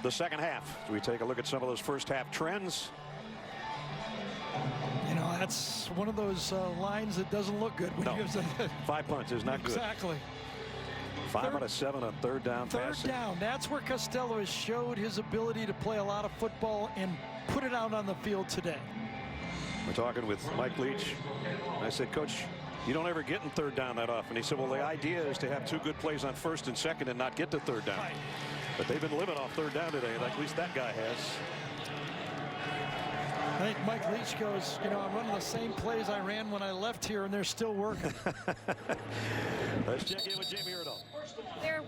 the second half. So we take a look at some of those first half trends. You know, that's one of those lines that doesn't look good. When No, you have 5 punts is not good. Exactly. 5 out of 7 on third down passing. Third down. That's where Costello has showed his ability to play a lot of football and put it out on the field today. We're talking with Mike Leach. I said, Coach, you don't ever get in third down that often. He said, well, the idea is to have 2 good plays on first and second and not get to third down. Right. But they've been living off third down today. At least that guy has. I think Mike Leach goes, you know, I'm running the same plays I ran when I left here, and they're still working. Let's check in with Jamie Erdahl.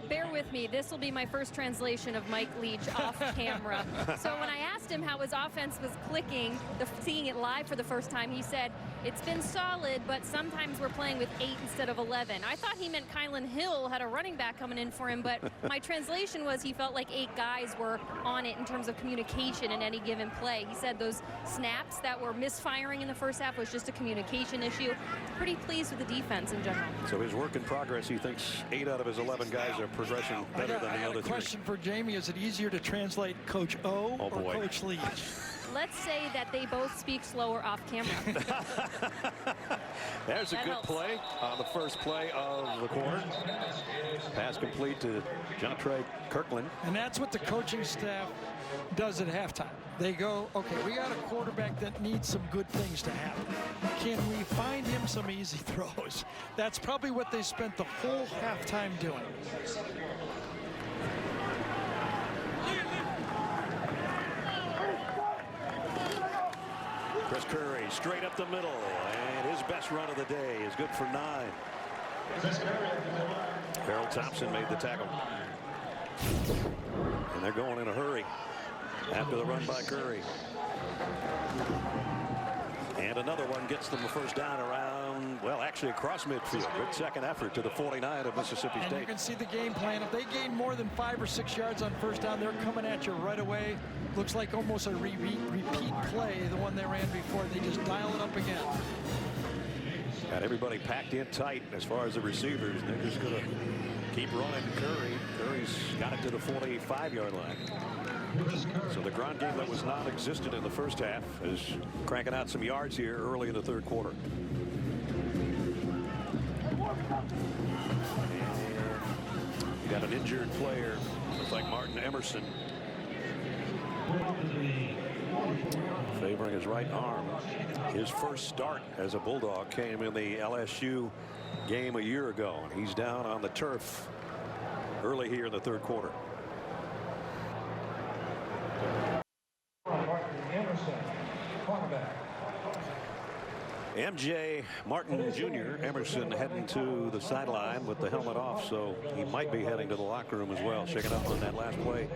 Bear with me. This will be my first translation of Mike Leach off camera. So when I asked him how his offense was clicking, seeing it live for the first time, he said, it's been solid, but sometimes we're playing with 8 instead of 11. I thought he meant Kylan Hill had a running back coming in for him, but my translation was he felt like 8 guys were on it in terms of communication in any given play. He said those snaps that were misfiring in the first half was just a communication issue. Pretty pleased with the defense in general. So his work in progress, he thinks 8 out of his 11 guys are progressing better than the other 3. Question for Jamie: is it easier to translate Coach O or Coach Leach? Let's say that they both speak slower off camera. There's a good play on the first play of the quarter. Pass complete to Jontre Kirkland. And that's what the coaching staff does at halftime. They go, okay, we got a quarterback that needs some good things to happen. Can we find him some easy throws? That's probably what they spent the whole halftime doing. Chris Curry straight up the middle, and his best run of the day is good for 9. Harold Thompson made the tackle. And they're going in a hurry after the run by Curry. And another one gets them a first down around, well, actually across midfield. Good second effort to the 49 of Mississippi State. And you can see the game plan. If they gain more than 5 or 6 yards on first down, they're coming at you right away. Looks like almost a repeat play, the one they ran before. They just dial it up again. Got everybody packed in tight as far as the receivers. They're just going to keep running Curry. Curry's got it to the 45-yard line. So the ground game that was non-existent in the first half is cranking out some yards here early in the third quarter. You got an injured player. Looks like Martin Emerson. Favoring his right arm. His first start as a Bulldog came in the LSU game a year ago. He's down on the turf early here in the third quarter. MJ Martin Jr. Emerson heading to the sideline with the helmet off, so he might be heading to the locker room as well, shaking up on that last play,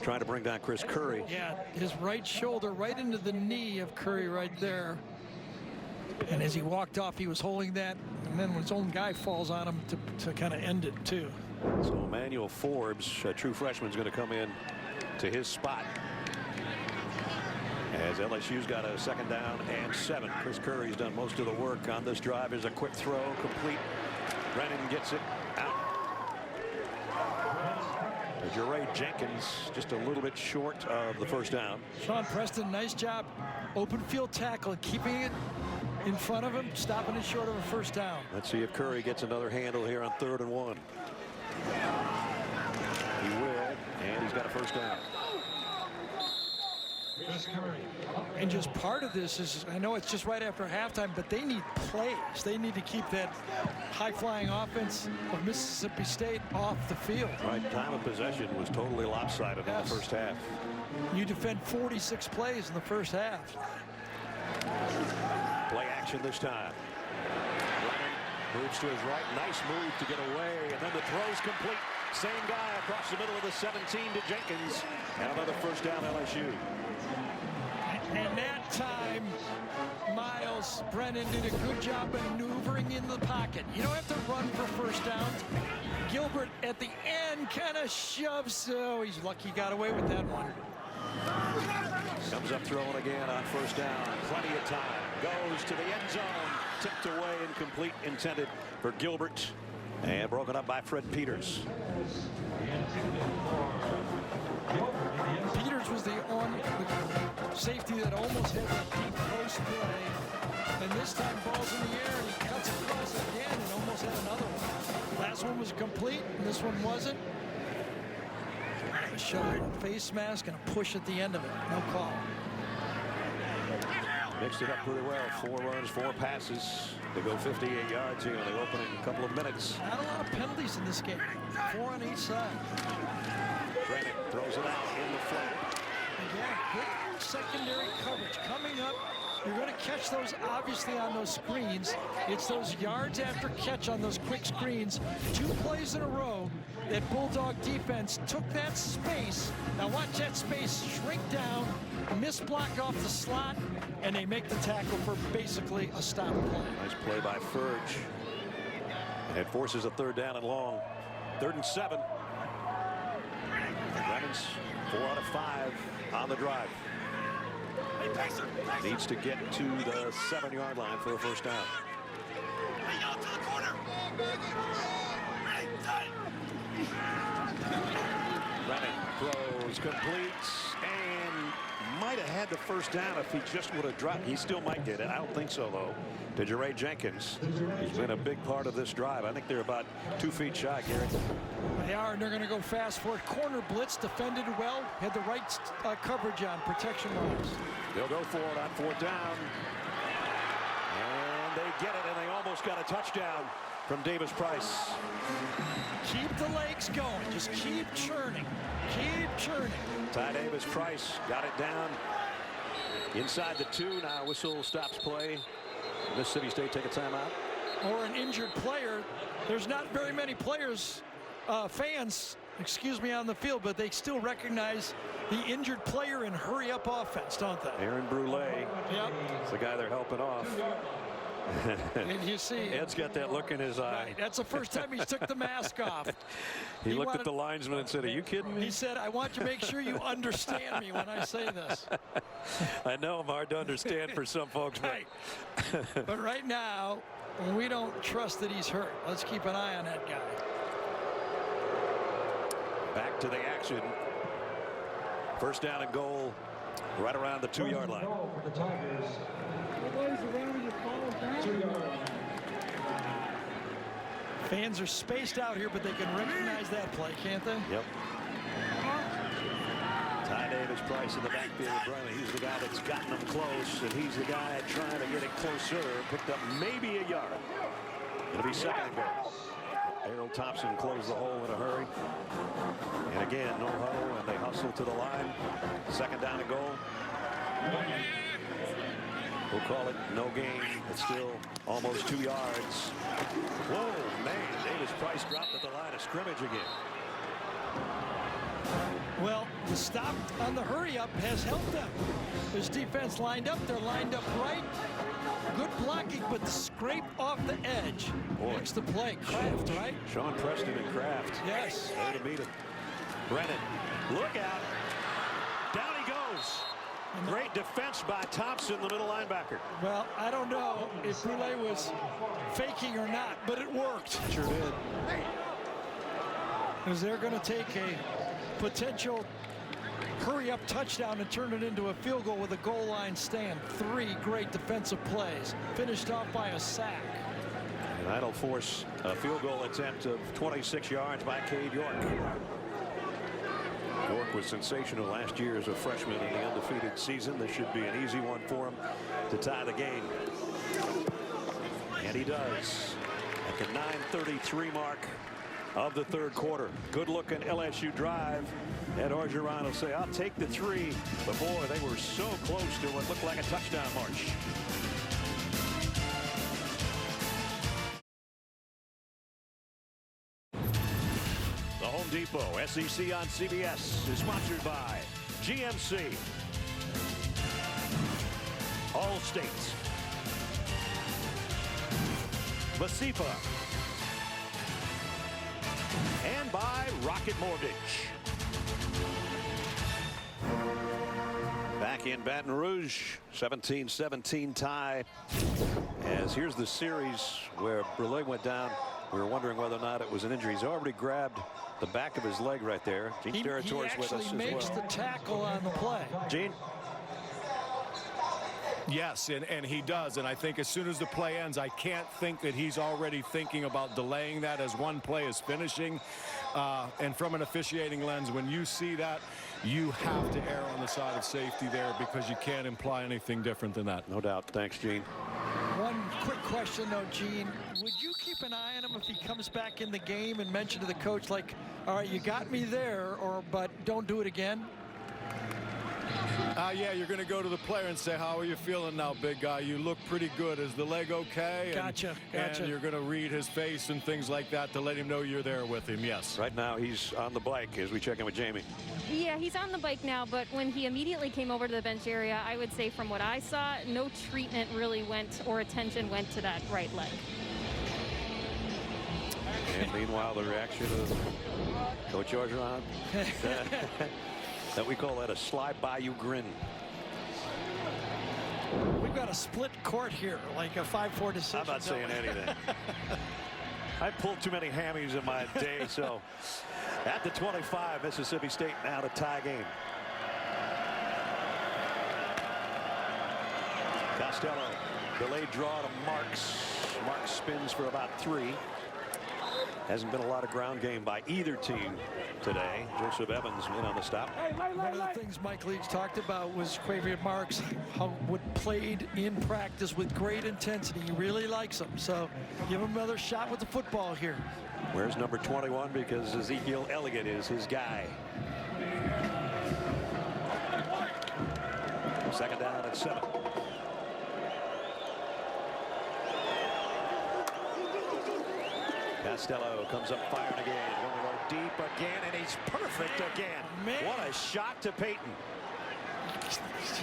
trying to bring down Chris Curry. Yeah, his right shoulder right into the knee of Curry right there. And as he walked off, he was holding that, and then when his own guy falls on him to kind of end it too. So Emmanuel Forbes, a true freshman, is going to come in to his spot. As LSU's got a second down and 7. Chris Curry's done most of the work on this drive. There's a quick throw, complete. Brennan gets it out. Jeray Jenkins just a little bit short of the first down. Sean Preston, nice job. Open field tackle, keeping it in front of him, stopping it short of a first down. Let's see if Curry gets another handle here on 3rd and 1. He will, and he's got a first down. And just part of this is, I know it's just right after halftime, but they need plays. They need to keep that high-flying offense of Mississippi State off the field. Right, time of possession was totally lopsided in the first half. You defend 46 plays in the first half. Play action this time. Brennan moves to his right. Nice move to get away, and then the throw's complete. Same guy across the middle of the 17 to Jenkins. And another first down LSU. And that time, Miles Brennan did a good job maneuvering in the pocket. You don't have to run for first downs. Gilbert at the end kind of shoves. Oh, he's lucky he got away with that one. Comes up throwing again on first down. Plenty of time. goes to the end zone. Tipped away, incomplete, intended for Gilbert. And broken up by Fred Peters. Peters was the safety that almost had that deep post play. And this time ball's in the air and he cuts across again and almost had another one. Last one was complete and this one wasn't. A shoulder, a face mask, and a push at the end of it. No call. Mixed it up pretty well. 4 runs, 4 passes to go 58 yards here in the opening couple of minutes. Not a lot of penalties in this game. 4 on each side. Brennan throws it out in the flat. Again, good secondary coverage coming up. You're going to catch those obviously on those screens. It's those yards after catch on those quick screens. 2 plays in a row. That Bulldog defense took that space. Now watch that space shrink down, miss block off the slot, and they make the tackle for basically a stop play. Nice play by Furge. And it forces a 3rd down and long. 3rd and 7. Brennan's 4 out of 5 on the drive. Needs to get to the 7-yard line for a 1st down. Brennan throws, completes, and might have had the 1st down if he just would have dropped. He still might get it. I don't think so, though. To Jeray Jenkins, who's been a big part of this drive. I think they're about 2 feet shy, Gary. They are, and they're going to go fast for it. Corner blitz, defended well, had the right coverage on protection-wise. They'll go for it on 4th down. And they get it, and they almost got a touchdown from Davis Price. Keep the legs going. Just keep churning. Keep churning. Ty Davis Price got it down inside the 2. Now whistle stops play. Mississippi State take a timeout. Or an injured player. There's not very many players, fans, excuse me, on the field, but they still recognize the injured player in hurry-up offense, don't they? Aaron Brule. Yep. It's the guy they're helping off. And you see Ed's got that look in his eye. Right, that's the first time he's took the mask off. He looked at the linesman and said, "Are you kidding me?" He said, "I want you to make sure you understand me when I say this." I know I'm hard to understand for some folks, right. But right now, we don't trust that he's hurt. Let's keep an eye on that guy. Back to the action. 1st down and goal right around the 2-yard line. Fans are spaced out here, but they can recognize that play, can't they? Yep. Ty Davis Price in the backfield. Brennan, he's the guy that's gotten them close, and he's the guy trying to get it closer. Picked up maybe a yard. It'll be 2nd and goal. Errol Thompson closed the hole in a hurry. And again, no huddle, and they hustle to the line. 2nd down and goal. We'll call it no gain. It's still almost 2 yards. Whoa, man. Davis Price dropped at the line of scrimmage again. Well, the stop on the hurry-up has helped them. This defense lined up. They're lined up right. Good blocking, but the scrape off the edge makes the play. Kraft, right? Sean Preston and Kraft. Yes. There to meet him. Brennan, look out. Down he goes. Great defense by Thompson, the middle linebacker. Well, I don't know if Brule was faking or not, but it worked. Sure did. Because they're going to take a potential hurry-up touchdown and turn it into a field goal with a goal line stand. 3 great defensive plays, finished off by a sack. And that'll force a field goal attempt of 26 yards by Cade York. York was sensational last year as a freshman in the undefeated season. This should be an easy one for him to tie the game. And he does at the 9:33 mark of the 3rd quarter. Good looking LSU drive. Ed Orgeron will say, "I'll take the 3." But boy, they were so close to what looked like a touchdown march. The Home Depot SEC on CBS is sponsored by GMC, Allstate, Vasipa, and by Rocket Mortgage. Back back in Baton Rouge. 17-17 tie. As here's the series where Brule went down. We were wondering whether or not it was an injury. He's already grabbed the back of his leg right there. Gene Steratore with us as well. He makes the tackle on the play. Gene? Yes, and he does. And I think as soon as the play ends, I can't think that he's already thinking about delaying that as one play is finishing. And from an officiating lens, when you see that, you have to err on the side of safety there because you can't imply anything different than that. No doubt. Thanks, Gene. One quick question, though, Gene. Would you keep an eye on him if he comes back in the game and mention to the coach, like, all right, you got me there, but don't do it again? Yeah, you're going to go to the player and say, how are you feeling now, big guy? You look pretty good. Is the leg okay? Gotcha. And you're going to read his face and things like that to let him know you're there with him, yes. Right now, he's on the bike as we check in with Jamie. Yeah, he's on the bike now, but when he immediately came over to the bench area, I would say from what I saw, no treatment really went or attention went to that right leg. And meanwhile, the reaction of Coach Orgeron. That we call that a slide by you grin. We've got a split court here, like a 5-4 decision. I'm not saying anything. I pulled too many hammies in my day, so at the 25, Mississippi State now to tie game. Costello, delayed draw to Marks. Marks spins for about 3. Hasn't been a lot of ground game by either team today. Joseph Evans in on the stop. One of the things Mike Leach talked about was Quavian Marks, how played in practice with great intensity. He really likes him, so give him another shot with the football here. Where's number 21? Because Ezekiel Elliott is his guy. Second down at 7. Costello comes up firing again, going to go deep again, and he's perfect again. Man. What a shot to Peyton.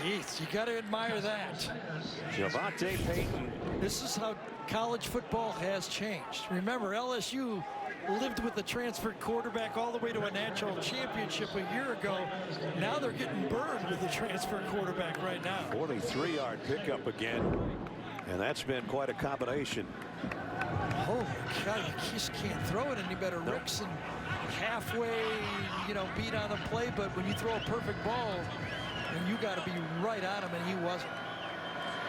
Jeez, you got to admire that. Javante Payton. This is how college football has changed. Remember, LSU lived with the transferred quarterback all the way to a national championship a year ago. Now they're getting burned with the transfer quarterback right now. 43-yard pickup again, and that's been quite a combination. Oh my God, you just can't throw it any better. Nope. Rickson halfway, beat on the play, but when you throw a perfect ball, and you got to be right on him, and he wasn't.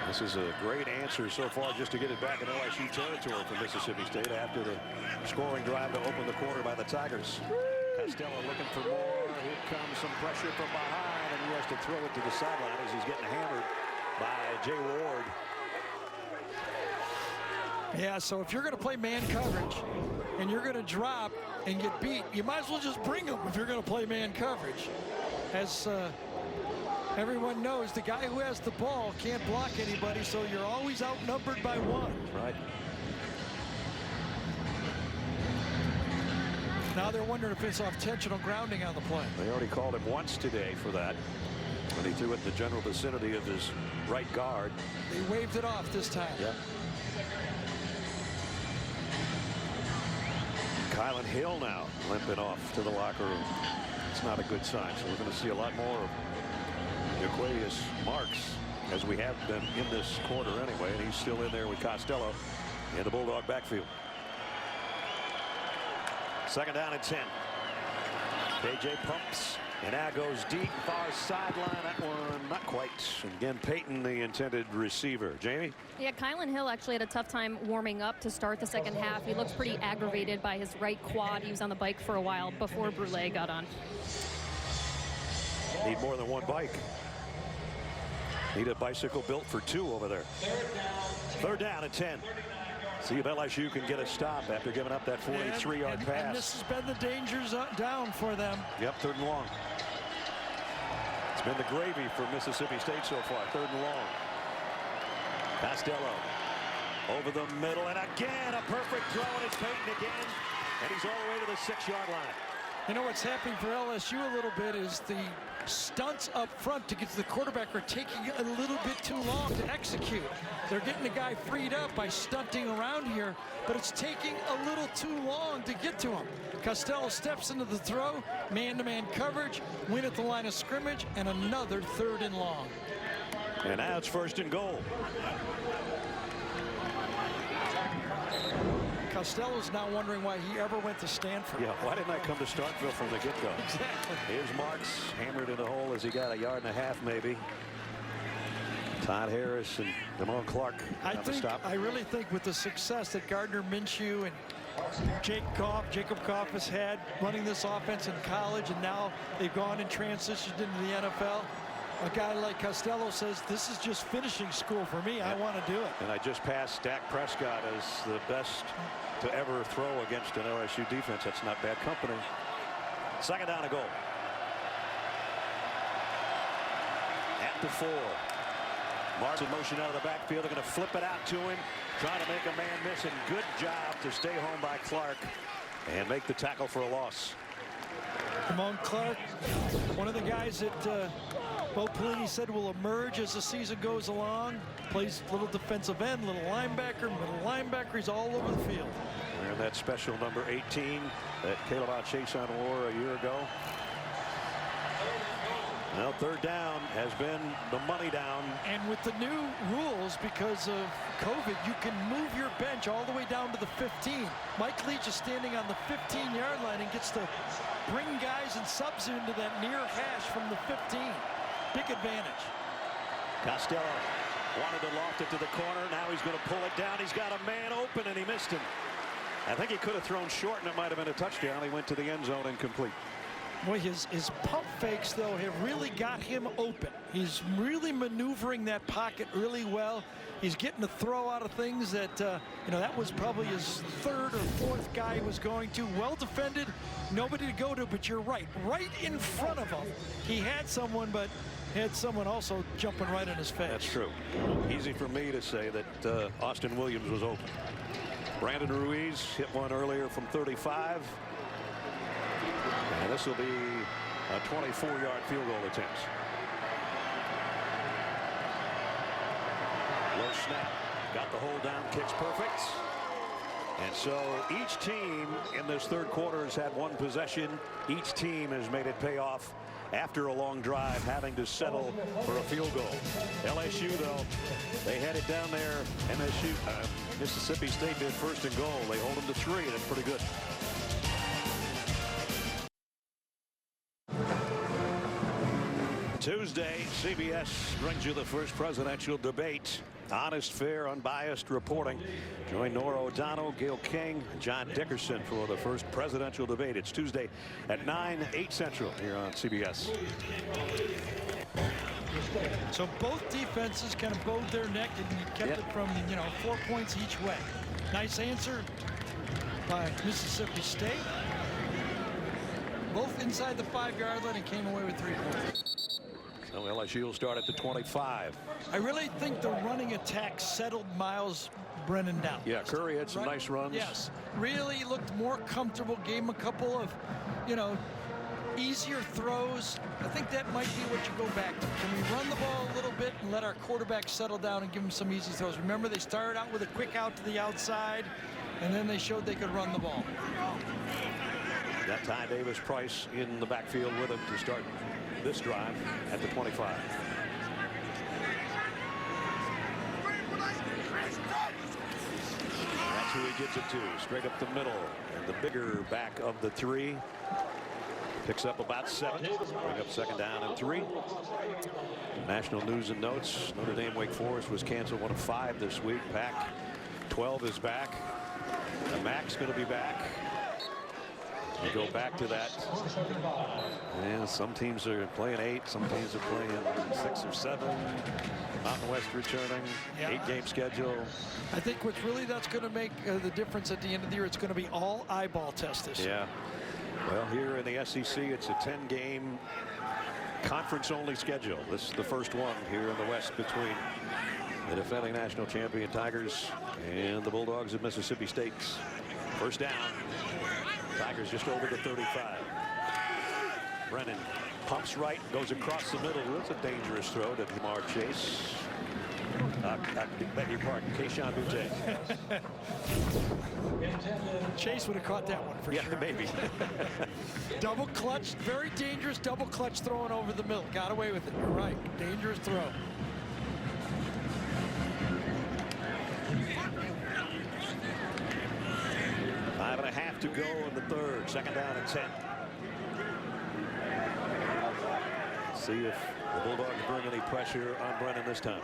This is a great answer so far just to get it back in LSU territory for Mississippi State after the scoring drive to open the quarter by the Tigers. Costello looking for more. Here comes some pressure from behind, and he has to throw it to the sideline as he's getting hammered by Jay Ward. Yeah, so if you're going to play man coverage and you're going to drop and get beat, you might as well just bring them if you're going to play man coverage. As everyone knows, the guy who has the ball can't block anybody, so you're always outnumbered by 1. Right. Now they're wondering if it's intentional grounding on the play. They already called him once today for that, when he threw it in the general vicinity of his right guard. They waved it off this time. Yep. Kylan Hill now limping off to the locker room. It's not a good sign, so we're going to see a lot more of Jaquarius Marks, as we have been in this quarter anyway, and he's still in there with Costello in the Bulldog backfield. Second down and 10. KJ pumps and now goes deep, far sideline. That one not quite. And again, Peyton, the intended receiver. Jamie? Yeah, Kylan Hill actually had a tough time warming up to start the second half. He looks pretty aggravated by his right quad. He was on the bike for a while before Brule got on. Need more than one bike. Need a bicycle built for 2 over there. Third down and 10. See if LSU can get a stop after giving up that 43-yard pass. And this has been the dangers down for them. Yep, 3rd and long. It's been the gravy for Mississippi State so far. 3rd and long. Costello over the middle, and again a perfect throw, and it's Peyton again, and he's all the way to the 6-yard line. You know what's happening for LSU a little bit is the stunts up front to get to the quarterback are taking a little bit too long to execute. They're getting the guy freed up by stunting around here, but it's taking a little too long to get to him. Costello steps into the throw, man-to-man coverage, win at the line of scrimmage, and another 3rd and long. And now it's 1st and goal. Costello's now wondering why he ever went to Stanford. Yeah, why didn't I come to Starkville from the get-go? Exactly. Here's Marks, hammered in the hole as he got 1.5 yards maybe. Todd Harris and Damone Clark on the stop. I really think with the success that Gardner Minshew and Jacob Goff has had running this offense in college, and now they've gone and transitioned into the NFL, a guy like Costello says, this is just finishing school for me. I want to do it. And I just passed Dak Prescott as the best to ever throw against an LSU defense. That's not bad company. 2nd down to goal. At the 4. Marks in motion out of the backfield. They're going to flip it out to him, trying to make a man miss, and good job to stay home by Clark and make the tackle for a loss. Damone Clark, one of the guys that Bo Pelini said will emerge as the season goes along. Plays little defensive end, little linebacker, middle linebacker. He's all over the field. And that special number 18 that Caleb Chason wore a year ago. Now 3rd down has been the money down. And with the new rules, because of COVID, you can move your bench all the way down to the 15. Mike Leach is standing on the 15-yard line and gets to bring guys and subs into that near hash from the 15. Big advantage. Costello wanted to loft it to the corner. Now he's going to pull it down. He's got a man open, and he missed him. I think he could have thrown short, and it might have been a touchdown. He went to the end zone incomplete. Boy, his pump fakes, though, have really got him open. He's really maneuvering that pocket really well. He's getting the throw out of things that, that was probably his 3rd or 4th guy he was going to. Well defended, nobody to go to, but you're right. Right in front of him. He had someone, but had someone also jumping right in his face. That's true. Easy for me to say that Austin Williams was open. Brandon Ruiz hit one earlier from 35. And this will be a 24-yard field goal attempt. Low snap, got the hold down, kicks perfect. And so each team in this 3rd quarter has had 1 possession. Each team has made it pay off after a long drive, having to settle for a field goal. LSU, though, they had it down there. Mississippi State did 1st and goal. They hold them to 3, and it's pretty good. Tuesday, CBS brings you the first presidential debate. Honest, fair, unbiased reporting. Join Nora O'Donnell, Gail King, John Dickerson for the first presidential debate. It's Tuesday at 9, 8 Central here on CBS. So both defenses kind of bowed their neck and kept it from, 4 points each way. Nice answer by Mississippi State. Both inside the 5-yard line and came away with 3 points. So LSU will start at the 25. I really think the running attack settled Miles Brennan down. Yeah, Curry had some nice runs. Yes, really looked more comfortable. Gave him a couple of, easier throws. I think that might be what you go back to. Can we run the ball a little bit and let our quarterback settle down and give him some easy throws? Remember, they started out with a quick out to the outside, and then they showed they could run the ball. That time, Davis Price in the backfield with him to start this drive at the 25. That's who he gets it to, straight up the middle. And the bigger back of the 3 picks up about 7. Bring up 2nd down and 3. National news and notes. Notre Dame Wake Forest was canceled, 1 of 5 this week. Pac-12 is back. The MAC's going to be back. We go back to that. And some teams are playing 8, some teams are playing 6 or 7. Mountain West returning, 8-game schedule. I think that's going to make the difference at the end of the year. It's going to be all eyeball test this year. Well, here in the SEC, it's a 10-game conference-only schedule. This is the first one here in the West between the defending national champion Tigers and the Bulldogs of Mississippi State. First down. Tigers just over the 35. Brennan Pumps right, goes across the middle. That's a dangerous throw to Jamar Chase. Beg your pardon, Keyshawn Boutte. Chase would have caught that one for Yeah, sure. maybe. Double clutch, very dangerous double clutch throwing over the middle. Got away with it. You're right. Dangerous throw. Five and a half to go in the third. Second down and 10. See if the Bulldogs bring any pressure on Brennan this time.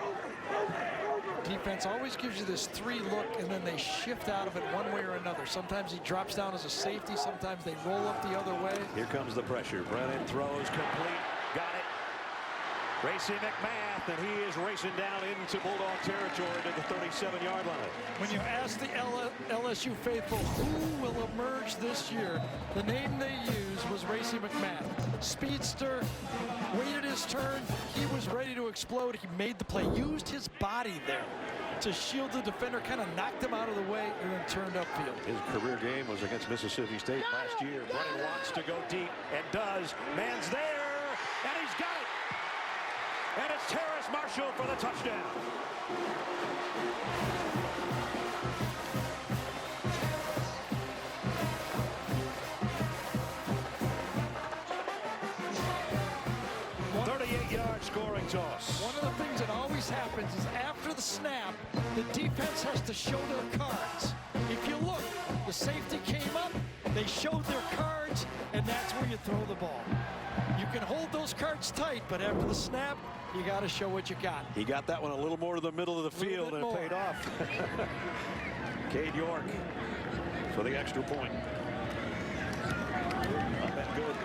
Defense always gives you this 3 look, and then they shift out of it one way or another. Sometimes he drops down as a safety. Sometimes they roll up the other way. Here comes the pressure. Brennan throws complete. Got it. Racing McMath, and he is racing down into Bulldog territory to the 37-yard line. When you ask the LSU faithful who will emerge this year, the name they used was Racing McMath. Speedster, waited his turn. He was ready to explode. He made the play, used his body there to shield the defender, kind of knocked him out of the way, and then turned upfield. His career game was against Mississippi State last year. Brennan wants to go deep and does. Man's there, and he's got it. And it's Terrace Marshall for the touchdown. Yard scoring toss. One of the things that always happens is after the snap, the defense has to show their cards. If you look, the safety came up, they showed their cards, and that's where you throw the ball. You can hold those cards tight, but after the snap, you got to show what you got. He got that one a little more to the middle of the field, and it paid off. Cade York for the extra point. Not that good.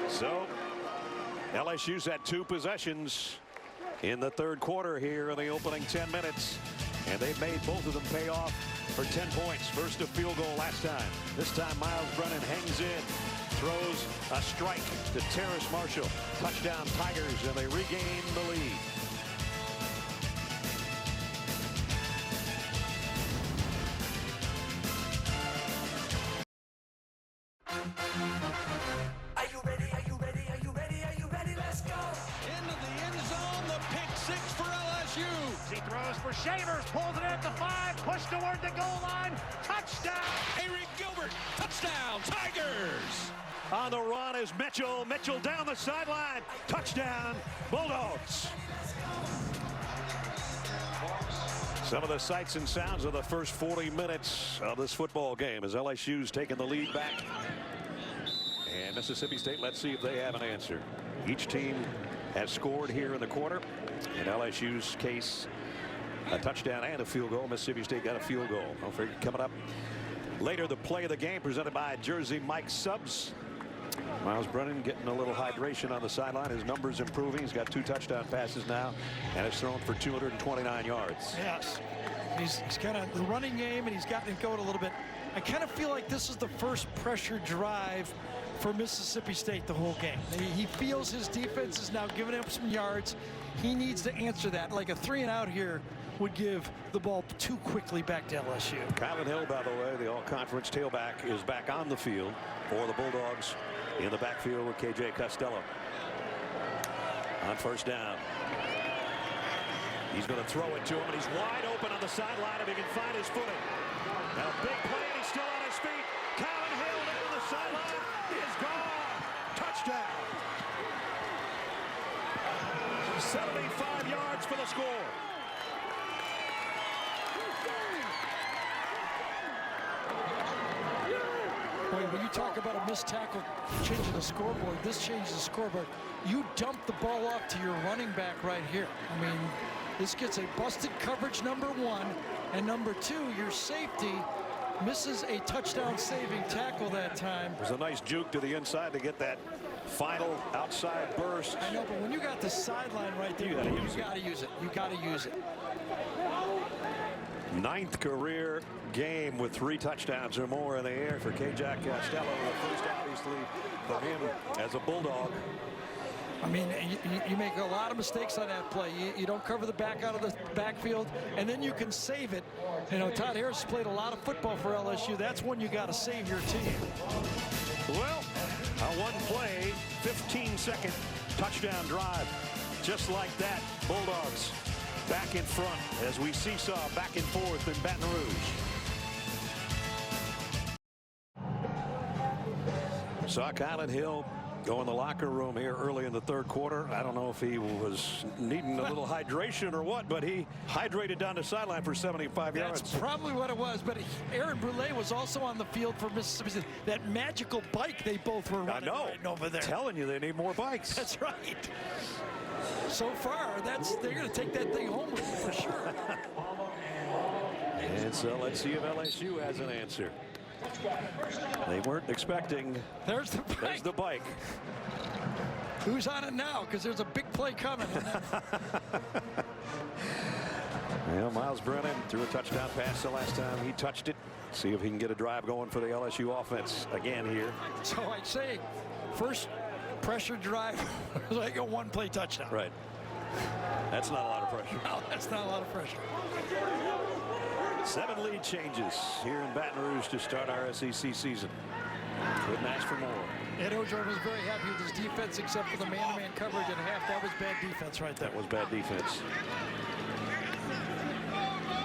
So, LSU's had 2 possessions in the third quarter here in the opening 10 minutes. And they've made both of them pay off for 10 points. First a field goal last time. This time Miles Brennan hangs in, throws a strike to Terrace Marshall. Touchdown Tigers, and they regain the lead. Shavers pulls it at the 5, push toward the goal line, touchdown! Eric Gilbert, touchdown, Tigers! On the run is Mitchell. Mitchell down the sideline, touchdown, Bulldogs. Some of the sights and sounds of the first 40 minutes of this football game as LSU's taking the lead back. And Mississippi State, let's see if they have an answer. Each team has scored here in the quarter. In LSU's case, a touchdown and a field goal. Mississippi State got a field goal. Don't forget, coming up later, the play of the game presented by Jersey Mike Subs. Miles Brennan getting a little hydration on the sideline. His numbers improving. He's got 2 touchdown passes now, and has thrown for 229 yards. Yes. He's kind of the running game, and he's gotten it going a little bit. I kind of feel like this is the first pressure drive for Mississippi State the whole game. He feels his defense is now giving him some yards. He needs to answer that. Like a 3-and-out here would give the ball too quickly back to LSU. Kylan Hill, by the way, the all-conference tailback, is back on the field for the Bulldogs in the backfield with KJ Costello. On first down. He's going to throw it to him, and he's wide open on the sideline if he can find his footing. Now a big play, and he's still on his feet. Kylan Hill down the sideline. He is gone. Touchdown. 75 yards for the score. Boy, when you talk about a missed tackle changing the scoreboard, this changes the scoreboard. You dump the ball off to your running back right here. I mean, this gets a busted coverage, number 1, and number 2, your safety misses a touchdown saving tackle that time. It was a nice juke to the inside to get that final outside burst. I know, but when you got the sideline right there, you got to use it. You got to use it. 9th career game with 3 touchdowns or more in the air for KJ Costello. The first, obviously, for him as a Bulldog. I mean, you make a lot of mistakes on that play. You don't cover the back out of the backfield, and then you can save it. You know, Todd Harris played a lot of football for LSU. That's when you got to save your team. Well, one play, 15-second touchdown drive. Just like that, Bulldogs back in front as we seesaw back and forth in Baton Rouge. Saw Colin Hill go in the locker room here early in the third quarter. I don't know if he was needing a little hydration or what, but he hydrated down the sideline for 75 yards. That's probably what it was, but Aaron Brule was also on the field for Mississippi State. That magical bike they both were running right over there. Telling you they need more bikes. That's right. So far, they're going to take that thing home with them for sure. And so let's see if LSU has an answer. They weren't expecting. There's the bike. There's the bike. Who's on it now? Because there's a big play coming. Well, Miles Brennan threw a touchdown pass the last time he touched it. See if he can get a drive going for the LSU offense again here. So I'd say first pressure drive was like a one-play touchdown. Right. That's not a lot of pressure. No, that's not a lot of pressure. 7 lead changes here in Baton Rouge to start our SEC season. Couldn't ask for more. Ed Ogeron was very happy with his defense, except for the man-to-man coverage at half. That was bad defense right there. That was bad defense.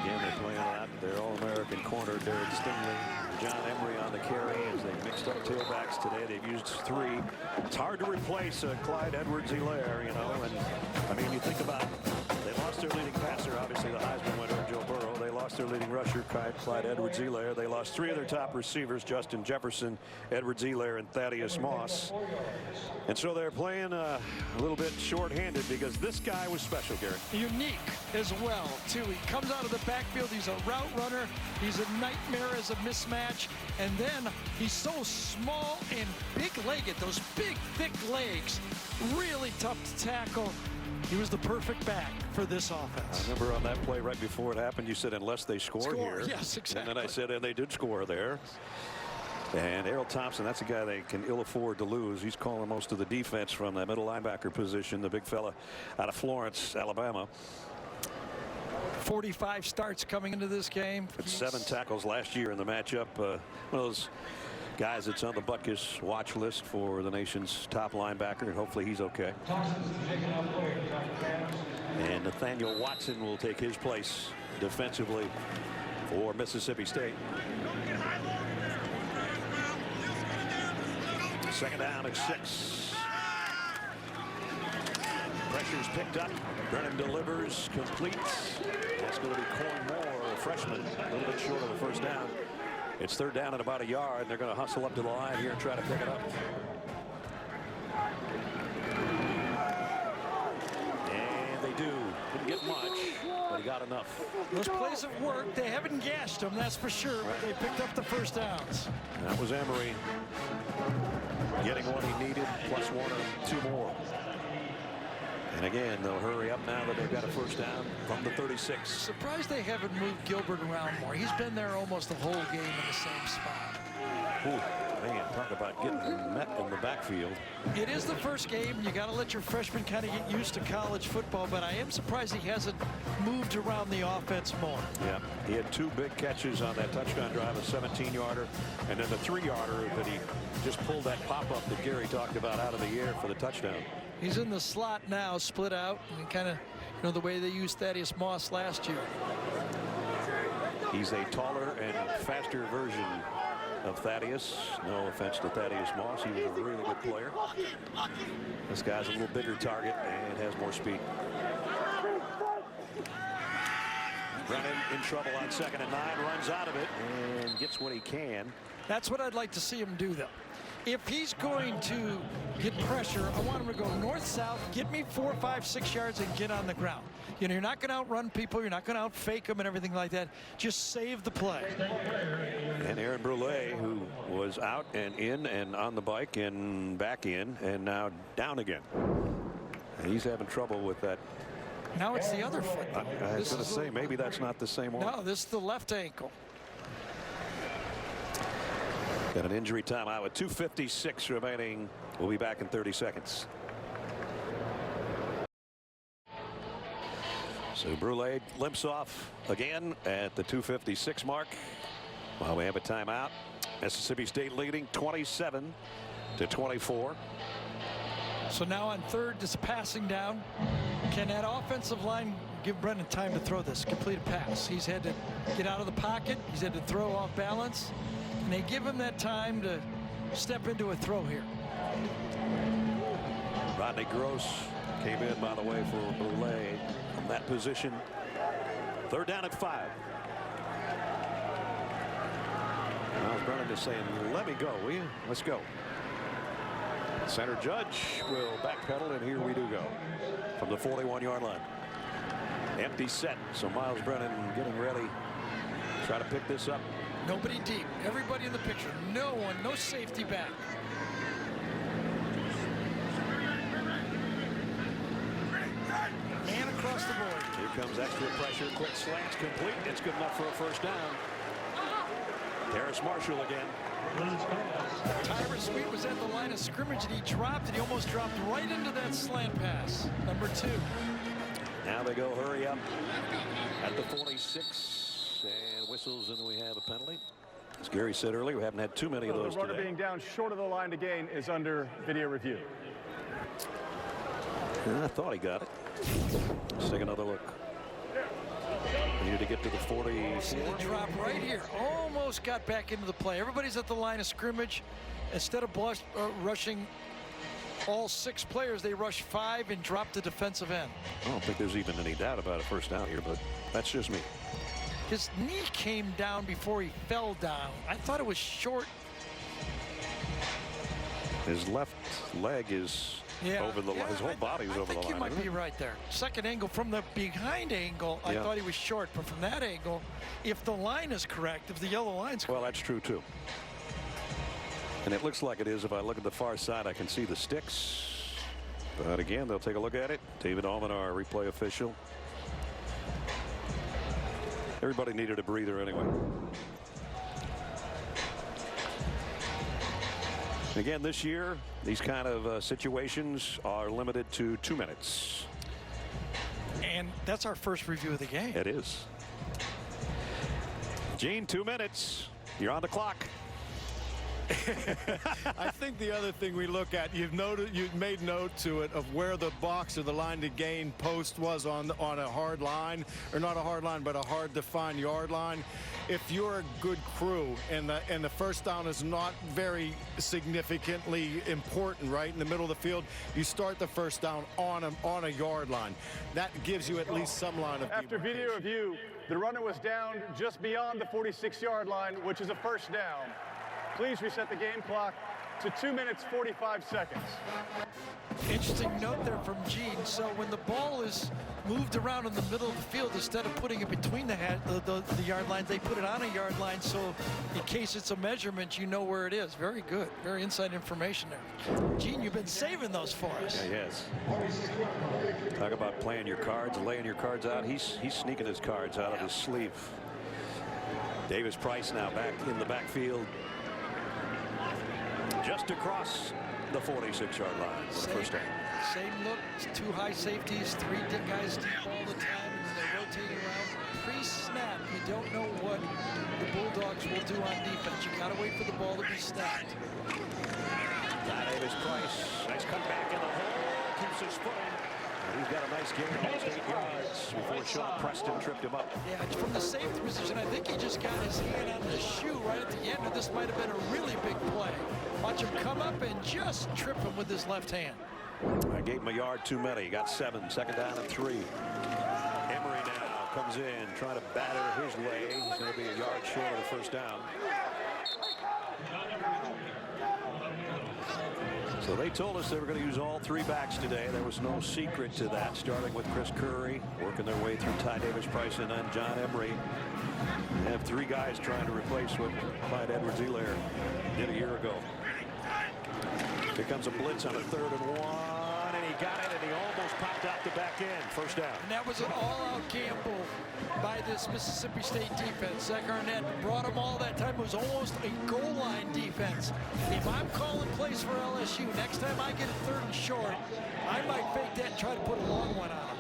Again, they're playing out their All-American corner, Derek Stingley, John Emery on the carry as they mixed up tailbacks today. They've used 3. It's hard to replace Clyde Edwards-Helaire, you know. And I mean, you think about they lost their leading passer, obviously the Heisman winner, Joe Burrow. They lost their leading rusher, Clyde Edwards-Helaire. They lost 3 of their top receivers, Justin Jefferson, Edwards-Helaire, and Thaddeus Moss. And so they're playing a little bit short-handed because this guy was special, Gary. Unique as well, too. He comes out of the backfield. He's a route runner. He's a nightmare as a mismatch. And then he's so small and big-legged. Those big, thick legs. Really tough to tackle. He was the perfect back for this offense. I remember on that play right before it happened, you said unless they score here. Yes, exactly. And then I said, and they did score there. And Errol Thompson, that's a guy they can ill afford to lose. He's calling most of the defense from that middle linebacker position, the big fella out of Florence, Alabama. 45 starts coming into this game. 7 tackles last year in the matchup. One of those guys that's on the Butkus watch list for the nation's top linebacker, and hopefully he's okay. And Nathaniel Watson will take his place defensively for Mississippi State. Second down at 6. Pressure's picked up. Brennan delivers, completes. That's going to be Corn Moore, a freshman, a little bit short of the first down. It's third down at about a yard, and they're going to hustle up to the line here and try to pick it up. And they do. Didn't get much, but he got enough. Those plays have worked. They haven't gashed them, that's for sure, but they picked up the first downs. That was Emery getting what he needed, plus 1 or 2 more. And again, they'll hurry up now that they've got a first down from the 36. Surprised they haven't moved Gilbert around more. He's been there almost the whole game in the same spot. Ooh, man, talk about getting met in the backfield. It is the first game. You got to let your freshman kind of get used to college football, but I am surprised he hasn't moved around the offense more. Yeah, he had 2 big catches on that touchdown drive, a 17-yarder, and then the 3-yarder that he just pulled that pop-up that Gary talked about out of the air for the touchdown. He's in the slot now, split out, and kind of, you know, the way they used Thaddeus Moss last year. He's a taller and faster version of Thaddeus. No offense to Thaddeus Moss. He was a really good player. This guy's a little bigger target and has more speed. Brennan in trouble on 2nd and 9, runs out of it and gets what he can. That's what I'd like to see him do, though. If he's going to get pressure, I want him to go north-south, get me 4, 5, 6 yards, and get on the ground. You know, you're not going to outrun people. You're not going to out-fake them and everything like that. Just save the play. And Aaron Brule, who was out and in and on the bike and back in and now down again. And he's having trouble with that. Now it's the other foot. I was going to say, maybe that's not the same one. No, this is the left ankle. Got an injury timeout with 2:56 remaining. We'll be back in 30 seconds. So Brule limps off again at the 2:56 mark while we have a timeout. Mississippi State leading 27-0 to 24. So now on third, just passing down. Can that offensive line give Brennan time to throw this, complete a pass? He's had to get out of the pocket. He's had to throw off balance. And they give him that time to step into a throw here. Rodney Gross came in, by the way, for Boulay from that position. Third down at 5. Miles Brennan is saying, let me go, will you? Let's go. Center Judge will backpedal, and here we do go from the 41-yard line. Empty set, so Miles Brennan getting ready. Try to pick this up. Nobody deep. Everybody in the picture. No one, no safety back. Man across the board. Here comes extra pressure. Quick slants complete. It's good enough for a first down. Terrace Marshall again. Tyrus Sweet was at the line of scrimmage and he dropped it. He almost dropped right into that slant pass. Number 2. Now they go hurry up at the 46 and whistles, and we have a penalty. As Gary said earlier, we haven't had too many of those the runner today. being down short of the line to gain is under video review. I thought he got it. Let's take another look. Needed to get to the 44. See the drop right here. Almost got back into the play. Everybody's at the line of scrimmage. Instead of rushing all 6 players, they rushed 5 and dropped the defensive end. I don't think there's even any doubt about a first down here, but that's just me. His knee came down before he fell down. I thought it was short. His left leg is over the line. His whole body was over the line. I think you might be right there. Second angle from the behind angle, I thought he was short, but from that angle, if the line is correct, if the yellow line's correct. Well, that's true too. And it looks like it is. If I look at the far side, I can see the sticks. But again, they'll take a look at it. David Allman, our replay official. Everybody needed a breather anyway. Again, this year, these kind of situations are limited to 2 minutes. And that's our first review of the game. It is. Gene, 2 minutes. You're on the clock. I think the other thing we look at, you've made note to it of where the box or the line to gain post was on a hard line, or not a hard line, but a hard defined yard line. If you're a good crew and the first down is not very significantly important, right in the middle of the field, you start the first down on a yard line. That gives you at least some line of After video review, the runner was down just beyond the 46-yard line, which is a first down. Please reset the game clock to 2 minutes 45 seconds. Interesting note there from Gene. So when the ball is moved around in the middle of the field, instead of putting it between the yard lines, they put it on a yard line, so in case it's a measurement, you know where it is. Very good. Very inside information there. Gene, you've been saving those for us. Yeah, yes. Talk about playing your cards, laying your cards out. He's sneaking his cards out of his sleeve. Davis Price now back in the backfield. Just across the 46-yard line for the first down. Same look, 2 high safeties, 3 guys deep all the time, and they're rotating around. Pre-snap, you don't know what the Bulldogs will do on defense. You got to wait for the ball to be snapped. Davis Price, nice cut back in the hole, keeps his footing. He's got a nice gain, almost 8 yards before Sean Preston tripped him up. Yeah, from the safety position, I think he just got his hand on the shoe right at the end, and this might have been a really big play. Watch him come up and just trip him with his left hand. I gave him a yard too many. He got 7, second down and 3. Emery now comes in, trying to batter his way. He's going to be a yard short of the first down. So they told us they were going to use all 3 backs today. There was no secret to that, starting with Chris Curry, working their way through Ty Davis-Price and then John Emery. They have 3 guys trying to replace what Clyde Edwards-Helaire did a year ago. Here comes a blitz on a 3rd and 1, and he got it, and he almost popped out the back end. First down. And that was an all-out gamble by this Mississippi State defense. Zach Arnett brought them all that time. It was almost a goal line defense. If I'm calling plays for LSU, next time I get a 3rd and short, I might fake that and try to put a long one on them.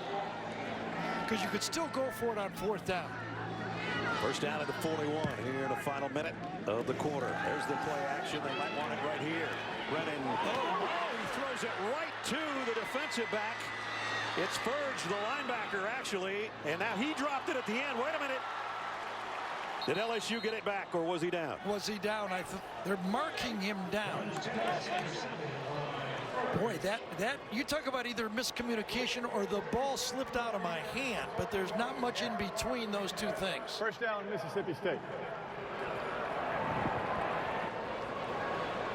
Because you could still go for it on 4th down. First down at the 41 here in the final minute of the quarter. There's the play action. They might want it right here. Brennan. Oh, he throws it right to the defensive back. It's Furge, the linebacker, actually. And now he dropped it at the end. Wait a minute. Did LSU get it back, or was he down? Was he down? They're marking him down. Boy, that you talk about either miscommunication or the ball slipped out of my hand, but there's not much in between those two things. First down, Mississippi State.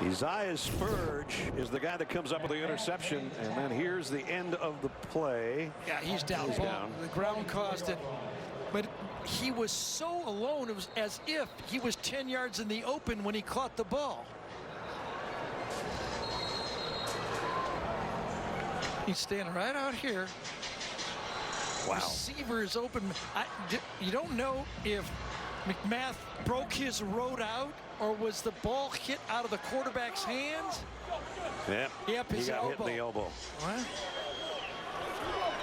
Isaiah Spurge is the guy that comes up with the interception, and then here's the end of the play. Yeah, he's down. He's down. The ground caused it, but he was so alone. It was as if he was 10 yards in the open when he caught the ball. He's standing right out here. Wow. Receiver is open. You don't know if McMath broke his road out or was the ball hit out of the quarterback's hands? Yep, his he got elbow. hit in the elbow. What?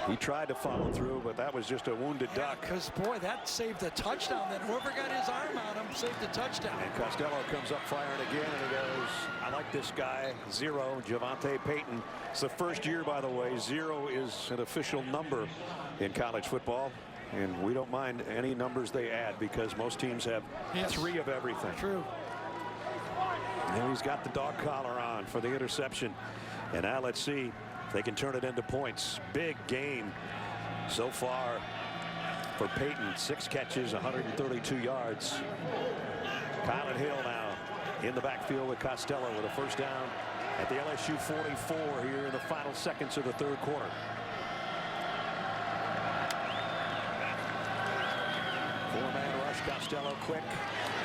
He tried to follow through, but that was just a wounded duck. Because, boy, that saved a touchdown. Then whoever got his arm on him saved a touchdown. And Costello comes up firing again, and he goes, I like this guy, 0, Javante Payton. It's the first year, by the way, 0 is an official number in college football. And we don't mind any numbers they add because most teams have 3 of everything. True. And he's got the dog collar on for the interception. And now let's see if they can turn it into points. Big game so far for Payton. 6 catches, 132 yards. Kylan Hill now in the backfield with Costello with a first down at the LSU 44 here in the final seconds of the third quarter. Four-man rush. Costello quick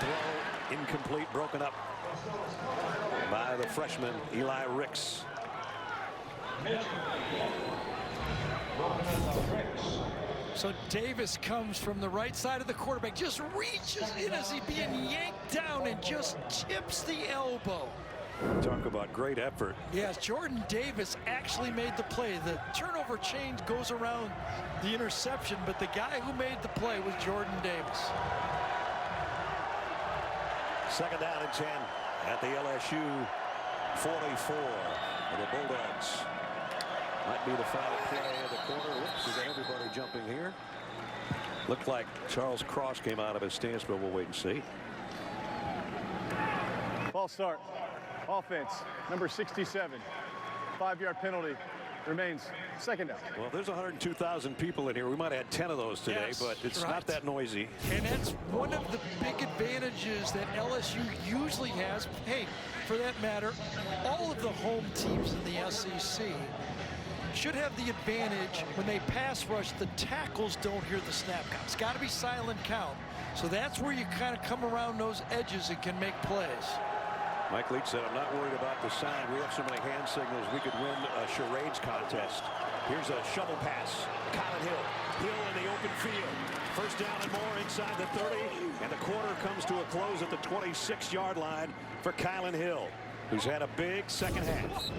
throw, incomplete, broken up by the freshman Eli Ricks. So Davis comes from the right side of the quarterback, just reaches in as he's being yanked down and just tips the elbow. Talk about great effort. Yes, Jordan Davis actually made the play. The turnover chain goes around the interception, but the guy who made the play was Jordan Davis. Second down and 10 at the LSU 44 of the Bulldogs. Might be the final play of the quarter. Whoops, we got everybody jumping here. Looked like Charles Cross came out of his stance, but we'll wait and see. False start. Offense, number 67. 5-yard penalty. Remains second down. Well, there's 102,000 people in here. We might have had 10 of those today, but it's not that noisy. And that's one of the big advantages that LSU usually has. Hey, for that matter, all of the home teams in the SEC should have the advantage when they pass rush. The tackles don't hear the snap count. It's got to be silent count. So that's where you kind of come around those edges and can make plays. Mike Leach said, I'm not worried about the sign. We have so many hand signals we could win a charades contest. Here's a shovel pass. Kylan Hill. Hill in the open field. First down and more inside the 30. And the quarter comes to a close at the 26-yard line for Kylan Hill, who's had a big second half.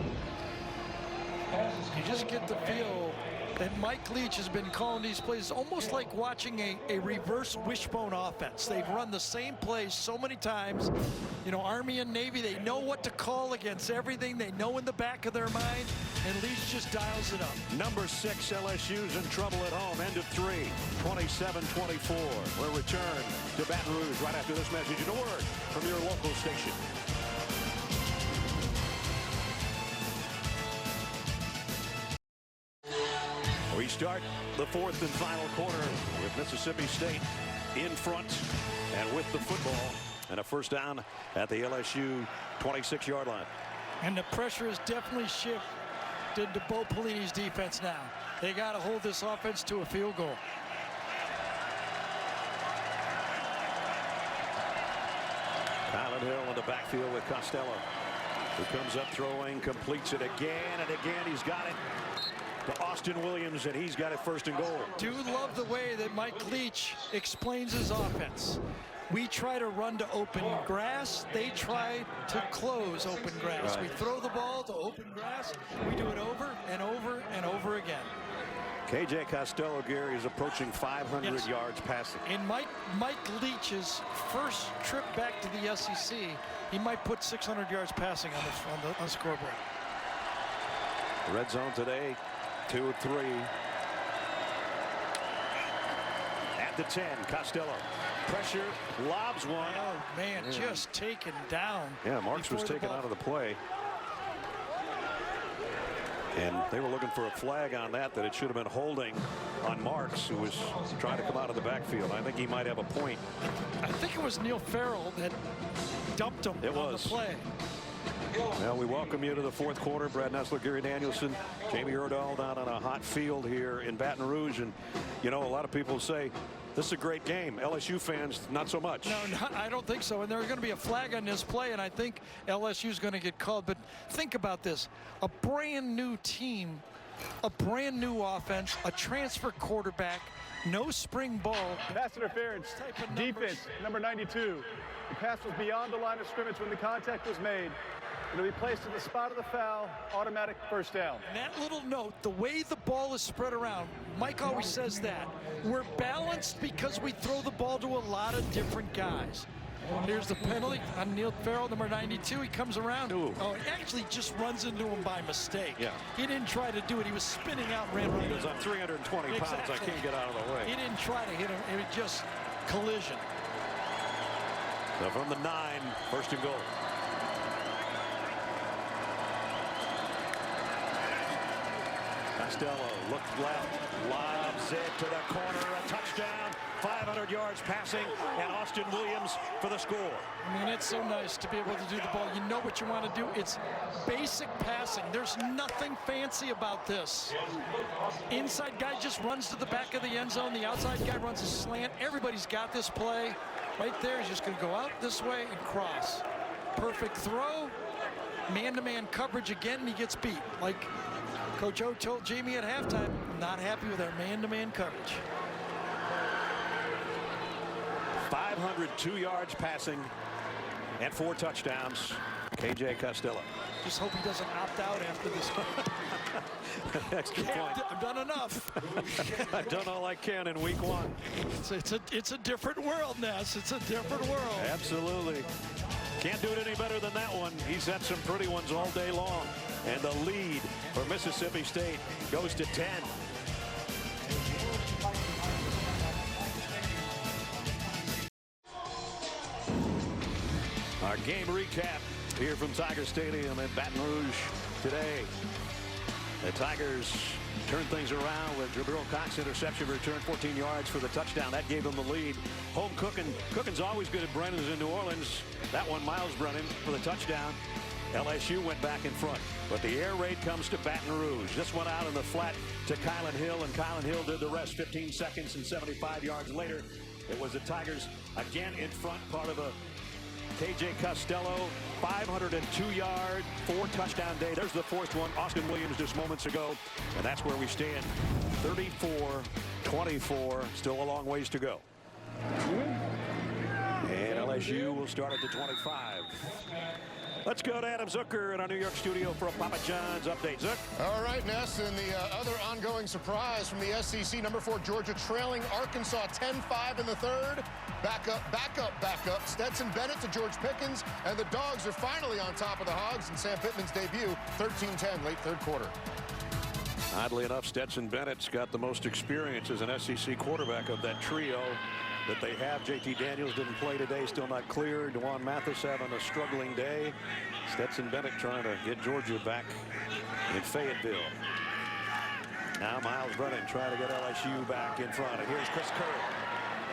You just get the feel that Mike Leach has been calling these plays almost like watching a reverse wishbone offense. They've run the same plays so many times. You know, Army and Navy, they know what to call against everything. They know in the back of their mind, and Leach just dials it up. Number 6, LSU's in trouble at home. End of 3, 27-24. We'll return to Baton Rouge right after this message and a word from your local station. We start the fourth and final quarter with Mississippi State in front and with the football and a first down at the LSU 26-yard line. And the pressure has definitely shifted to Bo Pelini's defense now. They got to hold this offense to a field goal. Kylan Hill in the backfield with Costello, who comes up throwing, completes it again and again. He's got it to Austin Williams, and he's got it first and goal. Do love the way that Mike Leach explains his offense. We try to run to open grass. They try to close open grass. Right. We throw the ball to open grass. We do it over and over and over again. KJ Costello, Gary, is approaching 500 yards passing. And Mike Leach's first trip back to the SEC, he might put 600 yards passing on the scoreboard. Red zone today, 2 of 3. At the 10, Costello. Pressure, lobs one. Oh, man, just taken down. Yeah, Marks was taken out of the play. And they were looking for a flag on that it should have been holding on Marks, who was trying to come out of the backfield. I think he might have a point. I think it was Neil Farrell that dumped him on the play. Well, we welcome you to the fourth quarter. Brad Nessler, Gary Danielson, Jamie Erdahl down on a hot field here in Baton Rouge. And, you know, a lot of people say, this is a great game. LSU fans, not so much. No, I don't think so. And there's going to be a flag on this play, and I think LSU is going to get called. But think about this. A brand new team, a brand new offense, a transfer quarterback, no spring ball. Pass interference, defense, number 92. The pass was beyond the line of scrimmage when the contact was made. It'll be placed in the spot of the foul, automatic first down. And that little note, the way the ball is spread around, Mike always says that. We're balanced because we throw the ball to a lot of different guys. Here's the penalty on Neil Farrell, number 92. He comes around. Ooh. Oh, he actually just runs into him by mistake. Yeah. He didn't try to do it. He was spinning out and ran right into him. I'm 320 pounds. Exactly. I can't get out of the way. He didn't try to hit him. It was just collision. So from the 9, first and goal. Costello looked left, lobs it to the corner, a touchdown, 500 yards passing, and Austin Williams for the score. I mean, it's so nice to be able to do the ball. You know what you want to do. It's basic passing. There's nothing fancy about this. Inside guy just runs to the back of the end zone. The outside guy runs a slant. Everybody's got this play. Right there, he's just going to go out this way and cross. Perfect throw. Man-to-man coverage again, and he gets beat. Like Coach O told Jamie at halftime, not happy with our man-to-man coverage. 502 yards passing and 4 touchdowns. KJ Costello. Just hope he doesn't opt out after this. Extra point. I've done enough. I've done all I can in week 1. It's a different world, Ness. It's a different world. Absolutely. Can't do it any better than that one. He's had some pretty ones all day long. And the lead for Mississippi State goes to 10. Our game recap here from Tiger Stadium in Baton Rouge today. The Tigers turned things around with Jabril Cox interception return, 14 yards for the touchdown. That gave them the lead. Home cooking. Cooking's always good at Brennan's in New Orleans. That one, Miles Brennan for the touchdown. LSU went back in front, but the air raid comes to Baton Rouge. This went out in the flat to Kylan Hill, and Kylan Hill did the rest. 15 seconds and 75 yards later, it was the Tigers again in front, part of a KJ Costello 502-yard, 4-touchdown day. There's the fourth one. Austin Williams just moments ago, and that's where we stand. 34-24, still a long ways to go. And LSU will start at the 25. Let's go to Adam Zucker in our New York studio for a Papa John's update. Zuck. All right, Ness, and the other ongoing surprise from the SEC, number 4 Georgia trailing Arkansas 10-5 in the third. Back up. Stetson Bennett to George Pickens, and the Dogs are finally on top of the Hogs in Sam Pittman's debut, 13-10, late third quarter. Oddly enough, Stetson Bennett's got the most experience as an SEC quarterback of that trio that they have. JT Daniels didn't play today, still not clear. DeJuan Mathis having a struggling day. Stetson Bennett trying to get Georgia back in Fayetteville. Now Miles Brennan trying to get LSU back in front. And here's Chris Curry.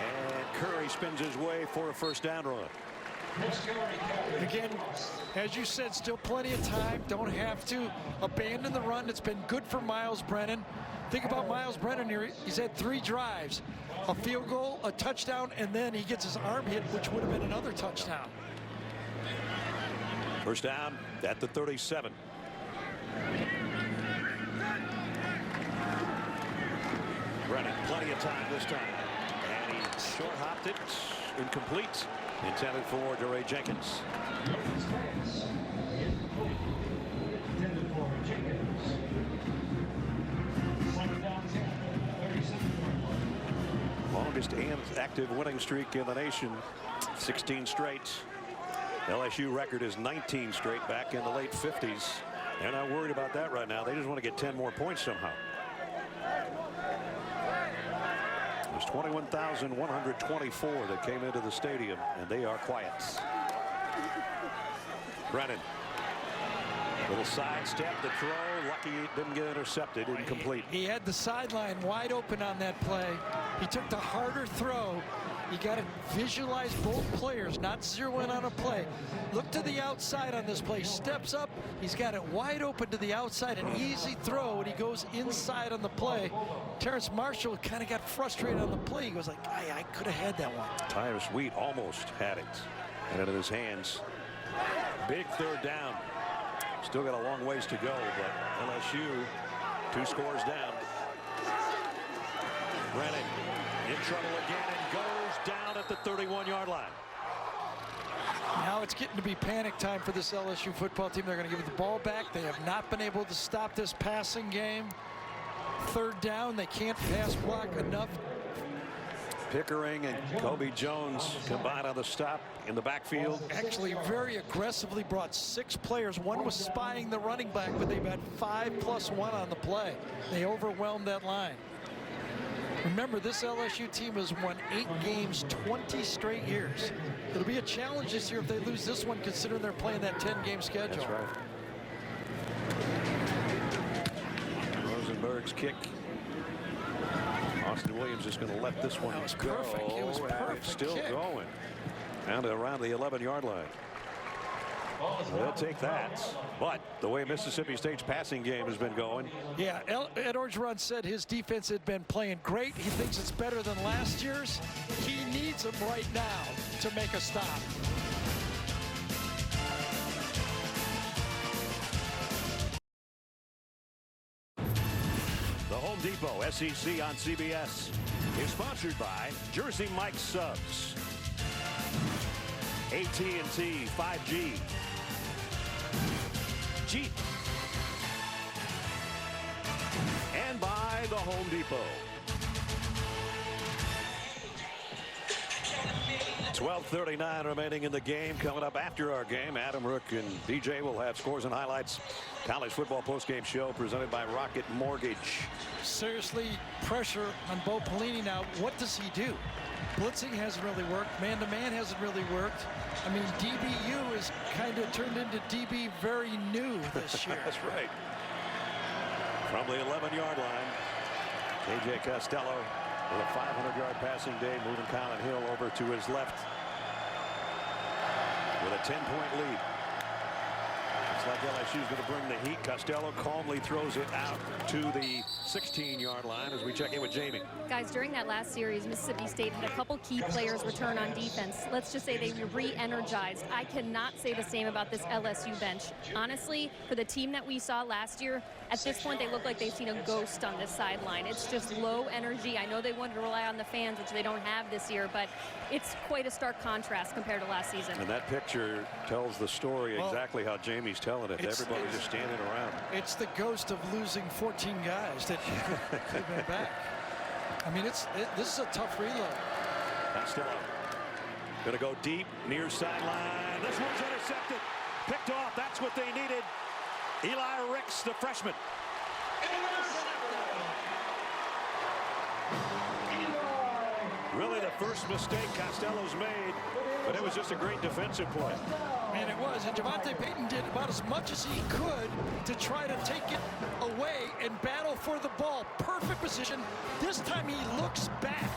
And Curry spins his way for a first down run. Again, as you said, still plenty of time. Don't have to abandon the run. It's been good for Miles Brennan. Think about Miles Brennan here. He's had 3 drives. A field goal, a touchdown, and then he gets his arm hit, which would have been another touchdown. First down at the 37. Brennan, plenty of time this time. And he short hopped it, incomplete. Intended for DeRay Jenkins. Intended for Jenkins. Second down 10. longest and active winning streak in the nation, 16 straight. LSU record is 19 straight back in the late 50s. They're not worried about that right now. They just want to get 10 more points somehow. There's 21,124 that came into the stadium, and they are quiet. Brennan. Little sidestep, the throw. Lucky it didn't get intercepted, incomplete. He had the sideline wide open on that play. He took the harder throw. You got to visualize both players, not zero in on a play. Look to the outside on this play. Steps up. He's got it wide open to the outside. An easy throw, and he goes inside on the play. Terrence Marshall kind of got frustrated on the play. He goes like, I could have had that one. Tyrus Wheat almost had it. And into his hands. Big third down. Still got a long ways to go, but LSU 2 scores down. Brennan in trouble again and goes down at the 31-yard line. Now it's getting to be panic time for this LSU football team. They're going to give the ball back. They have not been able to stop this passing game. Third down, they can't pass block enough. Pickering and Kobe Jones combined on the stop in the backfield. Actually very aggressively brought 6 players. One was spying the running back, but they've had 5+1 on the play. They overwhelmed that line. Remember, this LSU team has won 8 games 20 straight years. It'll be a challenge this year if they lose this one, considering they're playing that 10-game schedule. That's right. Rosenberg's kick. Austin Williams is going to let this one was go. perfect. It was perfect. It's still kick. going. Down to around the 11-yard line. So they'll take that. But the way Mississippi State's passing game has been going. Yeah, Ed Orgeron said his defense had been playing great. He thinks it's better than last year's. He needs them right now to make a stop. The Home Depot SEC on CBS is sponsored by Jersey Mike's Subs, AT&T 5G, Jeep, and by the Home Depot. 12:39 remaining in the game. Coming up after our game, Adam Rook and DJ will have scores and highlights. College football postgame show presented by Rocket Mortgage. Seriously, pressure on Bo Pelini now. What does he do? Blitzing hasn't really worked. Man-to-man hasn't really worked. I mean, DBU is kind of turned into DB very new this year. That's right. From the 11-yard line, KJ Costello with a 500-yard passing day, moving Colin Hill over to his left with a 10-point lead. Looks like LSU's going to bring the heat. Costello calmly throws it out to the 16-yard line as we check in with Jamie. Guys, during that last series, Mississippi State had a couple key players return on defense. Let's just say they were re-energized. I cannot say the same about this LSU bench. Honestly, for the team that we saw last year, at this point, they look like they've seen a ghost on this sideline. It's just low energy. I know they wanted to rely on the fans, which they don't have this year, but it's quite a stark contrast compared to last season. And that picture tells the story exactly how Jamie's telling it. Everybody just standing around. It's the ghost of losing 14 guys that could have been back. I mean, this is a tough reload. Costello going to go deep, near sideline. This one's intercepted. Picked off. That's what they needed. Eli Ricks, the freshman. Really the first mistake Costello's made, but it was just a great defensive play. Man, it was. And Javante Payton did about as much as he could to try to take it away and battle for the ball. Perfect position. This time he looks back.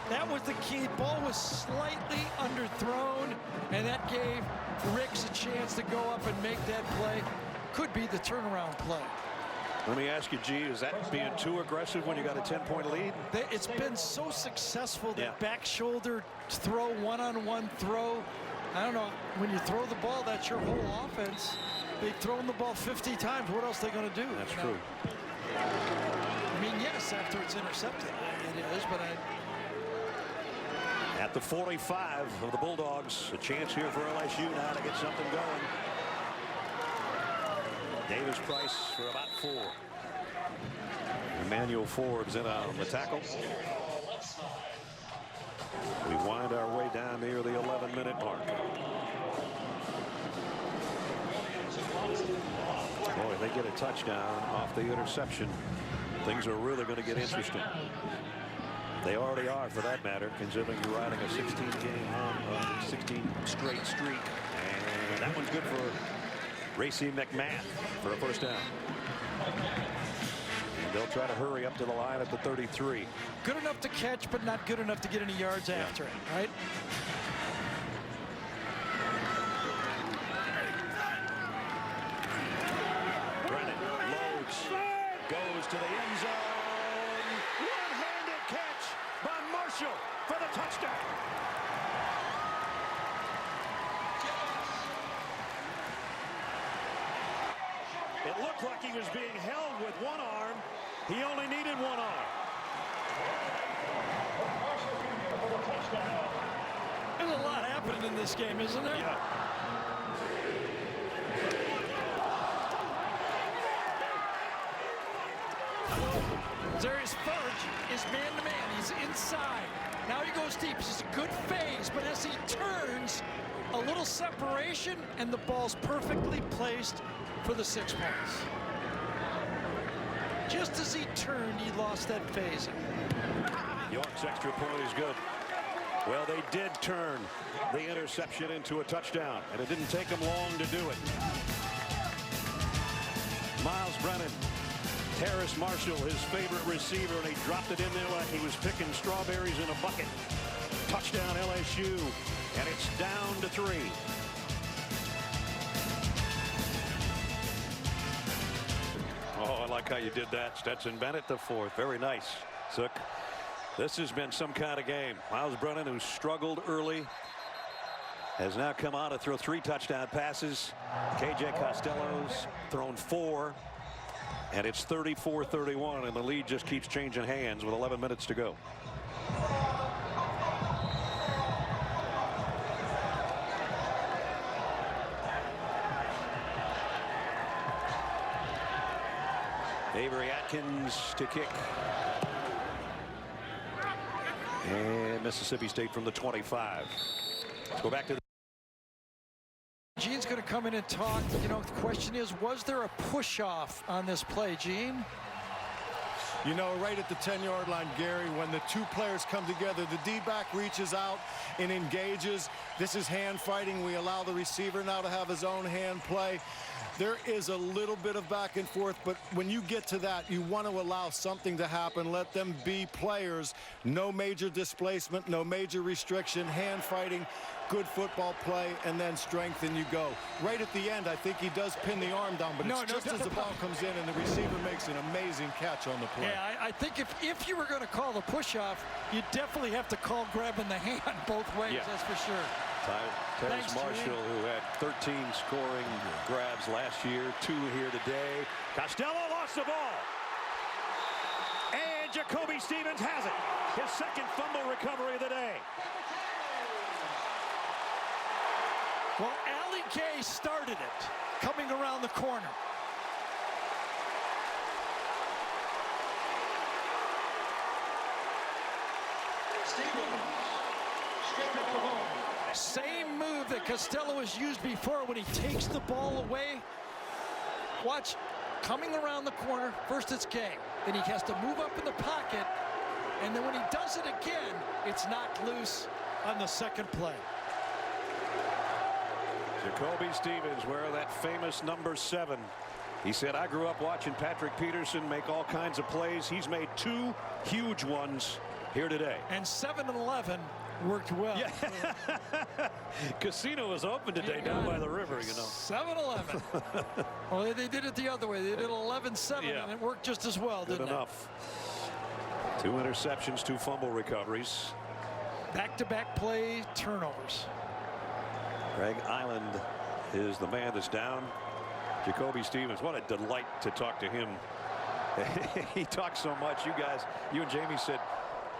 That was the key. The ball was slightly underthrown, and that gave Ricks a chance to go up and make that play. Could be the turnaround play. Let me ask you, G, is that being too aggressive when you got a 10-point lead? It's been so successful, that back shoulder throw, one-on-one throw. I don't know, when you throw the ball, that's your whole offense. They've thrown the ball 50 times. What else are they going to do? That's true. I mean, yes, after it's intercepted, it is, but At the 45 of the Bulldogs, a chance here for LSU now to get something going. Davis Price for about 4. Emmanuel Forbes in on the tackle. We wind our way down near the 11-minute mark. Boy, if they get a touchdown off the interception, things are really going to get interesting. They already are, for that matter, considering you're riding a 16-game 16 straight streak. And that one's good for Racey McMath for a first down. And they'll try to hurry up to the line at the 33. Good enough to catch, but not good enough to get any yards after it, right? Brennan loads, goes to the end zone. One-handed catch by Marshall for the touchdown. It looked like he was being held with one arm. He only needed one arm. There's a lot happening in this game, isn't there? Yeah. Darius Fudge is man-to-man. He's inside. Now he goes deep. It's a good phase, but as he turns, a little separation, and the ball's perfectly placed for the 6 points. Just as he turned, he lost that phasing. York's extra point is good. Well, they did turn the interception into a touchdown, and it didn't take them long to do it. Miles Brennan, Terrace Marshall, his favorite receiver, and he dropped it in there like he was picking strawberries in a bucket. Touchdown LSU, and it's down to 3. Oh, I like how you did that. Stetson Bennett, the 4th. Very nice, Sook. This has been some kind of game. Miles Brennan, who struggled early, has now come on to throw 3 touchdown passes. KJ Costello's thrown 4. And it's 34-31, and the lead just keeps changing hands with 11 minutes to go. Avery Atkins to kick. And Mississippi State from the 25. Let's go back to the Gene's going to come in and talk. You know, the question is, was there a push-off on this play, Gene? You know, right at the 10-yard line, Gary, when the 2 players come together, the D-back reaches out and engages. This is hand fighting. We allow the receiver now to have his own hand play. There is a little bit of back and forth, but when you get to that, you want to allow something to happen. Let them be players. No major displacement, no major restriction, hand fighting, good football play, and then strength, and you go. Right at the end, I think he does pin the arm down, but it's just as the ball comes in and the receiver makes an amazing catch on the play. Yeah, I think if you were going to call the push-off, you definitely have to call grabbing the hand both ways, that's for sure. Terrace Marshall, who had 13 scoring grabs last year, 2 here today. Costello lost the ball. And Jacoby Stevens has it. His 2nd fumble recovery of the day. Well, Allie Gay started it, coming around the corner. Same move that Costello has used before when he takes the ball away. Watch, coming around the corner. First it's Gay. Then he has to move up in the pocket. And then when he does it again, it's knocked loose on the 2nd play. Jacoby Stevens wearing that famous number 7. He said, I grew up watching Patrick Peterson make all kinds of plays. He's made 2 huge ones here today. And 7 and 11 worked well. Yeah. Casino was open today down by the river, you know. 7-11. Well, they did it the other way. They did 11-7, and it worked just as well, didn't it? Good enough. 2 interceptions, 2 fumble recoveries. Back-to-back play turnovers. Greg Island is the man that's down. Jacoby Stevens, what a delight to talk to him. He talks so much. You guys, you and Jamie said,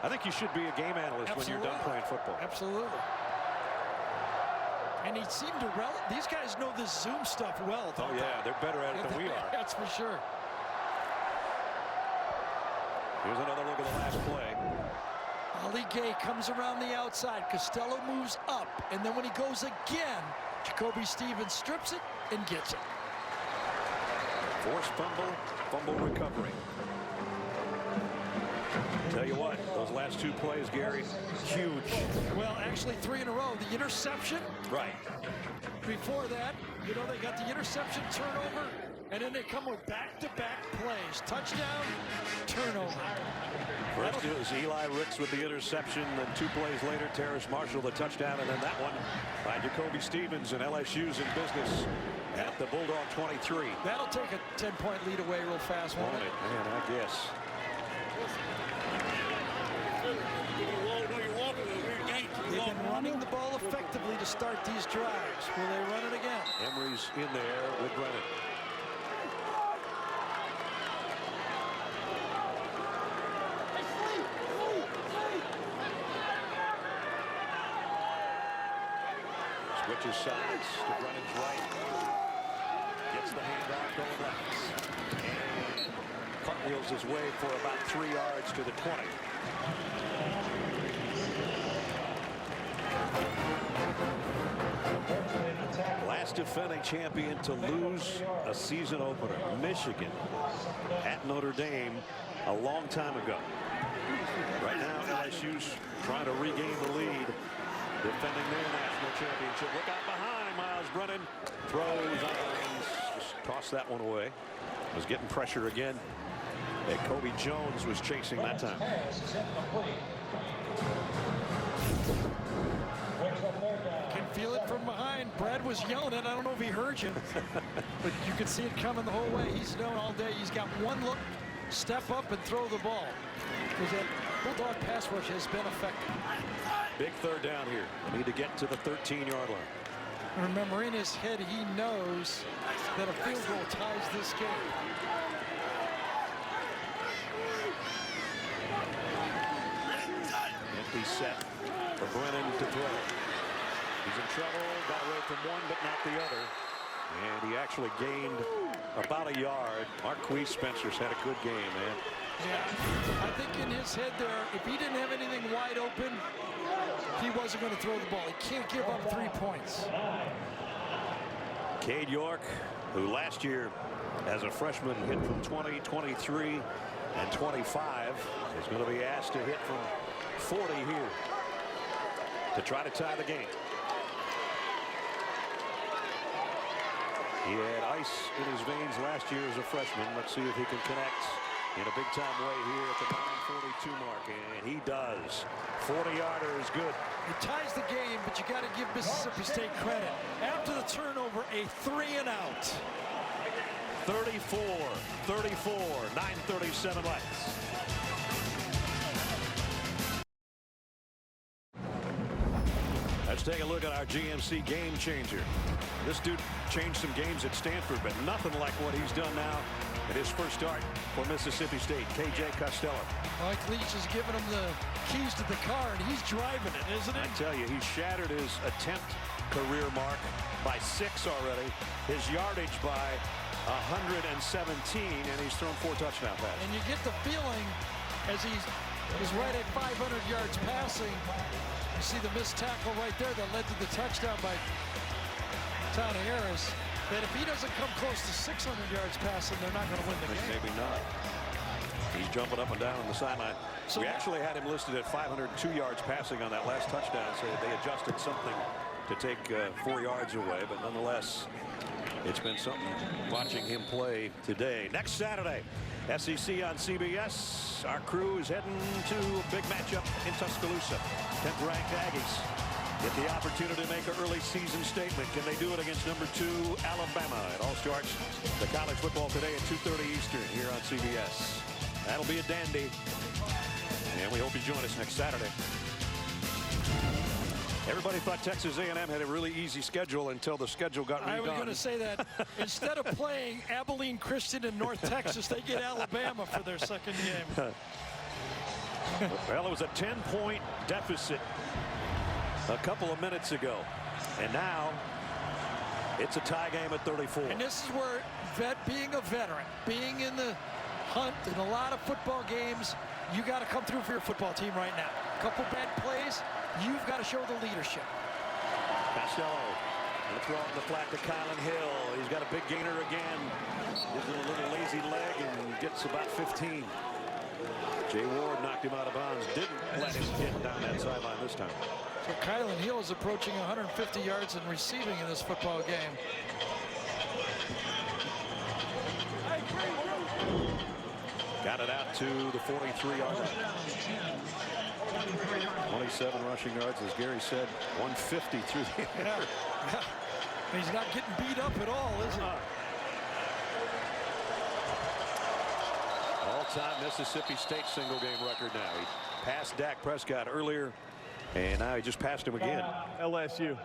I think you should be a game analyst when you're done playing football. Absolutely. And he seemed to these guys know this Zoom stuff well. Oh yeah, they're better at it than we are. That's for sure. Here's another look at the last play. Ali Gay comes around the outside. Costello moves up. And then when he goes again, Jacoby Stevens strips it and gets it. Forced fumble recovery. Tell you what, those last two plays, Gary, huge. Well, actually 3 in a row. The interception. Right. Before that, you know, they got the interception, turnover, and then they come with back-to-back plays. Touchdown, turnover. First it was Eli Ricks with the interception, then 2 plays later, Terrace Marshall the touchdown, and then that one by Jacoby Stevens, and LSU's in business at the Bulldog 23. That'll take a 10-point lead away real fast, won't it? Man, I guess. They've been running the ball effectively to start these drives. Will they run it again? Emery's in there with Brennan. Switches sides to Brennan's right. Gets the handoff going left. And cartwheels his way for about 3 yards to the 20. Last defending champion to lose a season opener, Michigan at Notre Dame a long time ago. Right now, LSU's trying to regain the lead, defending their national championship. Look out behind, Miles Brennan throws on, just tossed that one away. Was getting pressure again. And Kobe Jones was chasing that time. Can feel it from behind. Brad was yelling it. I don't know if he heard you, but you could see it coming the whole way. He's known all day. He's got one look, step up and throw the ball. Because that Bulldog pass rush has been effective. Big third down here. They need to get to the 13-yard line. Remember, in his head, he knows that a field goal ties this game. Empty set for Brennan to throw. He's in trouble, got away from one, but not the other. And he actually gained about a yard. Marquise Spencer's had a good game, man. Yeah, I think in his head there, if he didn't have anything wide open, he wasn't going to throw the ball. He can't give up 3 points. Cade York, who last year as a freshman hit from 20, 23, and 25, is going to be asked to hit from 40 here to try to tie the game. He had ice in his veins last year as a freshman. Let's see if he can connect in a big-time way here at the 9:42 mark, and he does. 40-yarder is good. It ties the game, but you got to give Mississippi State credit. After the turnover, a 3-and-out. 34, 9:37 left. Let's take a look at our GMC game changer. This dude changed some games at Stanford, but nothing like what he's done now at his first start for Mississippi State. KJ Costello. Mike Leach is giving him the keys to the car, and he's driving it, isn't he? I tell you, he shattered his attempt career mark by 6 already. His yardage by 117, and he's thrown 4 touchdown passes. And you get the feeling, as he's right at 500 yards passing, you see the missed tackle right there that led to the touchdown by Tony Harris, that if he doesn't come close to 600 yards passing, they're not going to win the game. Maybe not. He's jumping up and down on the sideline. So we actually had him listed at 502 yards passing on that last touchdown, so they adjusted something to take 4 yards away, but nonetheless, it's been something watching him play today. Next Saturday, SEC on CBS. Our crew is heading to a big matchup in Tuscaloosa. 10th ranked Aggies get the opportunity to make an early season statement. Can they do it against number 2 Alabama? It all starts the college football today at 2:30 Eastern here on CBS. That'll be a dandy, and we hope you join us next Saturday. Everybody thought Texas A&M had a really easy schedule until the schedule got redone. I was going to say that. Instead of playing Abilene Christian in North Texas, they get Alabama for their second game. Well, it was a 10-point deficit a couple of minutes ago, and now it's a tie game at 34. And this is where being a veteran, being in the hunt in a lot of football games, you got to come through for your football team right now. A couple bad plays, you've got to show the leadership. Costello, gonna throw it in the flat to Kylan Hill. He's got a big gainer again. Gives it a little lazy leg and gets about 15. Jay Ward knocked him out of bounds. Didn't let him get down that sideline this time. So Kylan Hill is approaching 150 yards in receiving in this football game. Got it out to the 43-yard line. 27 rushing yards, as Gary said, 150 through the air. Yeah. He's not getting beat up at all, is he? All-time Mississippi State single game record now. He passed Dak Prescott earlier, and now he just passed him again. LSU.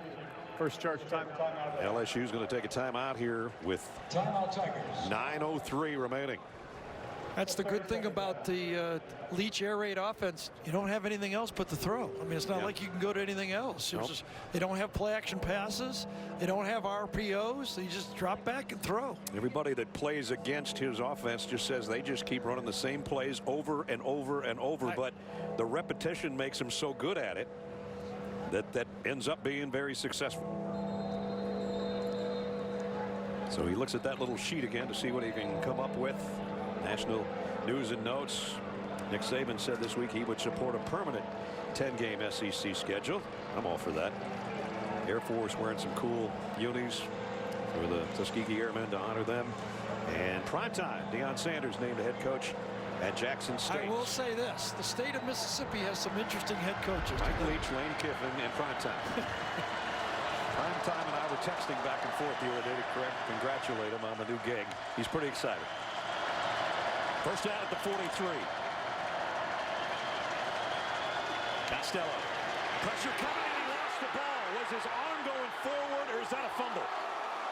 First charge time. LSU is going to take a timeout here with 9:03 remaining. That's the good thing about the Leach air raid offense. You don't have anything else but to throw. I mean, it's not like you can go to anything else. Nope. They don't have play action passes. They don't have RPOs. They just drop back and throw. Everybody that plays against his offense just says they just keep running the same plays over and over and over. But the repetition makes them so good at it that ends up being very successful. So he looks at that little sheet again to see what he can come up with. National News and Notes. Nick Saban said this week he would support a permanent 10-game SEC schedule. I'm all for that. Air Force wearing some cool unis for the Tuskegee Airmen to honor them. And primetime, Deion Sanders named the head coach at Jackson State. I will say this. The state of Mississippi has some interesting head coaches. Mike Leach, Lane Kiffin, and primetime. Primetime and I were texting back and forth the other day to congratulate him on the new gig. He's pretty excited. First down at the 43. Costello. Pressure coming and he lost the ball. Was his arm going forward or is that a fumble?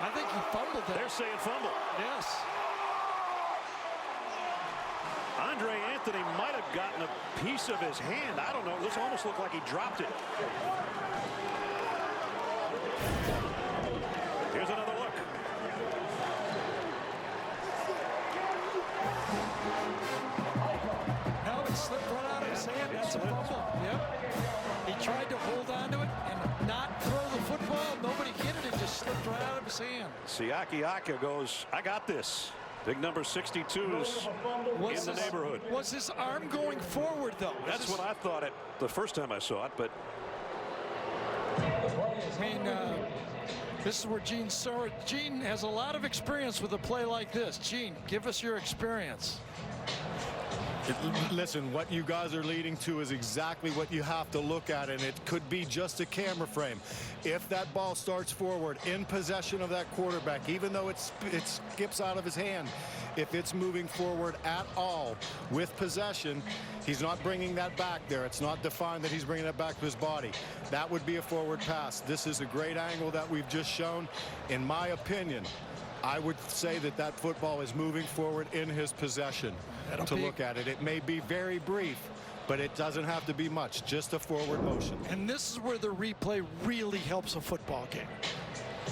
I think he fumbled it. They're saying fumble. Yes. Andre Anthony might have gotten a piece of his hand. I don't know. This almost looked like he dropped it. Here's another look. No, it slipped right out of his hand. That's a fumble. Yep. He tried to hold on to it and not throw the football. Nobody hit it. It just slipped right out of his hand. Siaki Aka goes, I got this. Big number 62's in the neighborhood. Was his arm going forward, though? That's what I thought it the first time I saw it, but I mean, this is where Gene saw it. Gene has a lot of experience with a play like this. Gene, give us your experience. Listen, what you guys are leading to is exactly what you have to look at, and it could be just a camera frame. If that ball starts forward in possession of that quarterback, even though it skips out of his hand, if it's moving forward at all with possession, he's not bringing that back there. It's not defined that he's bringing it back to his body. That would be a forward pass. This is a great angle that we've just shown. In my opinion, I would say that that football is moving forward in his possession. To look at it, it may be very brief, but it doesn't have to be much, just a forward motion. And this is where the replay really helps a football game.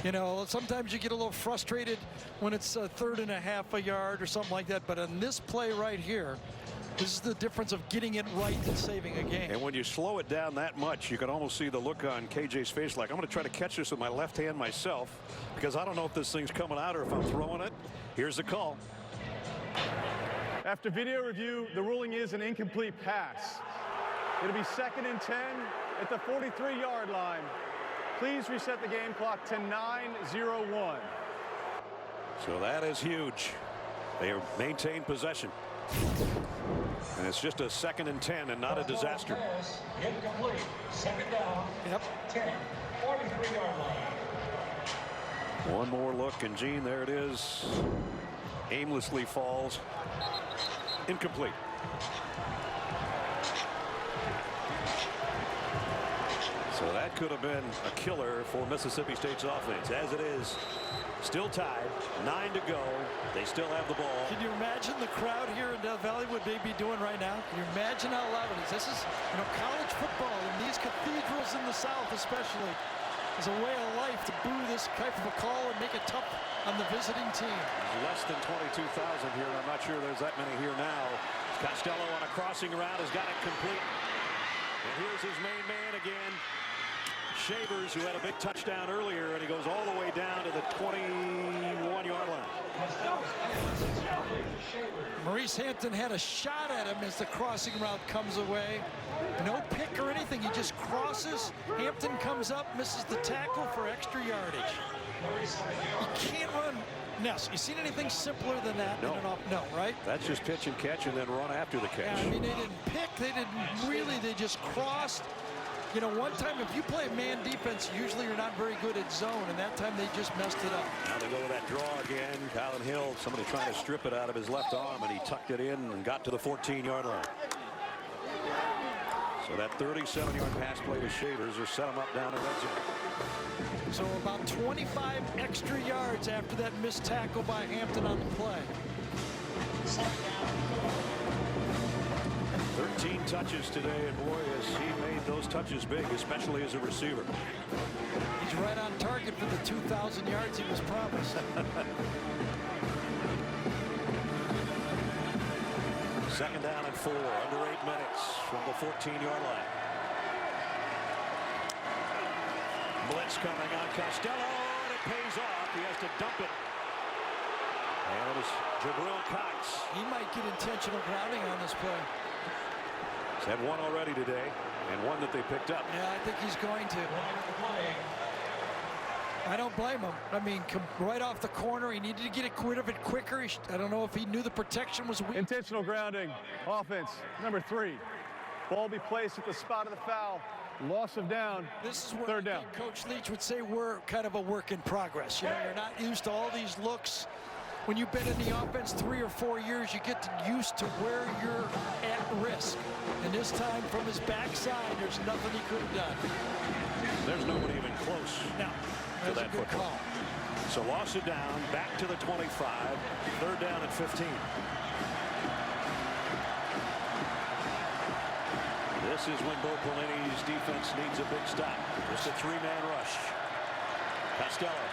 You know, sometimes you get a little frustrated when it's a 3rd and a half a yard or something like that, but on this play right here, this is the difference of getting it right and saving a game. And when you slow it down that much, you can almost see the look on KJ's face like, I'm going to try to catch this with my left hand myself because I don't know if this thing's coming out or if I'm throwing it. Here's the call. After video review, the ruling is an incomplete pass. It'll be 2nd and 10 at the 43-yard line. Please reset the game clock to 9:01. So that is huge. They maintain possession. And it's just a 2nd and 10 and not a disaster. Incomplete. 2nd down. Yep. 10. 43-yard line. One more look, and Gene, there it is. Aimlessly falls. Incomplete. So that could have been a killer for Mississippi State's offense. As it is, still tied, 9 to go. They still have the ball. Can you imagine the crowd here in Death Valley, what they'd be doing right now? Can you imagine how loud it is? This is, you know, college football in these cathedrals in the South especially is a way of life to boo this type of a call and make it tough on the visiting team. Less than 22,000 here. I'm not sure there's that many here now. Costello on a crossing route has got it complete. And here's his main man again. Shavers, who had a big touchdown earlier, and he goes all the way down to the 21-yard line. Maurice Hampton had a shot at him as the crossing route comes away. No pick or anything. He just crosses. Hampton comes up, misses the tackle for extra yardage. You can't run. Ness, you seen anything simpler than that? No. No, right? That's just pitch and catch and then run after the catch. Yeah, I mean, they didn't pick. They didn't really. They just crossed. You know, one time if you play man defense, usually you're not very good at zone, and that time they just messed it up. Now they go with that draw again. Colin Hill, somebody trying to strip it out of his left arm, and he tucked it in and got to the 14-yard line. So that 37-yard pass play to Shavers will set him up down in red zone. So about 25 extra yards after that missed tackle by Hampton on the play. 13 touches today, and boy, has he made those touches big, especially as a receiver. He's right on target for the 2,000 yards he was promised. Second down and 4, under 8 minutes from the 14-yard line. Blitz coming on Costello, and it pays off. He has to dump it. And it is Jabril Cox. He might get intentional grounding on this play. He's had one already today, and one that they picked up. Yeah, I think he's going to. I don't blame him. I mean, right off the corner, he needed to get rid of it quicker. I don't know if he knew the protection was weak. Intentional grounding. Offense, number 3. Ball be placed at the spot of the foul. Loss of down. This is where third down. Coach Leach would say we're kind of a work in progress. You know, you're not used to all these looks. When you've been in the offense 3 or 4 years, you get used to where you're at risk. And this time, from his backside, there's nothing he could have done. There's nobody even close to that football. Call. So loss it down, back to the 25, third down and 15. This is when Bo Pelini's defense needs a big stop. Just a 3-man rush. Costello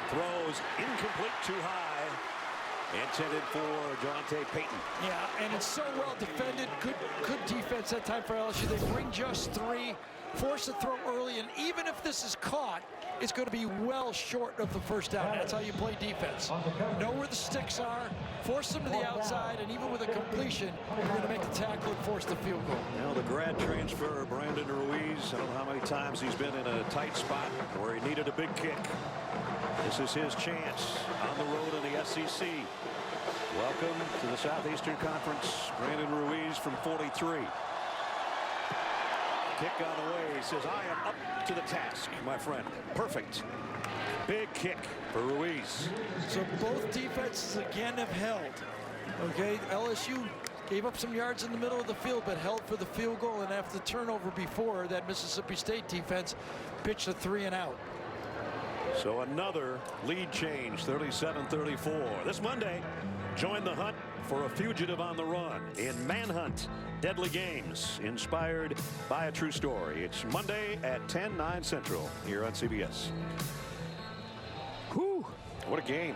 throws incomplete, too high. Intended for Jonte Payton. Yeah, and it's so well defended. Good defense that time for LSU. They bring just 3, force a throw early, and even if this is caught, it's going to be well short of the first down. That's how you play defense. Know where the sticks are, force them to the outside, and even with a completion, you're going to make the tackle and force the field goal. Now the grad transfer, Brandon Ruiz, I don't know how many times he's been in a tight spot where he needed a big kick. This is his chance on the road in the SEC. Welcome to the Southeastern Conference, Brandon Ruiz from 43. Kick on the way. He says, I am up to the task, my friend. Perfect. Big kick for Ruiz. So both defenses again have held. Okay, LSU gave up some yards in the middle of the field, but held for the field goal, and after the turnover before, that Mississippi State defense pitched a 3 and out. So another lead change, 37-34. This Monday, join the hunt for a fugitive on the run in Manhunt Deadly Games, inspired by a true story. It's Monday at 10/9 Central here on CBS. Whew, what a game.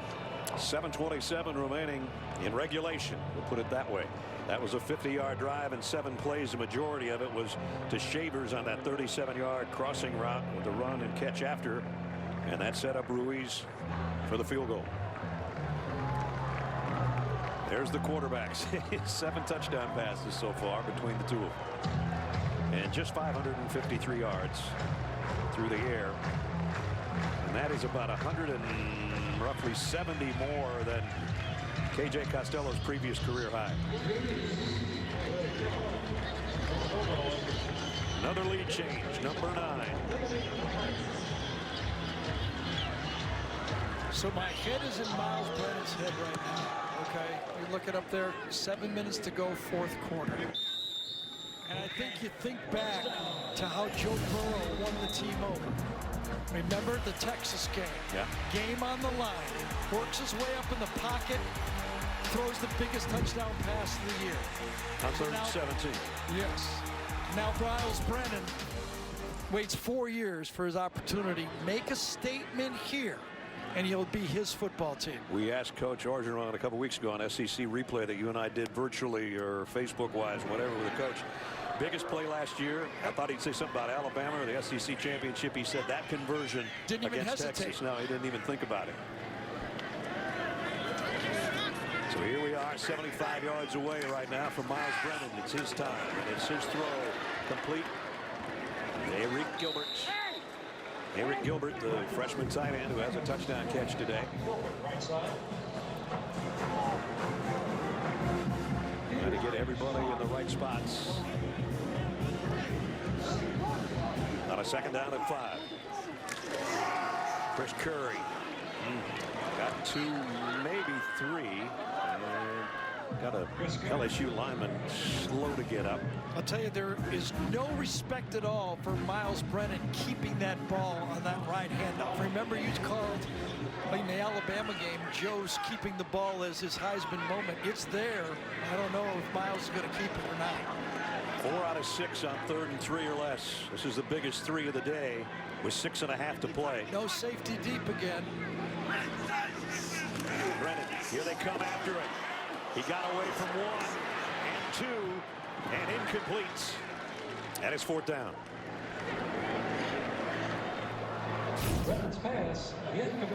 7:27 remaining in regulation. We'll put it that way. That was a 50-yard drive and 7 plays. The majority of it was to Shavers on that 37-yard crossing route with the run and catch after. And that set up Ruiz for the field goal. There's the quarterbacks. 7 touchdown passes so far between the two of them. And just 553 yards through the air. And that is about 170 more than K.J. Costello's previous career high. Another lead change, number 9. So my head is in Miles Brennan's head right now. Okay, you look it up there, 7 minutes to go, 4th quarter. And I think you think back to how Joe Burrow won the team over. Remember the Texas game? Yeah. Game on the line, works his way up in the pocket, throws the biggest touchdown pass of the year. On 3rd and 17. Yes. Now Miles Brennan waits 4 years for his opportunity. Make a statement here. and he'll be his football team. We asked Coach Orgeron a couple weeks ago on SEC replay that you and I did virtually or Facebook-wise, whatever, with the coach. Biggest play last year. I thought he'd say something about Alabama or the SEC championship. He said that conversion against Texas. No, he didn't even think about it. So here we are, 75 yards away right now from Miles Brennan. It's his time, and it's his throw complete. Eric Gilbert. Eric Gilbert, the freshman tight end who has a touchdown catch today. Trying to get everybody in the right spots. On a second down and 5. Chris Curry. Got 2, maybe 3. And got a LSU lineman slow to get up. I'll tell you, there is no respect at all for Miles Brennan keeping that ball on that right hand. Now, remember, you called in the Alabama game, Joe's keeping the ball as his Heisman moment. It's there. I don't know if Miles is going to keep it or not. 4 out of 6 on 3rd and 3 or less. This is the biggest 3 of the day with 6.5 to play. No safety deep again. Brennan, here they come after it. He got away from 1 and 2 and incomplete. And it's 4th down.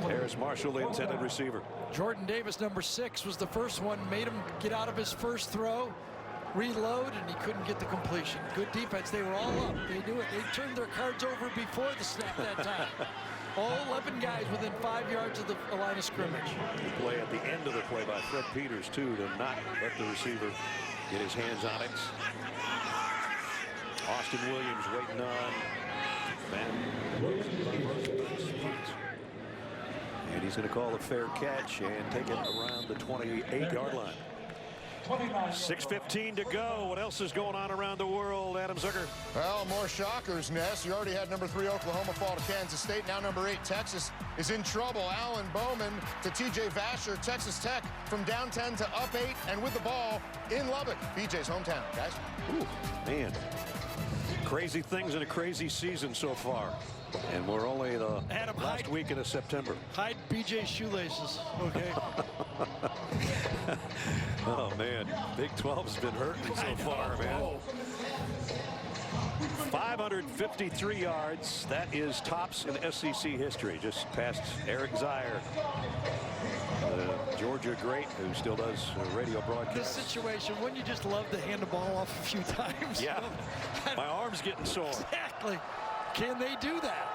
Harris Marshall, the intended receiver. Jordan Davis, number 6, was the first one. Made him get out of his first throw, reload, and he couldn't get the completion. Good defense. They were all up. They knew it. They turned their cards over before the snap that time. All 11 guys within 5 yards of the line of scrimmage. The play at the end of the play by Fred Peters, too, to not let the receiver get his hands on it. Austin Williams waiting on and he's going to call a fair catch and take it around the 28-yard line. 6:15 to go. What else is going on around the world, Adam Zucker? Well, more shockers, Ness. You already had number 3 Oklahoma fall to Kansas State. Now number 8 Texas is in trouble. Alan Bowman to TJ Vasher. Texas Tech from down 10 to up 8 and with the ball in Lubbock, BJ's hometown, guys. Ooh, man. Crazy things in a crazy season so far. And we're only the last weekend of September. Hide BJ's shoelaces, okay? Oh, man. Big 12's been hurting so far, man. 553 yards. That is tops in SEC history. Just past Eric Zier, the Georgia great who still does radio broadcast. This situation, wouldn't you just love to hand the ball off a few times? Yeah. My arm's getting sore. Exactly. Can they do that?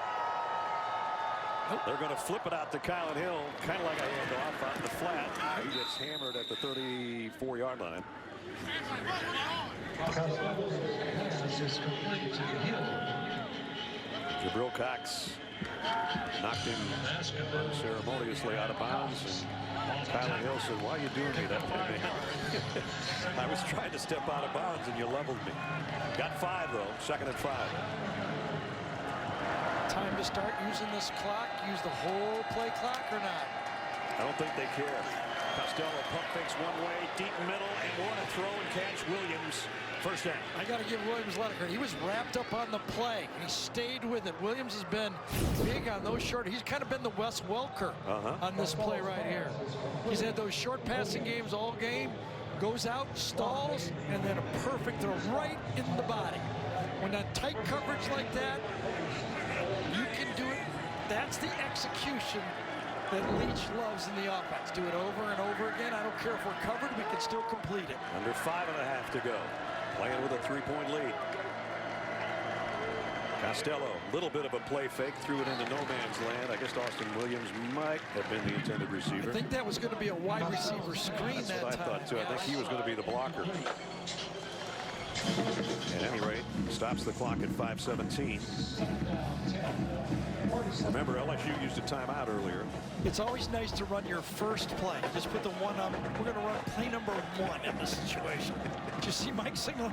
Nope. They're going to flip it out to Kylan Hill, kind of like a handoff out in the flat. He gets hammered at the 34-yard line. Jabril Cox knocked him unceremoniously out of bounds, and Kylan Hill said, "Why are you doing me that way, man?" I was trying to step out of bounds and you leveled me. Got 5 though, 2nd and 5. Time to start using this clock, use the whole play clock or not? I don't think they care. Costello pump fakes one way, deep middle, and more to throw and catch. Williams, first down. I got to give Williams a lot of credit. He was wrapped up on the play, and he stayed with it. Williams has been big on those short. He's kind of been the Wes Welker on this play right here. He's had those short passing games all game. Goes out, stalls, and then a perfect throw right in the body. When that tight coverage like that, you can do it. That's the execution that Leach loves in the offense. Do it over and over again. I don't care if we're covered, we can still complete it. Under 5.5 to go. Playing with a 3-point lead. Costello, a little bit of a play fake, threw it into no man's land. I guess Austin Williams might have been the intended receiver. I think that was going to be a wide receiver screen. That's that what I time. thought too. I think he was going to be the blocker. At any rate, stops the clock at 5:17. Remember, LSU used a timeout earlier. It's always nice to run your first play. Just put the 1 up. We're going to run play number 1 in this situation. Did you see Mike signal?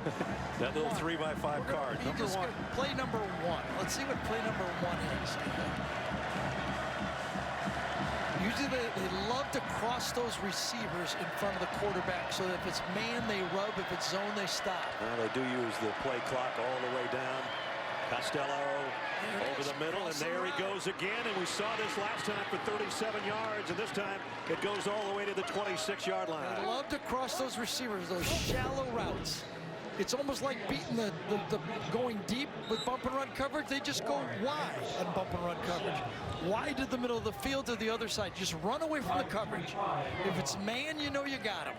That little 3x5 card. Number 1. Play number 1. Let's see what play number 1 is. Usually they love to cross those receivers in front of the quarterback, so that if it's man, they rub. If it's zone, they stop. Well, they do use the play clock all the way down. Costello over the middle, and there he goes again. And we saw this last time for 37 yards, and this time it goes all the way to the 26-yard line. I love to cross those receivers, those shallow routes. It's almost like beating the going deep with bump and run coverage. They just go wide on bump and run coverage. Wide to the middle of the field to the other side. Just run away from the coverage. If it's man, you know you got him.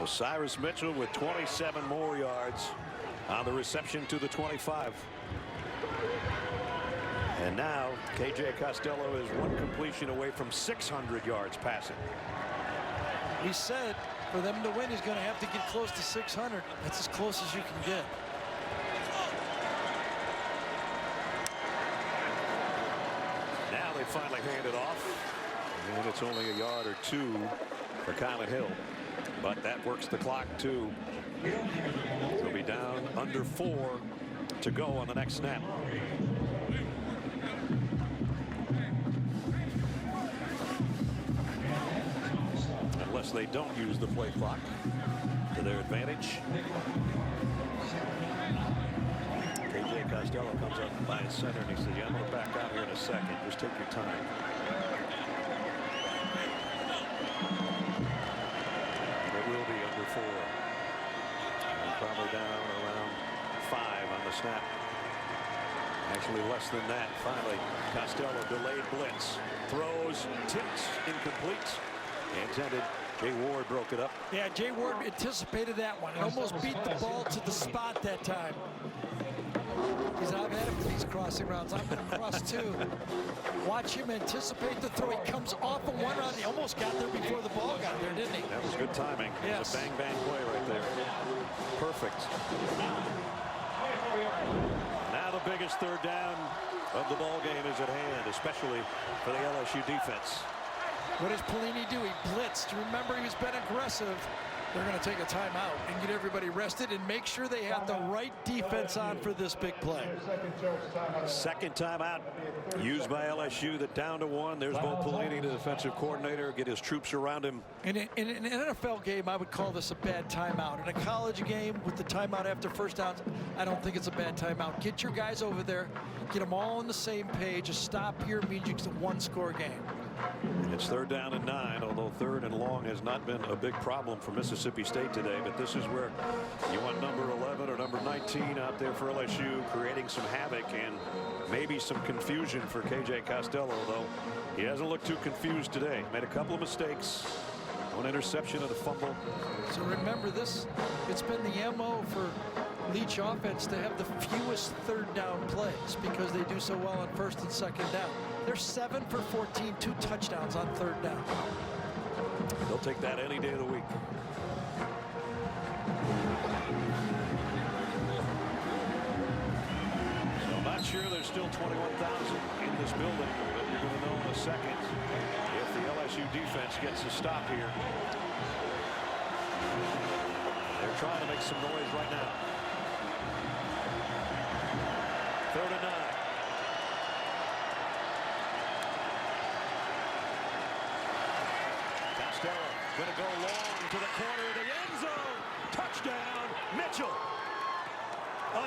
Osiris Mitchell with 27 more yards on the reception to the 25. And now KJ Costello is one completion away from 600 yards passing. He said for them to win, he's going to have to get close to 600. That's as close as you can get. Now they finally hand it off, and it's only a yard or two for Kylan Hill, but that works the clock too. They'll be down under 4 to go on the next snap. Unless they don't use the play clock to their advantage. KJ Costello comes up by his center and he says, yeah, I'm going to back out here in a second. Just take your time. And it will be under 4. And probably down around 5 on the snap. Actually less than that. Finally, Costello delayed blitz. Throws, tips, incomplete. Intended. Jay Ward broke it up. Yeah, Jay Ward anticipated that one and almost beat the ball to the spot that time. Because I've had him for these crossing routes. I've been across too. Watch him anticipate the throw. He comes off of one round. He almost got there before the ball got there, didn't he? That was good timing. Yes. It was a bang play right there. Perfect. Now the biggest third down of the ball game is at hand, especially for the LSU defense. What does Pelini do? He blitzed. Remember, he's been aggressive. They're going to take a timeout and get everybody rested and make sure they have the right defense on for this big play. Second timeout used by LSU. The down to 1. There's Bo Pelini, the defensive coordinator, get his troops around him. In an NFL game, I would call this a bad timeout. In a college game with the timeout after first downs, I don't think it's a bad timeout. Get your guys over there. Get them all on the same page. A stop here means it's a one-score game. It's third down and 9, although third and long has not been a big problem for Mississippi State today. But this is where you want number 11 or number 19 out there for LSU, creating some havoc and maybe some confusion for KJ Costello, though he hasn't looked too confused today. Made a couple of mistakes. One interception and a fumble. So remember this, it's been the MO for Leach offense to have the fewest third down plays because they do so well on first and second down. They're 7 for 14, 2 touchdowns on third down. They'll take that any day of the week. So I'm not sure there's still 21,000 in this building, but you're going to know in a second if the LSU defense gets a stop here. They're trying to make some noise right now. Third and 9. Costello going to go long to the corner of the end zone. Touchdown, Mitchell.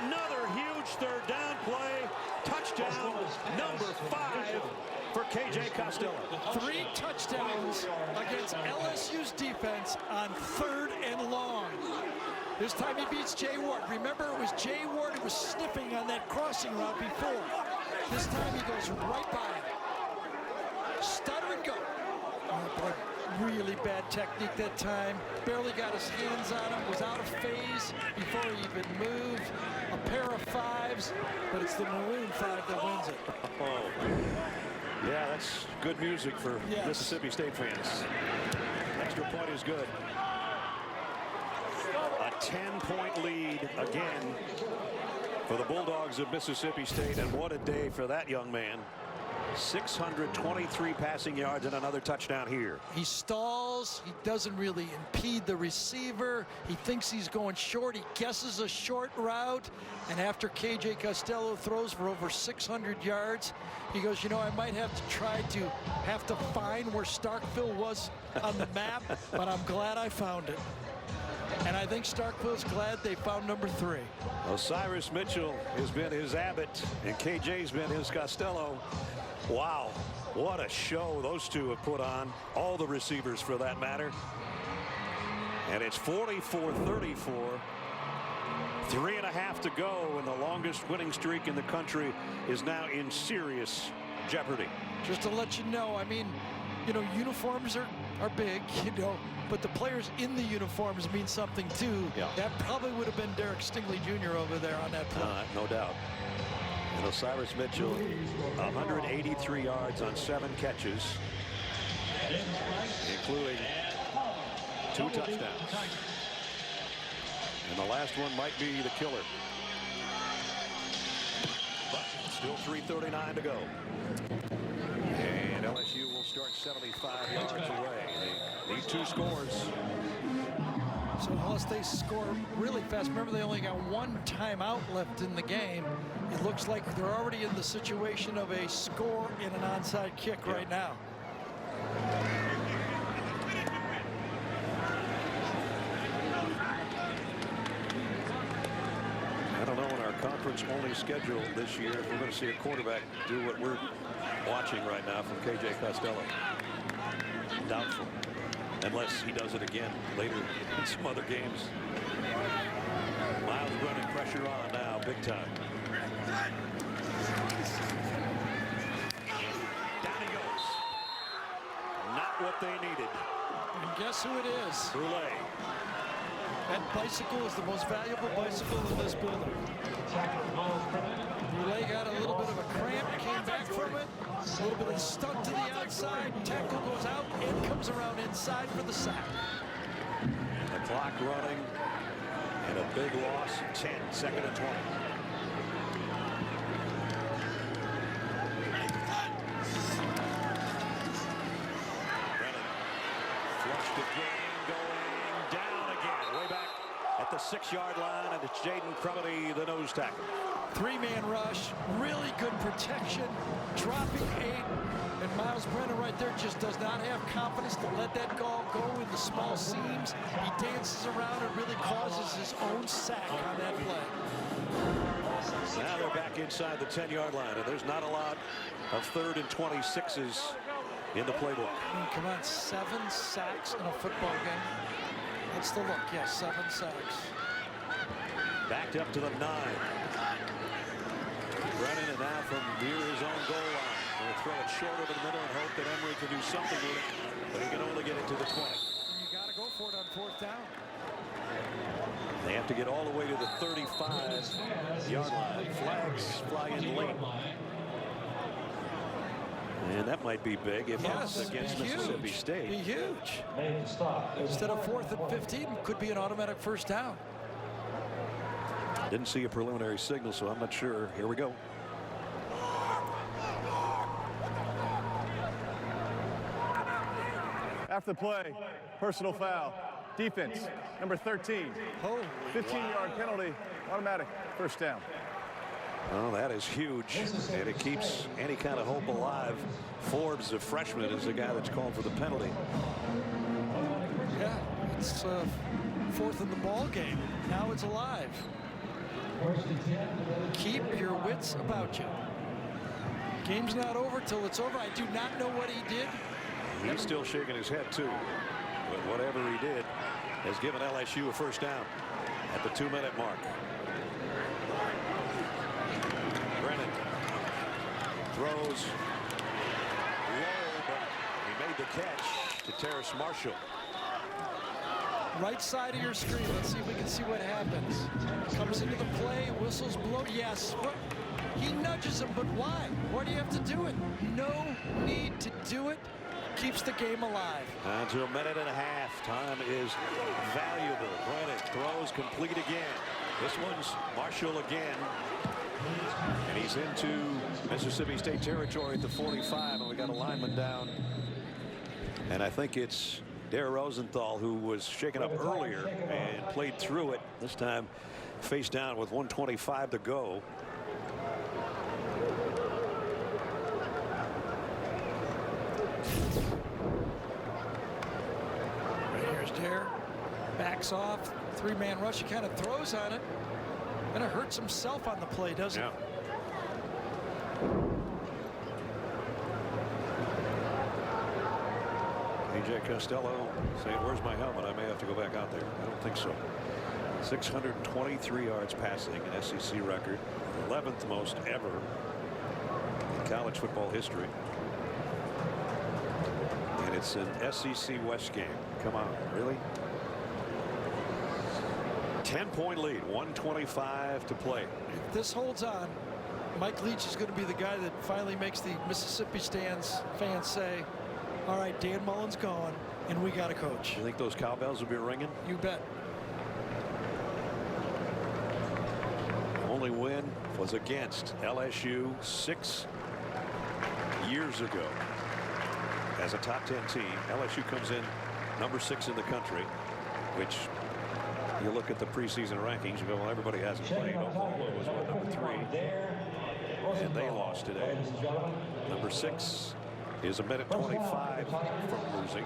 Another huge third down play. Touchdown number 5 for KJ Costello. 3 touchdowns against LSU's defense on third and long. This time he beats Jay Ward. Remember, it was Jay Ward who was sniffing on that crossing route before. This time he goes right by him. Stutter and go. Oh, boy. Really bad technique that time. Barely got his hands on him. Was out of phase before he even moved. A pair of 5s, but it's the Maroon 5 that wins it. Oh. Yeah, that's good music for Mississippi State fans. Extra point is good. A 10-point lead again for the Bulldogs of Mississippi State, and what a day for that young man. 623 passing yards and another touchdown here. He stalls. He doesn't really impede the receiver. He thinks he's going short. He guesses a short route. And after KJ Costello throws for over 600 yards, he goes, you know, I might have to try to find where Starkville was on the map, but I'm glad I found it. And I think Starkville's glad they found number 3. Osiris Mitchell has been his Abbott, and KJ's been his Costello. Wow, what a show those two have put on, all the receivers for that matter. And it's 44-34. 3.5 to go, and the longest winning streak in the country is now in serious jeopardy. Just to let you know, I mean, you know, uniforms are big, you know, but the players in the uniforms mean something too. Yeah. That probably would have been Derek Stingley Jr. over there on that play. No doubt. And Osiris Mitchell, 183 yards on 7 catches, including 2 touchdowns. And the last one might be the killer. But still 3:39 to go. And LSU will start 75 yards away. They need 2 scores. So unless they score really fast, remember they only got 1 timeout left in the game. It looks like they're already in the situation of a score in an onside kick right now. I don't know in our conference-only schedule this year if we're going to see a quarterback do what we're watching right now from KJ Costello. Doubtful. Unless he does it again later in some other games. Miles running pressure on now, big time. Down he goes. Not what they needed. And guess who it is? Brule. That bicycle is the most valuable bicycle in this building. Brule got a little bit of a cramp, came back from it. A little bit of stunt to the outside. Tackle goes out and comes around inside for the sack. The clock running and a big loss. 10, 2nd and 20. Brennan flushed again, going down again. Way back at the 6-yard line, and it's Jaden Crumedy, the nose tackle. 3-man rush, really good protection, dropping 8, and Miles Brennan right there just does not have confidence to let that ball go in the small seams. He dances around and really causes his own sack on that play. Now they're back inside the 10-yard line, and there's not a lot of 3rd and 26s in the playbook. I mean, come on, 7 sacks in a football game. That's the look, yes, 7 sacks. Backed up to the 9. Brennan, and now from near his own goal line. They'll throw it short over the middle and hope that Emery can do something with it, but he can only get it to the 20. You got to go for it on 4th down. They have to get all the way to the 35-yard line. Flags fly in late. And that might be big if it's against Mississippi State. Be huge. Instead of 4th and 15, could be an automatic 1st down. Didn't see a preliminary signal, so I'm not sure. Here we go. After the play, personal foul. Defense, number 13. 15-yard penalty, automatic, 1st down. Oh, that is huge, and it keeps any kind of hope alive. Forbes, the freshman, is the guy that's called for the penalty. Yeah, it's 4th in the ball game. Now it's alive. Keep your wits about you. Game's not over till it's over. I do not know what he did. He's still shaking his head, too. But whatever he did has given LSU a 1st down at the 2-minute mark. Brennan throws low, but he made the catch to Terrace Marshall. Right side of your screen. Let's see if we can see what happens. Comes into the play, whistles blow. Yes. He nudges him, but why? Why do you have to do it? No need to do it. Keeps the game alive. On to a minute and a half. Time is valuable. Brennan throws complete again. This one's Marshall again. And he's into Mississippi State territory at the 45, and we got a lineman down. And I think it's Dare Rosenthal, who was shaken up earlier and played through it. This time face down with 1:25 to go. Here's Dare. Back backs off, three-man rush. He kind of throws on it. And it hurts himself on the play, doesn't it? AJ Costello saying, where's my helmet? I may have to go back out there. I don't think so. 623 yards passing, an SEC record. 11th most ever in college football history. And it's an SEC West game. Come on, really? 10-point lead, 1:25 to play. If this holds on, Mike Leach is going to be the guy that finally makes the Mississippi fans say, all right, Dan Mullen's gone, and we got a coach. You think those cowbells will be ringing? You bet. Only win was against LSU 6 years ago. As a top 10 team, LSU comes in number 6 in the country, which you look at the preseason rankings, you go, well, everybody hasn't played. Oklahoma was number 3, and they lost today. Number 6 is a minute 25 from losing.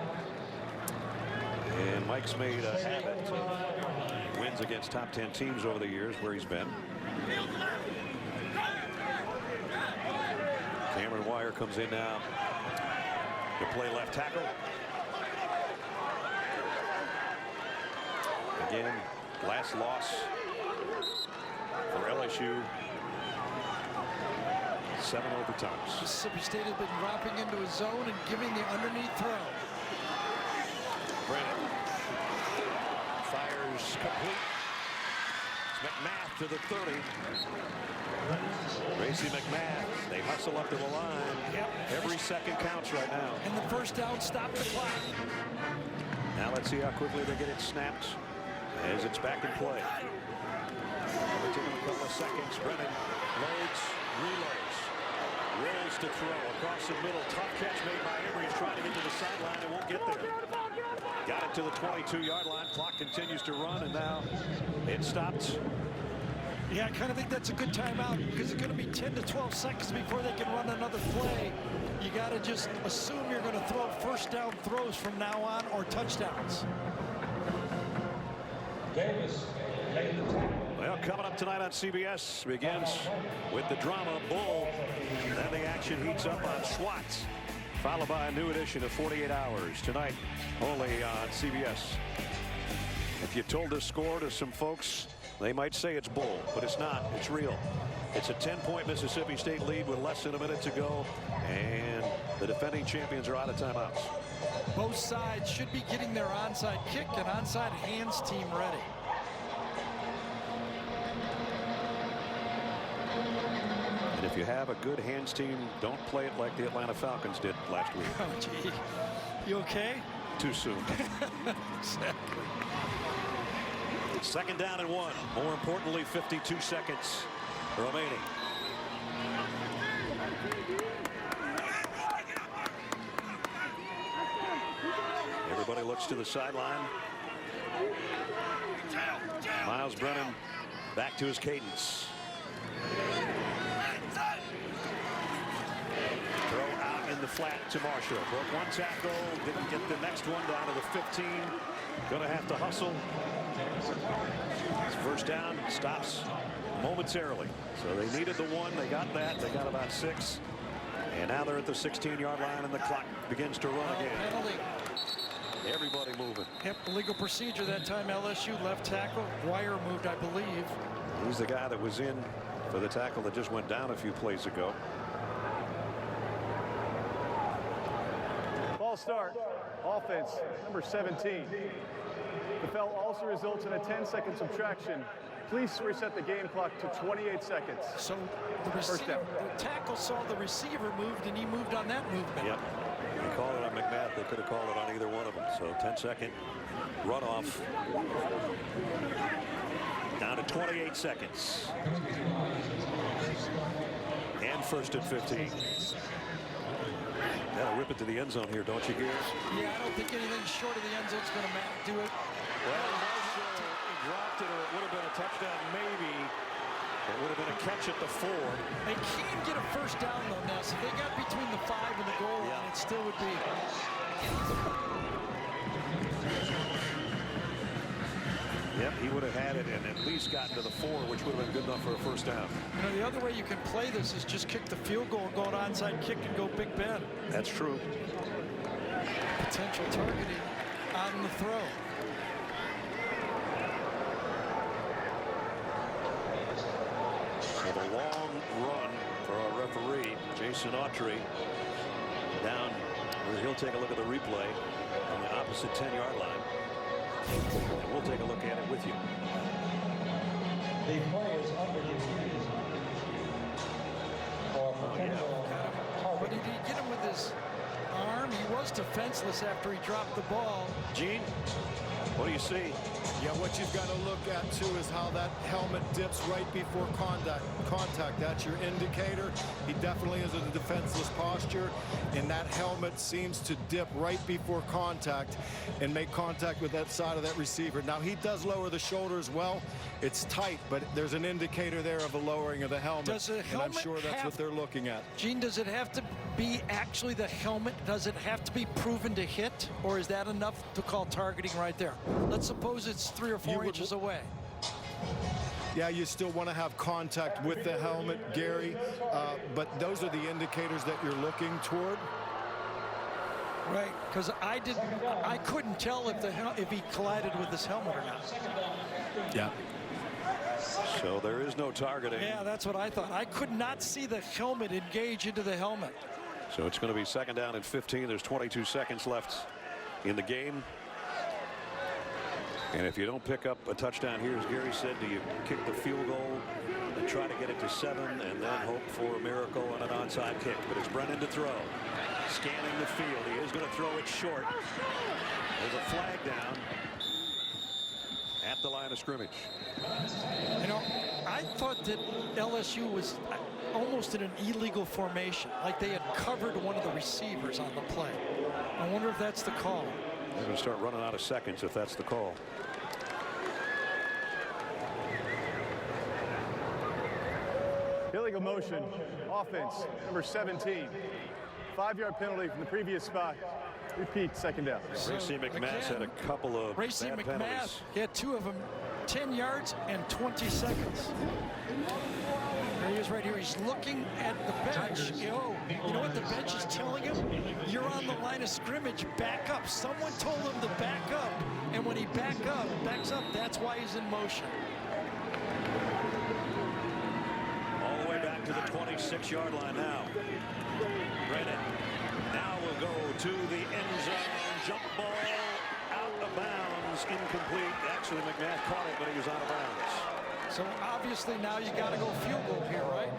And Mike's made a habit of wins against top 10 teams over the years where he's been. Cameron Wire comes in now to play left tackle. Again, last loss for LSU. 7 overtimes. Mississippi State has been dropping into his zone and giving the underneath throw. Brennan fires complete. It's McMath to the 30. Gracie McMath, they hustle up to the line. Yep. Every second counts right now. And the first down stopped the clock. Now let's see how quickly they get it snapped as it's back in play. It'll take him a couple of seconds. Brennan loads, reloads, rolls to throw across the middle. Tough catch made by Emory. He's trying to get to the sideline and won't get there. Got it to the 22-yard line. Clock continues to run, and now it stopped. Yeah, I kind of think that's a good timeout because it's going to be 10 to 12 seconds before they can run another play. You got to just assume you're going to throw first down throws from now on or touchdowns. Well, coming up tonight on CBS begins with the drama Bull. Then the action heats up on SWAT, followed by a new edition of 48 Hours tonight only on CBS. If you told the score to some folks, they might say it's Bull, but it's not. It's real. It's a 10-point Mississippi State lead with less than a minute to go, and the defending champions are out of timeouts. Both sides should be getting their onside kick and onside hands team ready. And if you have a good hands team, don't play it like the Atlanta Falcons did last week. Oh, gee. You okay? Too soon. Exactly. Second down and 1. More importantly, 52 seconds remaining. Everybody looks to the sideline. Miles Brennan back to his cadence. Throw out in the flat to Marshall. Broke one tackle, didn't get the next one down to the 15. Gonna have to hustle. First down, stops momentarily. So they needed the 1, they got that, they got about 6. And now they're at the 16-yard line and the clock begins to run again. Penalty. Everybody moving. Yep, legal procedure that time. LSU left tackle. Wire moved, I believe. He's the guy that was in for the tackle that just went down a few plays ago. Ball start. Offense, number 17. The foul also results in a 10-second subtraction. Please reset the game clock to 28 seconds. So the tackle saw the receiver moved, and he moved on that movement. Yep. They called it on McMath. They could have called it on either one of them. So 10-second runoff. Down to 28 seconds. And first and 15. Gotta rip it to the end zone here, don't you, Gears? Yeah, I don't think anything short of the end zone is going to do it. Well, he dropped it, or it would have been a touchdown, maybe. It would have been a catch at the 4. They can get a first down, though, Ness. If they got between the 5 and the goal line, it still would be. he would have had it and at least gotten to the 4, which would have been good enough for a first down. You know, the other way you can play this is just kick the field goal, go an onside kick, and go Big Ben. That's true. Potential targeting on the throw. So the long run for our referee, Jason Autry, down where he'll take a look at the replay on the opposite 10-yard line. And we'll take a look at it with you. The play is under review for potential But he did get him with his arm. He was defenseless after he dropped the ball. Gene, what do you see? Yeah, what you've got to look at, too, is how that helmet dips right before contact. That's your indicator. He definitely is in a defenseless posture, and that helmet seems to dip right before contact and make contact with that side of that receiver. Now, he does lower the shoulder as well. It's tight, but there's an indicator there of a lowering of the helmet, Does the helmet and I'm sure that's what they're looking at. Gene, does it have to be actually the helmet? Does it have to be proven to hit, or is that enough to call targeting right there? Let's suppose it's 3 or 4 inches away. Yeah, you still want to have contact with the helmet, Gary, but those are the indicators that you're looking toward. Right, because I couldn't tell if he collided with his helmet or not. Yeah. So there is no targeting. Yeah, that's what I thought. I could not see the helmet engage into the helmet. So it's going to be 2nd down and 15. There's 22 seconds left in the game. And if you don't pick up a touchdown here, as Gary said, do you kick the field goal and try to get it to 7 and then hope for a miracle and an onside kick? But it's Brennan to throw. Scanning the field. He is going to throw it short. There's a flag down at the line of scrimmage. You know, I thought that LSU was almost in an illegal formation, like they had covered one of the receivers on the play. I wonder if that's the call. They're going to start running out of seconds if that's the call. Illegal motion, offense, number 17. 5-yard penalty from the previous spot. Repeat, 2nd down. Racey McMath had a couple of Racey bad McMath, penalties. he had 2 of them, 10 yards and 20 seconds. There he is right here. He's looking at the bench. You know what the bench is telling him? You're on the line of scrimmage. Back up. Someone told him to back up. And when he backs up, that's why he's in motion. All the way back to the 26-yard line now. Brennan now will go to the end zone. Jump ball out of bounds. Incomplete. Actually, McMath caught it, but he was out of bounds. So obviously now you got to go field goal here, right?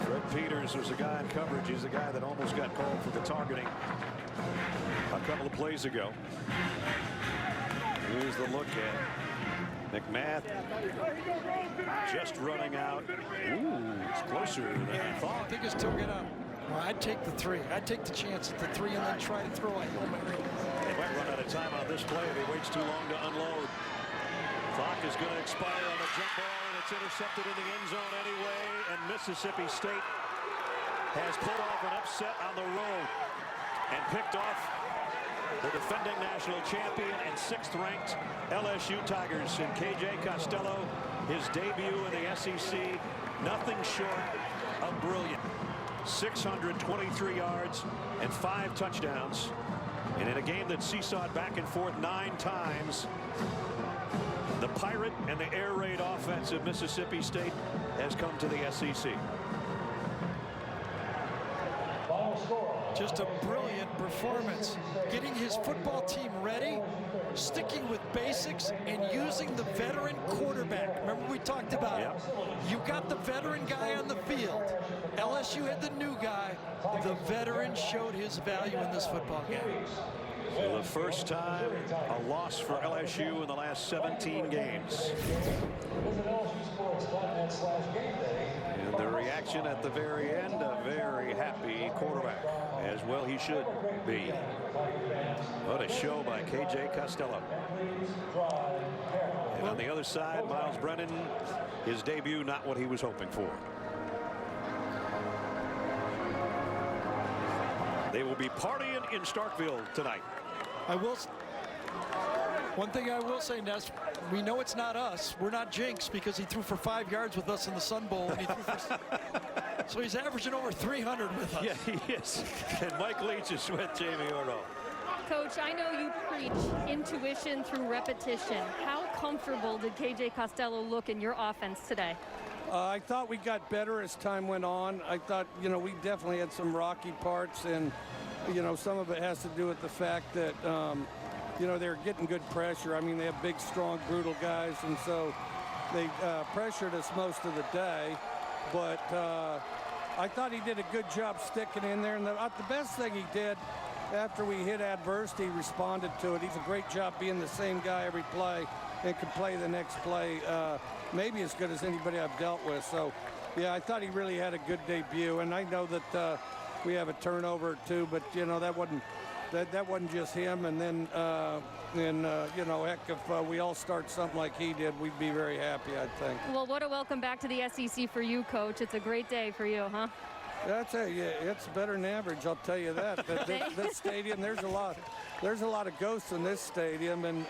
Fred Peters was the guy in coverage. He's the guy that almost got called for the targeting a couple of plays ago. Here's the look at McMath just running out. Ooh, it's closer than I thought. I think it's still get up. Well, I'd take the 3. I'd take the chance at the 3 and then try to throw a helmet. They might run out of time on this play if he waits too long to unload. Clock is going to expire on the jump ball, and it's intercepted in the end zone anyway. And Mississippi State has pulled off an upset on the road and picked off the defending national champion and 6th-ranked LSU Tigers. And KJ Costello, his debut in the SEC, nothing short of brilliant. 623 yards and 5 touchdowns. And in a game that seesawed back and forth 9 times, the Pirate and the air raid offense of Mississippi State has come to the SEC. Just a brilliant performance. Getting his football team ready, sticking with basics, and using the veteran quarterback. Remember we talked about it. You got the veteran guy on the field. LSU had the new guy. The veteran showed his value in this football game. For the first time, a loss for LSU in the last 17 games. And the reaction at the very end, a very happy quarterback, as well he should be. What a show by KJ Costello. And on the other side, Miles Brennan, his debut not what he was hoping for. They will be partying in Starkville tonight. One thing I will say, Ness, we know it's not us. We're not jinxed because he threw for 5 yards with us in the Sun Bowl. And he threw for so he's averaging over 300 with us. Yeah, he is. And Mike Leach is with Jamie Ordo. Coach, I know you preach intuition through repetition. How comfortable did KJ Costello look in your offense today? I thought we got better as time went on. I thought, we definitely had some rocky parts, and, some of it has to do with the fact that, they're getting good pressure. I mean, they have big, strong, brutal guys, and so they pressured us most of the day. But I thought he did a good job sticking in there. And the best thing he did after we hit adversity, he responded to it. He's a great job being the same guy every play and can play the next play maybe as good as anybody I've dealt with. So, yeah, I thought he really had a good debut. And I know that we have a turnover or two, but, that wasn't just him. And then, heck, if we all start something like he did, we'd be very happy, I think. Well, what a welcome back to the SEC for you, Coach. It's a great day for you, huh? That's it's better than average, I'll tell you that. This stadium, there's a lot of ghosts in this stadium, and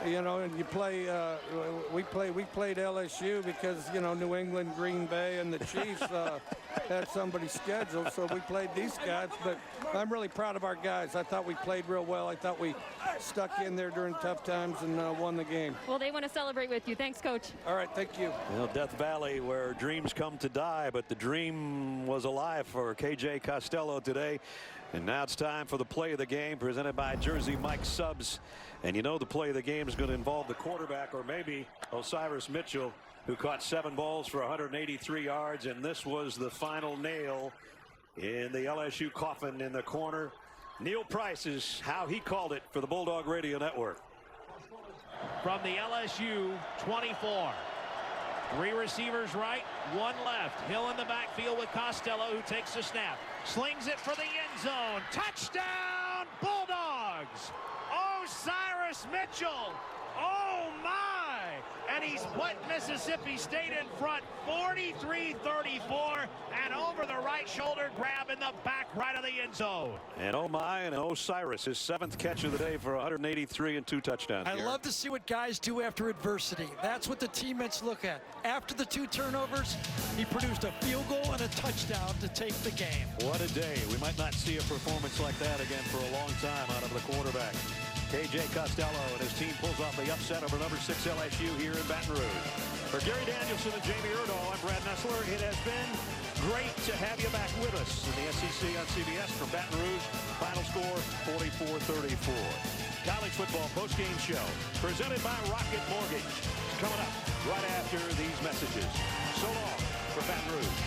and you play. We played LSU because New England, Green Bay, and the Chiefs had somebody scheduled, so we played these guys. But I'm really proud of our guys. I thought we played real well. I thought we stuck in there during tough times and won the game. Well, they want to celebrate with you. Thanks, Coach. All right, thank you. Well, Death Valley, where dreams come to die, but the dream was alive for KJ Costello today. And now it's time for the play of the game, presented by Jersey Mike Subs. And the play of the game is going to involve the quarterback, or maybe Osiris Mitchell, who caught 7 balls for 183 yards. And this was the final nail in the LSU coffin in the corner. Neil Price is how he called it for the Bulldog Radio Network. From the LSU 24. 3 receivers right, 1 left. Hill in the backfield with Costello, who takes the snap. Slings it for the end zone. Touchdown, Bulldogs! Osiris Mitchell. Oh, my! And he's put Mississippi State in front, 43-34, and over the right shoulder grab in the back right of the end zone. And oh my, and Osiris, his 7th catch of the day for 183 and 2 touchdowns. I love to see what guys do after adversity. That's what the teammates look at. After the 2 turnovers, he produced a field goal and a touchdown to take the game. What a day. We might not see a performance like that again for a long time out of the quarterback. KJ Costello and his team pulls off the upset over number 6 LSU here in Baton Rouge. For Gary Danielson and Jamie Erdahl, I'm Brad Nessler. It has been great to have you back with us in the SEC on CBS from Baton Rouge. Final score 44-34. College football postgame show presented by Rocket Mortgage. Coming up right after these messages. So long for Baton Rouge.